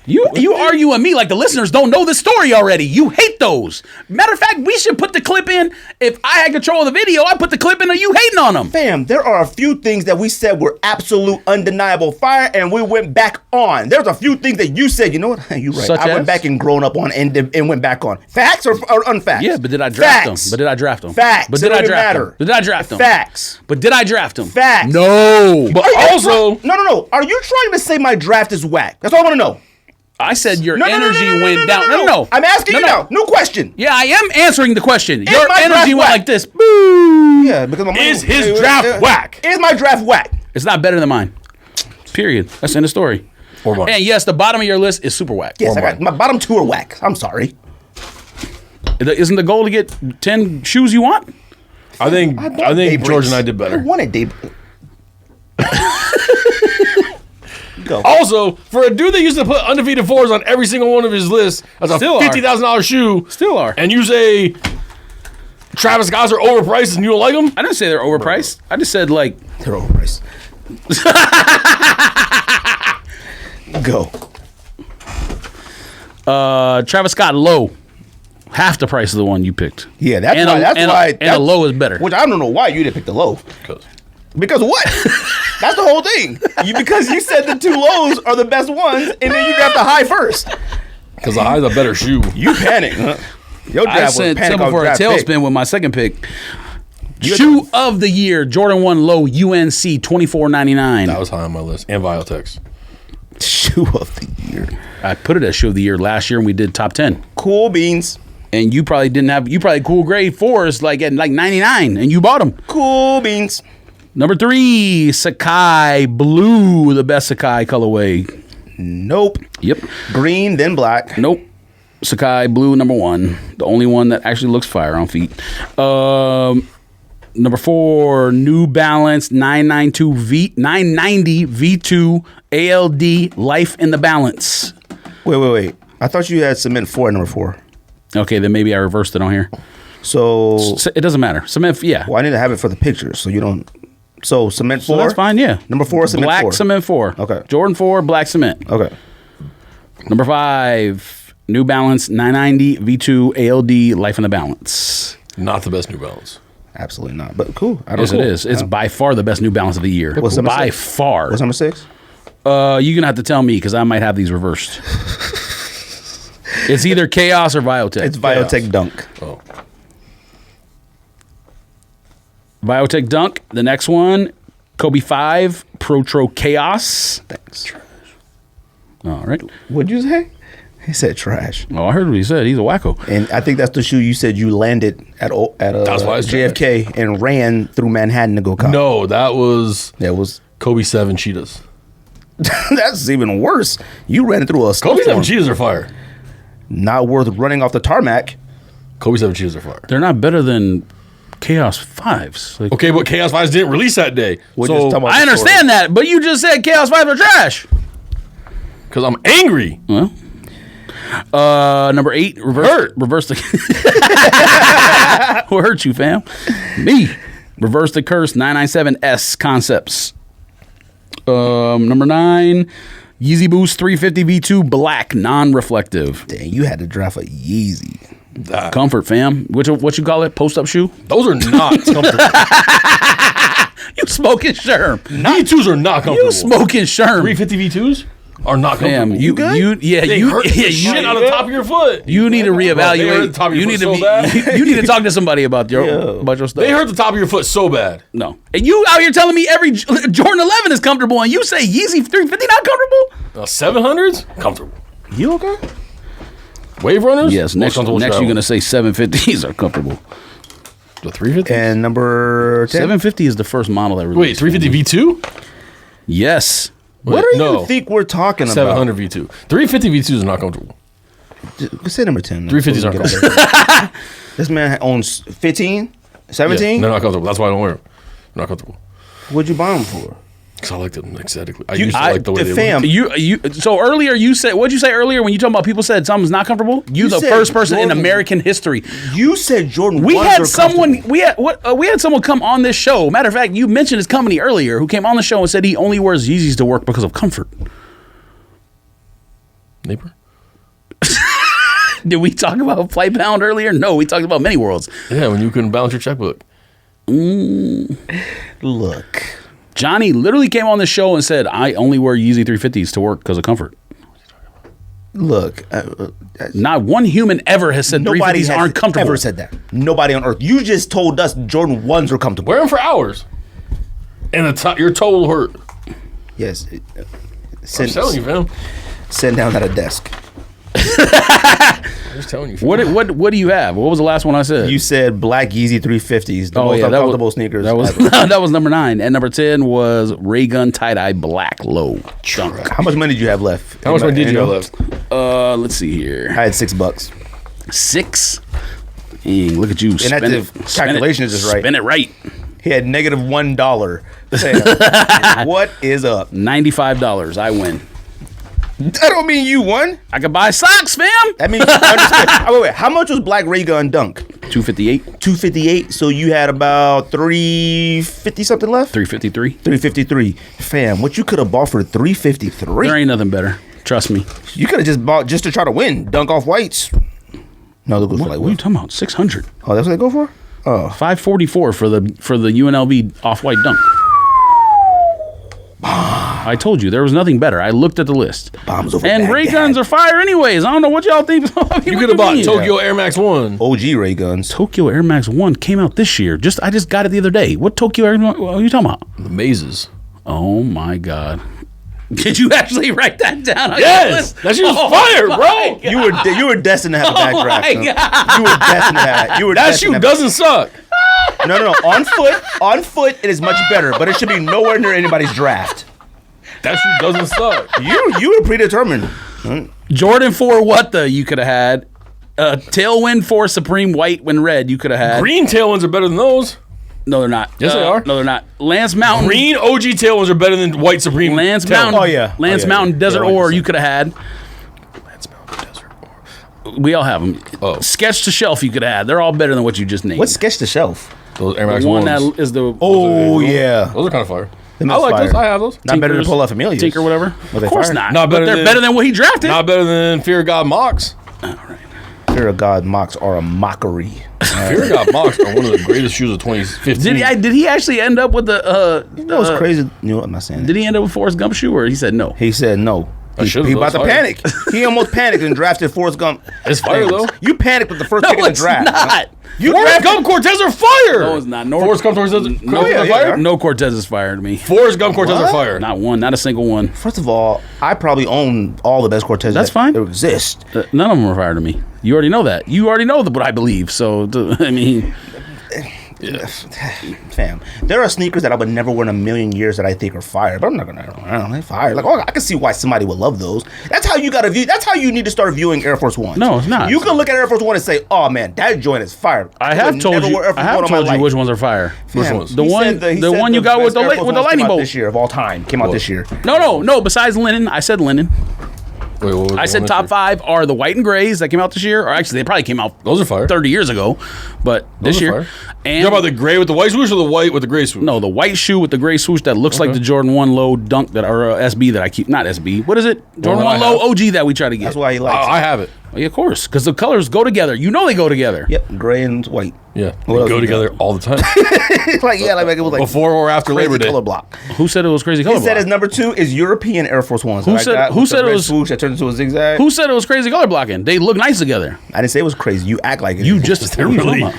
You argue with me like the listeners don't know the story already. You hate those. Matter of fact, we should put the clip in. If I had control of the video, I'd put the clip in of you hating on them. Fam, there are a few things that we said were absolute undeniable fire, and we went back on. There's a few things that you said, you know what? You're right. Such I went as? back and grown up on and went back on. Facts or unfacts? Yeah, but did I draft Facts. them? But did I draft them? Facts. But It did don't I even draft matter. them? But did I draft them? Facts. But did I draft them? Facts. No. But Are you also, no. Are you trying to say my draft is whack? That's all I want to know. I said your No, energy went down. No. I'm asking you now. New question. Yeah, I am answering the question. Your my draft energy went whack? like this. Boo. Yeah, because I'm Is his draft whack? Is my draft whack? It's not better than mine. Period. That's the end of story. or mine. And yes, the bottom of your list is super whack. Yes, I got my bottom 2 are whack. I'm sorry. Isn't the goal to get 10 shoes you want? I think Daybreaks. George and I did I better. wanted Daybreaks. Go. Also, for a dude that used to put undefeated 4s on every single one of his lists as a Still are. $50,000 shoe, Still are. and you say Travis Scott's are overpriced and you don't like them? I didn't say they're overpriced. I just said like They're overpriced. Go. Travis Scott low, half the price of the one you picked. Yeah, that's And why. a- That's and a- why. and a that's- low is better. Which I don't know why you didn't pick the low. Because of what? That's the whole thing. Because you said the 2 lows are the best ones, and then you got the high first. Because the high's a better shoe. You panicked. Huh? Your draft I was sent panic Semple off for a draft pick. tailspin with my second pick. Shoe of the year, Jordan 1 low, UNC, $24.99. That was high on my list. And Viotex. Shoe of the year. I put it as shoe of the year last year when we did top 10. Cool beans. And you probably didn't have, you probably cool grade 4s like at like 99 and you bought them. Cool beans. Number 3, Sakai Blue, the best Sakai colorway. Nope. Yep. Green, then black. Nope. Sakai Blue, number 1. The only one that actually looks fire on feet. Number 4, New Balance 990 V2 ALD Life in the Balance. Wait. I thought you had cement 4 at number 4. Okay, then maybe I reversed it on here. So, It doesn't matter. Cement, yeah. well, I need to have it for the picture, so you don't. So cement 4. So that's fine, yeah. Number 4, cement Black 4. cement 4. Okay. Jordan 4, black cement. Okay. Number 5, New Balance 990 V2 ALD Life in the Balance. Not the best New Balance. Absolutely not. But cool. I don't Yes, it is. It's by far the best New Balance of the year. What's number by 6? far. What's number 6? You're gonna have to tell me because I might have these reversed. It's either Chaos or Biotech. It's Biotech Dunk. Oh. Biotech Dunk. The next one, Kobe 5 Protro Chaos. Thanks. All right. What'd you say? He said trash. Oh, I heard what he said. He's a wacko. And I think that's the shoe you said you landed at That's why it's JFK and ran through Manhattan to go cop. No, that was That was Kobe 7 Cheetahs. that's even worse. You ran through a Kobe 7 snowstorm. Cheetahs are fire. Not worth running off the tarmac. Kobe 7 Cheetahs are fire. They're not better than Chaos 5s. Like, Okay, but Chaos 5s didn't release that day. We're just talking about I the story. understand that, but you just said Chaos 5s are trash. Because I'm angry. Well, number 8, reverse the. Who hurt you, fam? Me. Reverse the Curse 997S Concepts. Number 9, Yeezy Boost 350 V2 Black Non-Reflective. Dang, you had to draft a Yeezy. Comfort, fam. What you call it? Post-up shoe? Those are not comfortable. You smoking Sherm. V2s are not comfortable. You smoking Sherm. 350 V2s are not Fam, comfortable. you They hurt the shit on the top of your foot. You need to They hurt the reevaluate. top of your You need foot to so bad. you need to talk to somebody about your stuff. They hurt the top of your foot so bad. No, and you out here telling me every Jordan 11 is comfortable, and you say Yeezy 350 not comfortable? 700s comfortable. You okay? Wave runners. Yes. Next you're gonna say 750s are comfortable. The 350. And number 10? 750 is the first model that released. Wait, 350 V2. Yes. What do you think we're talking about? 700 V2. 350 V2 is not comfortable. Let's say number 10. 350s aren't comfortable. This man owns 15, 17? Yeah, they're not comfortable. That's why I don't wear them. They're not comfortable. What'd you buy them for? Because I like them aesthetically. I used to like the way they fam, look. So earlier you said, what'd you say earlier when you talking about people said something's not comfortable? You the said first person in Jordan- American history. You said Jordan. We ones had are someone. comfortable. We had someone come on this show. Matter of fact, you mentioned his company earlier. Who came on the show and said he only wears Yeezys to work because of comfort. Neighbor? Did we talk about Flight Pound earlier? No, we talked about Many Worlds. Yeah, when you couldn't balance your checkbook. Look. Johnny literally came on the show and said, I only wear Yeezy 350s to work because of comfort. Look. Not one human ever has said Nobody 350s has aren't comfortable. ever said that. Nobody on earth. You just told us Jordan 1s are comfortable. Wear them for hours. And your toe will hurt. Yes. I'm telling you, fam. Sit down at a desk. I'm just telling you. Fam. What do you have? What was the last one I said? You said black Yeezy 350s. The most uncomfortable sneakers. That was ever. that was number 9, and number 10 was Ray Gun Tie-Dye Black Low Dunk. How much money did you have left? How much money did you have left? Let's see here. I had $6. 6. Dang, look at you. And that calculation is just right. Spin it right. He had negative $1. Sam, what is up? $95. I win. That don't mean you won. I could buy socks, fam. That means you understand. Wait. How much was Black Ray Gun Dunk? $258. $258. So you had about $350 something left. $353. $353. Fam, what you could have bought for $353? There ain't nothing better. Trust me. You could have just bought just to try to win. Dunk off whites. No, they go for like What are you talking about? $600. Oh, that's what they go for. Oh, $544 for the UNLV off-white dunk. I told you there was nothing better. I looked at the list. Bombs over and Ray Baghdad. Guns are fire anyways. I don't know what y'all think. You could have bought Tokyo Air Max 1. OG Ray Guns. Tokyo Air Max 1 came out this year. I just got it the other day. What Tokyo Air Max? What are you talking about? The mazes. Oh my God. Did you actually write that down? Yes! That shit was fire, bro! You were destined to have a back draft. my son. God. You were destined to have. You were That destined to shoe have- doesn't suck. No. On foot, it is much better, but it should be nowhere near anybody's draft. That shoe doesn't suck. You were predetermined. Jordan 4 what the you could have had. Tailwind 4 Supreme White when red you could have had. Green tailwinds are better than those. No, they're not. Yes, they are. No, they're not. Lance Mountain. Green OG tailwinds are better than white Supreme. Lance tailwinds. Mountain. Oh, yeah. Lance Oh, yeah, Mountain yeah. Desert Yeah, Ore 100%. you could have had. Lance Mountain Desert Ore. We all have them. Oh. Sketch to Shelf you could have had. They're all better than what you just named. What's Sketch the Shelf? Those Air Max the one 1s. that is the Oh, yeah. Those are kind of fire. Them I is like those. fire. I have those. Not better than Tinkers, Pull Off Amelia's. Tinker, whatever. Were they Of course fire? not. Not But better they're than- better than what he drafted. Not better than Fear of God Mocks. Fear of God mocks are a mockery. Fear of God Mocks are one of the greatest shoes of 2015. Did he actually end up with the? You know what's crazy? You know what? I'm not saying that. Did he end up with Forrest Gump shoe, or he said no? He said no. I should've, He though. about to It's fire. panic. He almost panicked and drafted Forrest Gump. It's fire, though. You panicked with the first No, pick in the it's draft. not. You Forrest drafted Gump Cortez are fire. No, it's not. Forrest Gump Cortez are yeah, fire. No Cortez is fired me. Forrest Gump Cortez are What? fire. Not one. Not a single one. First of all, I probably own all the best Cortez That's that fine. exist. None of them are fired to me. You already know that. You already know what I believe. So I mean, Fam, there are sneakers that I would never wear in a million years that I think are fire, but I'm not gonna. I don't know, they're fire. Like, I can see why somebody would love those. That's how you gotta view. That's how you need to start viewing Air Force One. No, it's not. You can look at Air Force One and say, "Oh man, that joint is fire." I have told you. I have told you which ones are fire. Which ones? The one you got with the lightning bolt this year of all time came out this year. No. Besides linen, I said linen. Wait, what was I said top 5 are the white and grays that came out this year, or actually they probably came out. Those are fire. 30 years ago, but this year. And you talking about the gray with the white swoosh or the white with the gray swoosh? No, the white shoe with the gray swoosh that looks like the Jordan 1 low dunk or SB that I keep. Not SB. What is it? Jordan 1 low OG that we try to get. That's why he likes it. I have it. Yeah, of course, because the colors go together. You know they go together. Yep, gray and white. Yeah, they go together all the time. It was like before or after Labor Day. Color block. Who said it was crazy color He block? said his number 2 is European Air Force Ones. Who said it was swoosh that turned into a zigzag? Who said it was crazy color blocking? They look nice together. I didn't say it was crazy. You act like it. You just They're really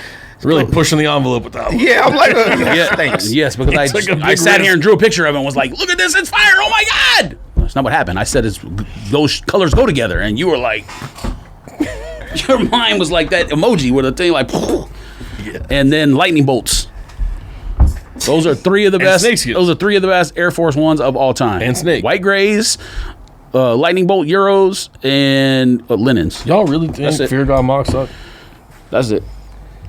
pushing the envelope with that one. Yeah, I'm like, yeah, thanks. Yes, because I sat here and drew a picture of it and was like, look at this, it's fire. Oh my God. That's not what happened. I said those colors go together, and you were like, your mind was like that emoji with a thing like, and then lightning bolts. Those are 3 of the best. Those are 3 of the best Air Force Ones of all time. And snake. White grays, lightning bolt Euros, and linens. Y'all really think Fear God Mocks suck? That's it.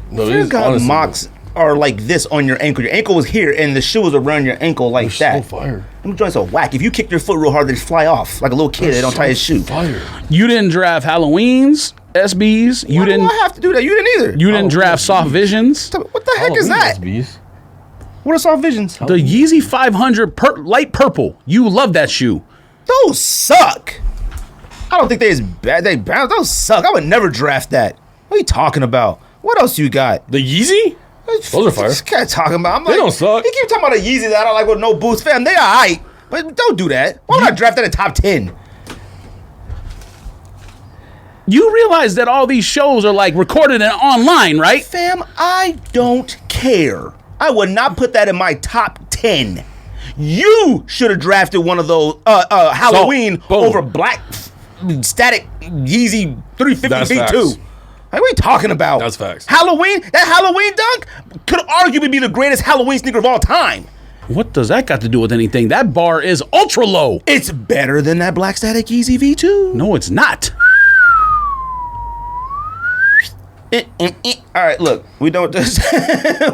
No, Fear God Mocks are like this on your ankle. Your ankle was here, and the shoe was around your ankle like that. So fire. Them joints are whack. If you kick your foot real hard, they just fly off like a little kid. They don't tie his shoe. Fire. You didn't draft Halloweens, SBs. Why do I have to do that? You didn't either. You didn't draft Soft Visions. What the heck is that? SBs. What are Soft Visions? The Yeezy 500 light purple. You love that shoe. Those suck. I don't think they as bad. Those suck. I would never draft that. What are you talking about? What else you got? The Yeezy? Those are fire. This guy talking about. They don't suck. He keep talking about a Yeezy that I don't like with no boots. Fam, they alright. But don't do that. Why would I draft that in top 10? You realize that all these shows are like recorded and online, right? Fam, I don't care. I would not put that in my top 10. You should have drafted one of those Halloween over black static Yeezy 350 That's V2. facts. Like, what are you talking about? That's facts. That Halloween dunk could arguably be the greatest Halloween sneaker of all time. What does that got to do with anything? That bar is ultra low. It's better than that black static Yeezy V2. No, it's not. All right, look, we don't just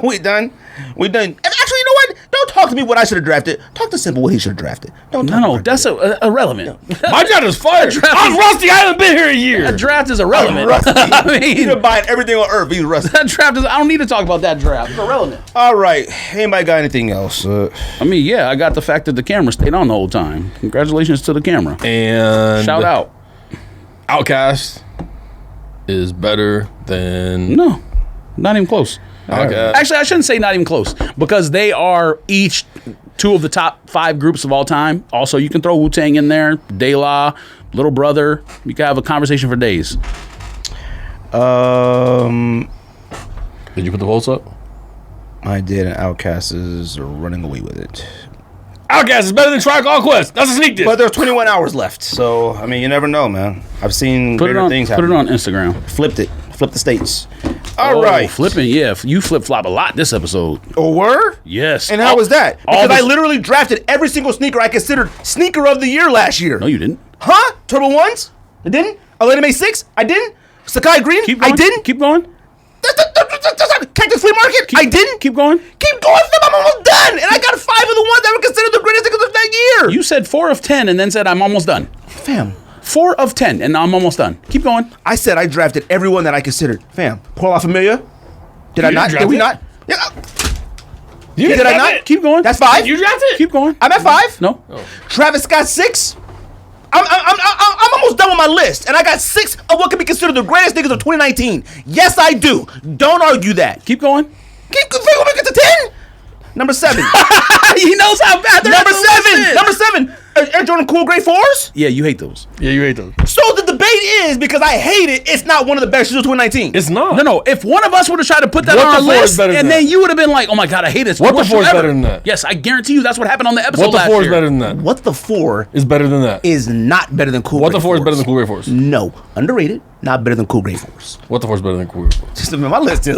we done. Actually, you know what? Don't talk to me what I should have drafted. Talk to Semple what he should have drafted. No, that's irrelevant. My draft is fire. I was rusty. I haven't been here a year. That draft is irrelevant. I mean, he's buying everything on earth. He's rusty. That draft is. I don't need to talk about that draft. It's irrelevant. All right, anybody got anything else? I mean, yeah, I got the fact that the camera stayed on the whole time. Congratulations to the camera. And Shout out. Outcast is better than No, not even close. Outcast. Actually, I shouldn't say not even close because they are each 2 of the top 5 groups of all time. Also, you can throw Wu-Tang in there, De La, Little Brother. You can have a conversation for days. Did you put the votes up? I did, and Outkast is running away with it. Outcast is better than Tribe Called Quest. That's a sneak diss. But there's 21 hours left, so I mean, you never know, man. I've seen greater things happen. Put it on Instagram. Flipped it. Flip the states. All right. Flipping, yeah. You flip-flop a lot this episode. A word? Yes. And how was that? Because I literally drafted every single sneaker I considered sneaker of the year last year. No, you didn't. Huh? Turbo Ones? I didn't. Atlanta May 6? I didn't. Sakai Green? Keep going. I didn't. Keep going. Cactus Flea Market? I didn't. Keep going. Keep going, fam. I'm almost done. And I got 5 of the ones that were considered the greatest sneakers of that year. You said 4 of 10 and then said I'm almost done. Fam. 4 of 10 and I'm almost done. Keep going. I said I drafted everyone that I considered. Fam. Paul La Familia? Did I not? Did we not? Yeah. Did I not? Keep going. That's 5. You drafted? Keep going. I'm at 5. No. Travis Scott 6. I'm almost done with my list, and I got 6 of what could be considered the greatest niggas of 2019. Yes, I do. Don't argue that. Keep going. Keep going. We get to 10. Number 7. He knows how bad they're Number 7. Number 7. Air Jordan Cool Grey 4s? Yeah, you hate those. Yeah, you hate those. So the debate is, because I hate it, it's not one of the best shoes of 2019. It's not. No. If one of us would have tried to put that What on our the 4 is list, better than and then that? you would have been like, "Oh my god, I hate it." What the 4 is better than that? Yes, I guarantee you that's what happened on the episode What the last 4 is year. better than that? What the 4 Is better than that. is not better than Cool What Grey the 4 is 4s. better than Cool Grey 4s? No. Underrated. not better than Cool Gray 4s. What the fuck's better than Cool Gray 4? Just my list is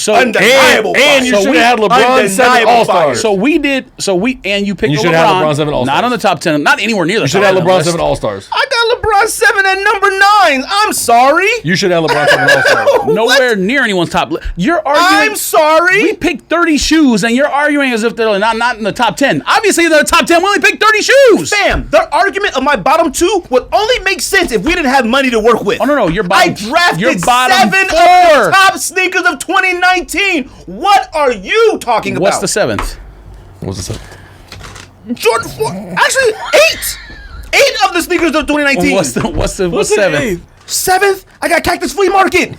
So- undeniable. And you fire. should have had LeBron 7 Undeniable All-Stars. And you picked You LeBron. should have LeBron 7 All-Stars. Not on the top 10, not anywhere near the You should top have 10 LeBron list. 7 All-Stars. I got LeBron 7 at number 9. I'm sorry. You should have LeBron 7 All-Stars. Nowhere near anyone's top list. You're arguing. I'm sorry. We picked 30 shoes, and you're arguing as if they're not in the top 10. Obviously, they're the top 10. We only picked 30 shoes. Fam, the argument of my bottom 2 would only make sense if we didn't have money to work with. Oh, no, your bottom. I drafted your bottom 7 of the 4. top sneakers of 2019. What are you talking about? What's the 7th? What's the 7? Jordan 4. Actually, 8. 8 of the sneakers of 2019. What's 7th? 7th? I got Cactus Flea Market.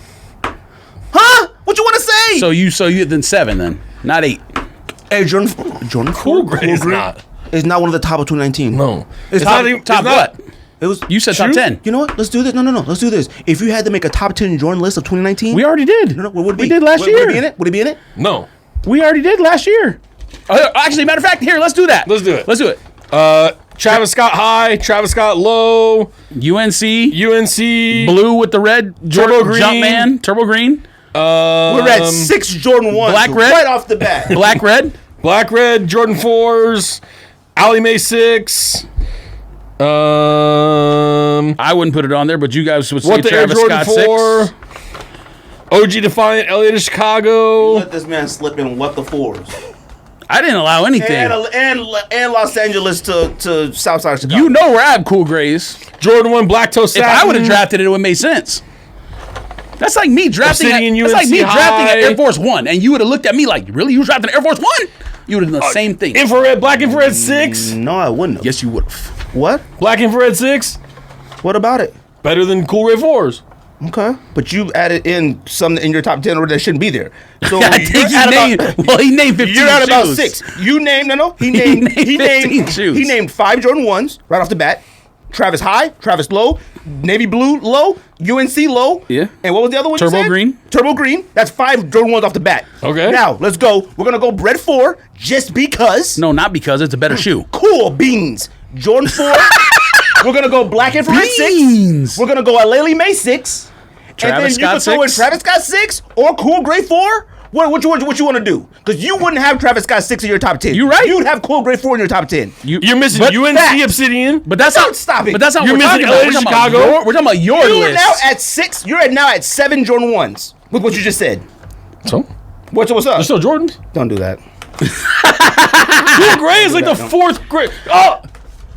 Huh? What you want to say? So you then 7 then, not 8. Hey, Jordan Cool Gray is not. is not one of the top of 2019. No. It's Top, not even- top it's not- what? It was. You said top Shoe? 10. You know what? Let's do this. No. Let's do this. If you had to make a top 10 Jordan list of 2019, We already did. No, what would it be? We did last Would year. it be in it? Would it be in it? No. We already did last year. Actually, matter of fact, here, let's do that. Let's do it. Let's do it. Travis Scott high, Travis Scott low, UNC, UNC, blue with the red, Turbo green. Jumpman, turbo green, We're at 6 Jordan 1s Black Red? right off the bat. black red. Black Red, Jordan 4s, Allie Mae 6. I wouldn't put it on there, but you guys would say What the Air Travis Jordan Scott 4? 6. OG Defiant, Elliott of Chicago. Let this man slip in what the 4s. I didn't allow anything. And Los Angeles to Southside Chicago. You know where I have cool grays. Jordan 1 Black Toe If Satin. I would have drafted it, it would make sense. That's like me drafting. Obsidian That's like me UNC drafting high. at Air Force One, and you would have looked at me like, "Really? You drafted an Air Force One?" You would have done the same thing. Infrared, Black Infrared 6. No, I wouldn't have. Yes, you would have. What? Black Infrared 6. What about it? Better than Cool Ray 4s. Okay. But you added in some in your top 10 or that shouldn't be there. So I think you're he at named. about, Well, he named 15 you're at about shoes. 6. You named He named 15 shoes. He named 5 Jordan 1s right off the bat. Travis high, Travis low, navy blue low, UNC low. Yeah. And what was the other one? you Turbo said? green. Turbo green. That's 5 Jordan 1s off the bat. Okay. Now let's go. We're gonna go Bread 4 just because. No, not because it's a better shoe. Cool beans. Jordan 4. We're gonna go Black Infrared 6. Beans. We're gonna go Aleli May 6. Travis and then Scott you can throw in 6. Travis Scott 6 or Cool Gray 4. What you want to do? Because you wouldn't have Travis Scott 6 in your top 10. You right. You'd have Cool Gray 4 in your top 10. You're missing But UNC facts. Obsidian. But that's Don't not. stop it. But that's not You're what we're missing talking about. LA, We're talking Chicago. about we're talking about your You're list. now at 6. You're now at 7 Jordan 1s with what you just said. So? What's up? They're still Jordans? Don't do that. Cool Gray is like the 4th grade. Oh!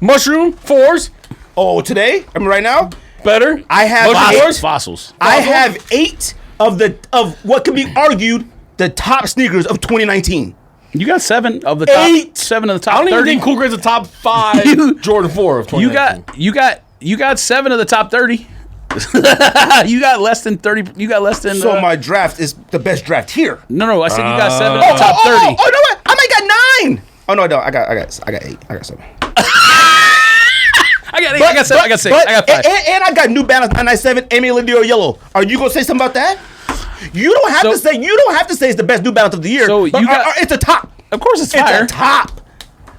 Mushroom 4s. Oh, today? I mean, right now, Better. I have Mushroom eight. 4s. Fossils. I have 8 of what can be argued the top sneakers of 2019. You got 7 of the top. 8. 7 of the top I don't 30. even think Cool Gray's a top 5 You- Jordan 4 of 2019. You got 7 of the top 30. You got less than 30. You got less than. So my draft is the best draft here. No. I said you got 7 of the top 30. Oh, no, what? I might got 9. Oh no, I don't. I got 8. I got 7. I got 8. I got 7. I got 6. I got 5. And I got New Balance 997 Amy Lindio Yellow. Are you gonna say something about that? You don't have to say. You don't have to say it's the best New Balance of the year. So but you got- it's a top. Of course, it's It's fire. a top.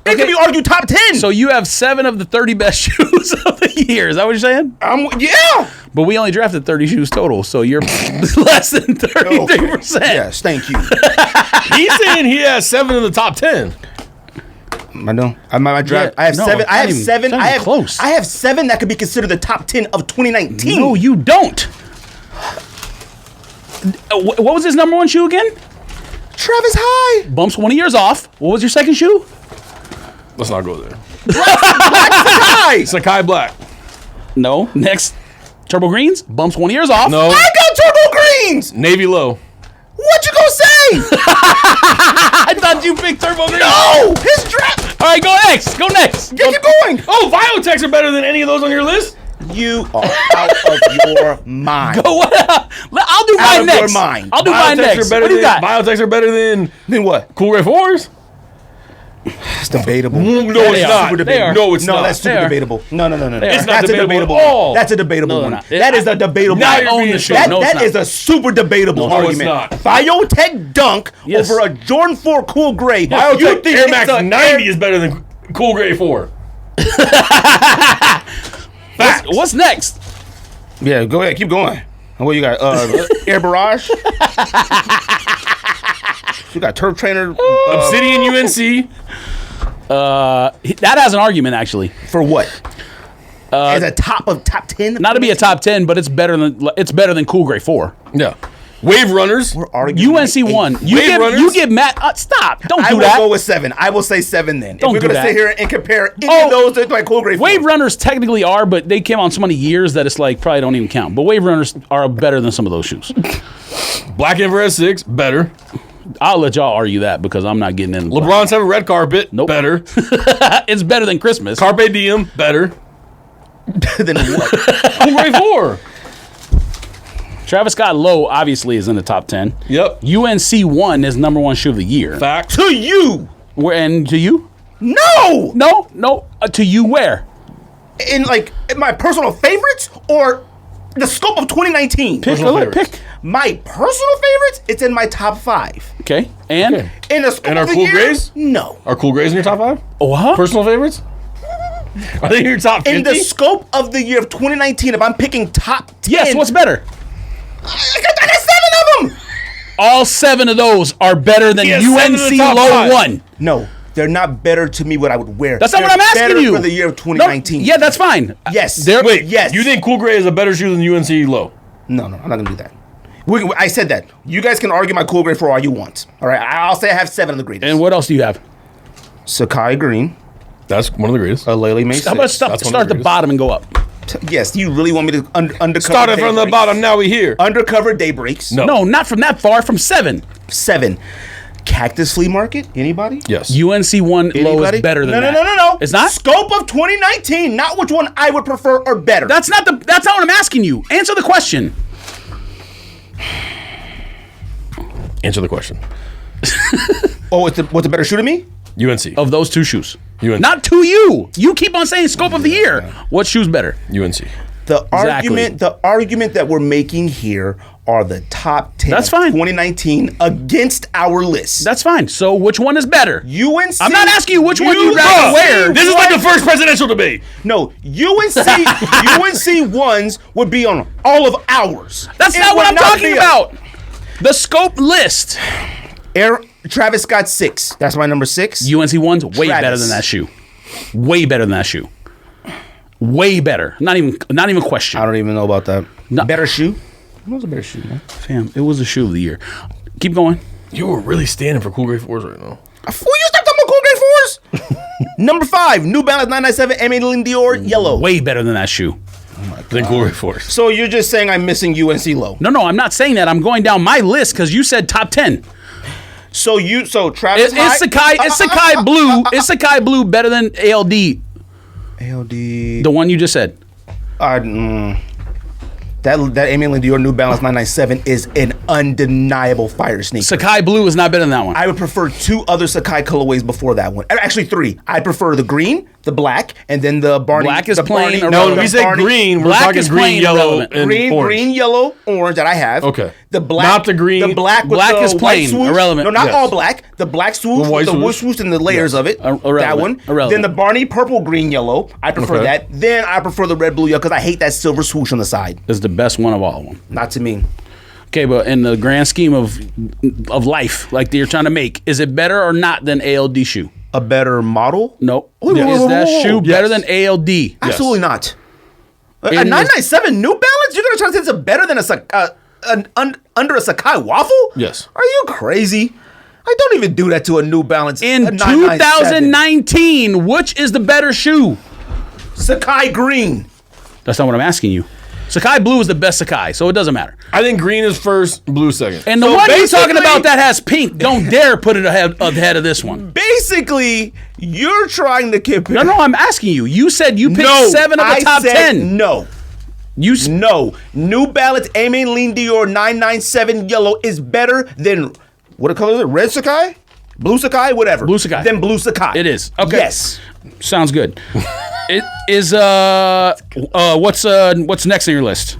It Okay. can be argued top 10. So you have 7 of the 30 best shoes of the year. Is that what you're saying? Yeah. But we only drafted 30 shoes total, so you're less than 33%. Yes, thank you. He's saying he has 7 in the top 10. I know. My draft. Yeah, I have no, 7. it's I not have even- 7. it's not I even have close. I have 7 that could be considered the top 10 of 2019. No, you don't. What was his number 1 shoe again? Travis High. Bumps 1 of yours off. What was your second shoe? Let's not go there. High. Sakai Black. No. Next, Turbo Greens. Bumps 1 of yours off. No. I got Turbo Greens. Navy Low. What you gonna say? I thought you picked Turbo Greens. No, his draft. All right, go next. Go next. Get you going. Oh, Biotechs are better than any of those on your list? You are out of your mind. Go what? I'll do Out mine of next. your mind. I'll do mine Biotechs next. are better What do you than got? Biotechs are better than Then what? Cool Gray 4s? It's debatable. No, They it's are. not. Super debatable. No, it's No, not. that's They super are. debatable. No. It's not That's a debatable at all. That's a debatable No, one. they're not. That is a debatable Now one. you're own being the shoe. shit. No, it's That not. is a super debatable No, it's argument. not. Biotech Dunk Yes. over a Jordan 4 Cool Gray. Biotech Air it's Max a 90 is better than Cool Gray 4. What's next? Yeah, go ahead. Keep going. And what you got? Air Barrage. You got Turf Trainer. Obsidian UNC. That has an argument actually. For what? As a top 10? Not to be a top 10, but it's better than Cool Gray 4. Yeah. Wave Runners. We're arguing UNC 1. Wave Runners? You give Matt. Stop. Don't I do will that. go with 7. I will say 7 then. Don't if do we're going to that. sit here and compare any of those to my Cool Gray 4. Wave Runners technically are, but they came on so many years that it's like probably don't even count. But Wave Runners are better than some of those shoes. Black Infrared 6. Better. I'll let y'all argue that because I'm not getting in. LeBron's have a red carpet. Nope. Better. It's better than Christmas. Carpe Diem. Better. Then what? Cool Gray 4. Travis Scott Low obviously is in the top 10. Yep. UNC 1 is number 1 shoe of the year. Fact. To you. And to you? No. No. To you where? In my personal favorites or the scope of 2019? Pick. My personal favorites, it's in my top 5. Okay. And? Okay. In the scope And our of the Cool year? Grays? No. Are Cool Grays in your top 5? Oh, huh? Personal favorites? Are they in your top 50? In the scope of the year of 2019, if I'm picking top 10. Yes, what's better? I got 7 of them. All 7 of those are better than Yeah, 7 of UNC the top Low 5. 1. No, they're not better to me what I would wear. That's not what I'm asking better you. for the year of 2019. No, yeah, that's fine. Yes. Wait, yes. you think Cool Gray is a better shoe than UNC Low? No, I'm not going to do that. I said that. You guys can argue my Cool Gray for all you want. All right, I'll say I have 7 of the greatest. And what else do you have? Sakai Green, That's one of the greatest. Lele May How about 6. start That's one of at the the greatest. bottom and go up? Yes, you really want me to undercover Started from the Daybreaks? bottom, now we here. Undercover Daybreaks. No. No, not from that far, from 7. 7. Cactus Flea Market. Anybody? Yes. UNC 1 Low is Anybody? better than that. No. It's not? Scope of 2019, not which one I would prefer or better. That's not what I'm asking you. Answer the question. Answer the question. what's a better shoe to me? UNC. Of those 2 shoes. UNC. Not to you. You keep on saying scope of the year. What shoe's better? UNC. The Exactly. argument that we're making here are the top 10 That's of fine. 2019 against our list. That's fine. So which one is better? UNC. I'm not asking you which one you'd rather wear. This is like the first presidential debate. No, UNC ones would be on all of ours. That's It not what would I'm not talking be about. The scope list. Travis Scott 6. That's my number 6. UNC 1's way Travis. better than that shoe. Way better than that shoe. Way better. Not even question. I don't even know about that. No. Better shoe? What was a better shoe, man? Fam, it was the shoe of the year. Keep going. You were really standing for Cool Gray 4s right now. Will you stop talking about Cool Gray 4s? Number 5, New Balance 997 Emmeline Dior Yellow. Way better than that shoe. Then Cool Gray 4s. So you're just saying I'm missing UNC Low. No, I'm not saying that. I'm going down my list because you said top 10. So Travis It's Sakai Blue. Is Sakai Blue better than ALD? ALD. The one you just said. That Emmeline Dior New Balance 997 is an undeniable fire sneaker. Sakai Blue is not better than that one. I would prefer 2 other Sakai colorways before that one. Actually, 3. I prefer the green, the black, and then the Barney. Black is the plain Barney, or No, relevant. when we say Barney- green, we're Black talking is green, plain yellow, irrelevant. and green, orange. green, yellow, orange that I have. Okay. The black, Not the green. The black with Black the is plain, white swoosh. irrelevant. No, not Yes. all black. The black swoosh, The white with the swoosh. swoosh and the layers of it. Irrelevant. That one. Irrelevant. Then the Barney purple, green, yellow. I prefer Okay. that. Then I prefer the red, blue, yellow because I hate that silver swoosh on the side. Is the best one of all of them. Not to me. Okay, but in the grand scheme of life, like you're trying to make, is it better or not than ALD shoe? A better model? No. Wait, Is that shoe Yes. better than ALD? Absolutely not. A In the- 997 New Balance? You're gonna try to say it's a better than under a Sakai waffle? Yes. Are you crazy? I don't even do that to a New Balance. In a 997. 2019, which is the better shoe? Sakai Green. That's not what I'm asking you. Sakai Blue is the best Sakai, so it doesn't matter. I think green is first, blue second. And the So one you're talking basically- about that has pink, don't dare put it ahead of this one. Basically, you're trying to compare. No, I'm asking you. You said you picked 7 of the I top said 10. No. No. New Balance Emmeline Dior 997 yellow is better than, what color is it? Red Sakai? Blue Sakai? Whatever. Blue Sakai. Then Blue Sakai. It is. Okay. Yes. Sounds good. It is what's next on your list?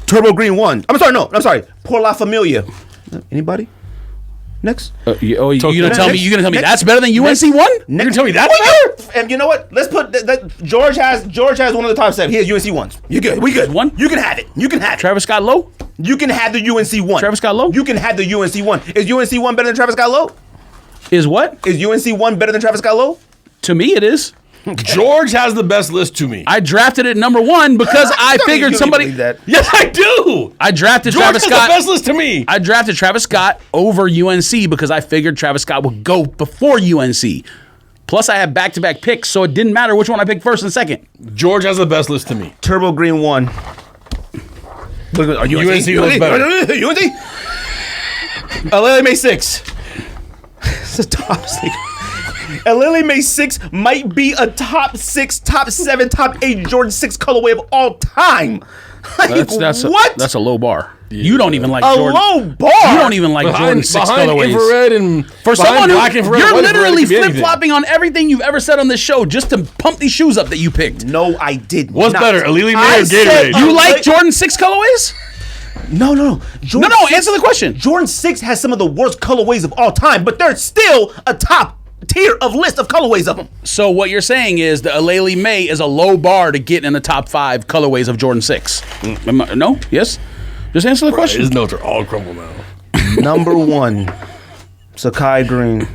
Turbo Green 1. I'm sorry. Por La Familia. Anybody? Next. You gonna tell me? You gonna tell me Next. that's better than UNC one? You gonna tell me that's better? And you know what? Let's put George has one of the top 7. He has UNC ones. You good? We good? One? You can have it. You can have it. Travis Scott Lowe? You can have the UNC one. Travis Scott Lowe? You can have the UNC one. Is UNC one better than Travis Scott Lowe? Is what? Is UNC one better than Travis Scott Lowe? To me, it is. George has the best list to me. I drafted it number 1 because I figured somebody. That. Yes, I do. I drafted George Travis has Scott. the best list to me. I drafted Travis Scott over UNC because I figured Travis Scott would go before UNC. Plus, I had back-to-back picks, so it didn't matter which one I picked first and second. George has the best list to me. Turbo Green 1. UNC looks better. UNC? Lily May 6. It's a top sneaker. Lily May 6 might be a top 6, top 7, top 8 Jordan 6 colorway of all time. Like, That's what? That's a low bar. You don't even like a Jordan. low bar. You don't even like Jordan 6 colorways. Infrared and For someone who black infrared, you're white infrared, literally it could be anything. flip-flopping on everything you've ever said on this show just to pump these shoes up that you picked. No, I did What's not. better, a Lily May I or said Gatorade? You like Jordan 6 colorways? No. No, Jordan 6 answer the question. Jordan 6 has some of the worst colorways of all time, but there's still a top tier of list of colorways of them. So what you're saying is the Aleli May is a low bar to get in the top 5 colorways of Jordan 6. No? Yes? Just answer the question. His notes are all crumbled now. Number 1, Sakai Green.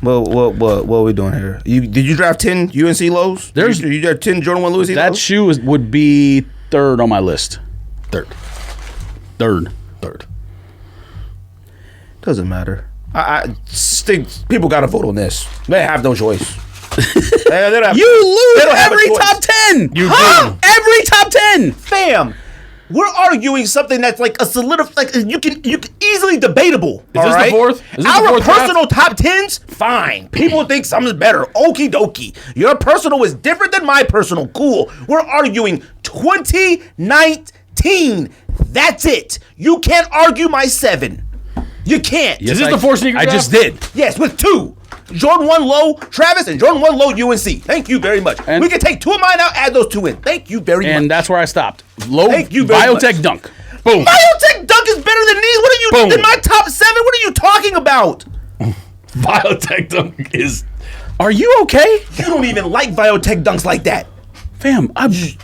What are we doing here? Did you draft 10 UNC lows? There's- you draft 10 Jordan 1 lows? That shoe would be 3rd on my list. Third. 3rd. Doesn't matter. I think people got to vote on this. They have no choice. They don't have- You lose they don't have a every choice. top 10. You Huh? Every top 10. Fam, we're arguing something that's like a like you can easily debatable. Is this the fourth? Is this the Our fourth draft? personal top 10s, fine. People think something's better. Okie dokie. Your personal is different than my personal. Cool. We're arguing 2019. That's it. You can't argue my 7. You can't. Is this the 4 sneaker I draft? just did. Yes, with 2. Jordan 1 low Travis and Jordan 1 low UNC. Thank you very much. And- we can take 2 of mine out, add those 2 in. Thank you very And much. that's where I stopped. Low Thank you very Biotech much. Dunk. Boom. Biotech Dunk is better than these. What are you Boom. in my top 7? What are you talking about? Biotech Dunk is. Are you okay? You don't even like Biotech Dunks like that. Fam,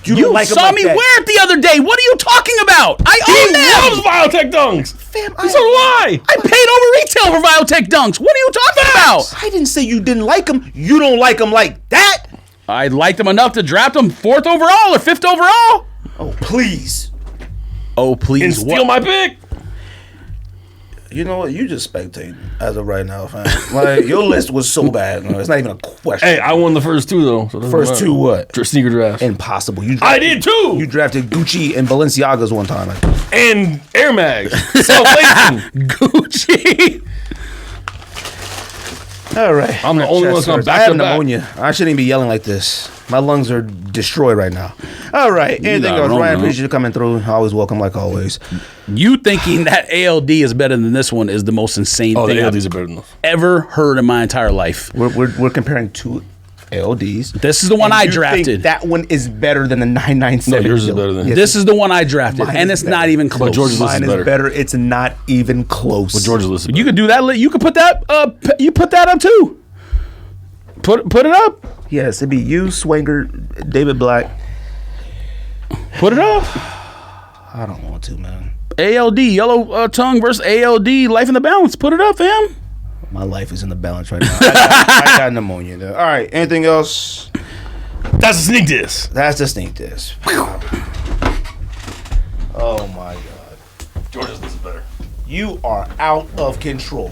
you don't like 'em saw like me that. wear it the other day. What are you talking about? I He own them. loves Biotech Dunks. Fam, So do I. I paid over retail for Biotech Dunks. What are you talking about? I didn't say you didn't like them. You don't like them like that. I liked them enough to draft them 4th overall or 5th overall. Oh, please. Oh, And please. steal my pick. You know what? You just spectating as of right now, fam. Like, your list was so bad. No, it's not even a question. Hey, I won the first 2 though. So it doesn't First matter. 2 what? Sneaker draft. Impossible. You I did too. You drafted Gucci and Balenciagas one time. And Air Mags. Self-lacing. Gucci. All right. I'm the only one that's gone I back have to back. pneumonia. I shouldn't even be yelling like this. My lungs are destroyed right now. All right. Anything not else? wrong, Ryan, man. appreciate you coming through. Always welcome, like always. You thinking that ALD is better than this one is the most insane Oh, thing the I've LDs are better than those. ever heard in my entire life. We're comparing 2 LDs. This is the one And I you drafted. think that one is better than the 997. No, yours is better than Yes, This is the one I drafted, Mine and is it's not better. even close. George's list mine is is better. better. It's not even close. But George's list is You better. could do that. You could put that. You put that up too. Put it up. Yes, it'd be you, Swanger, David Black. Put it up. I don't want to, man. ALD, yellow tongue versus ALD, life in the balance. Put it up, fam. My life is in the balance right now. I got pneumonia. Though. All right. Anything else? That's a sneak diss. That's the stink diss. Oh my God. George's list is better. You are out of control.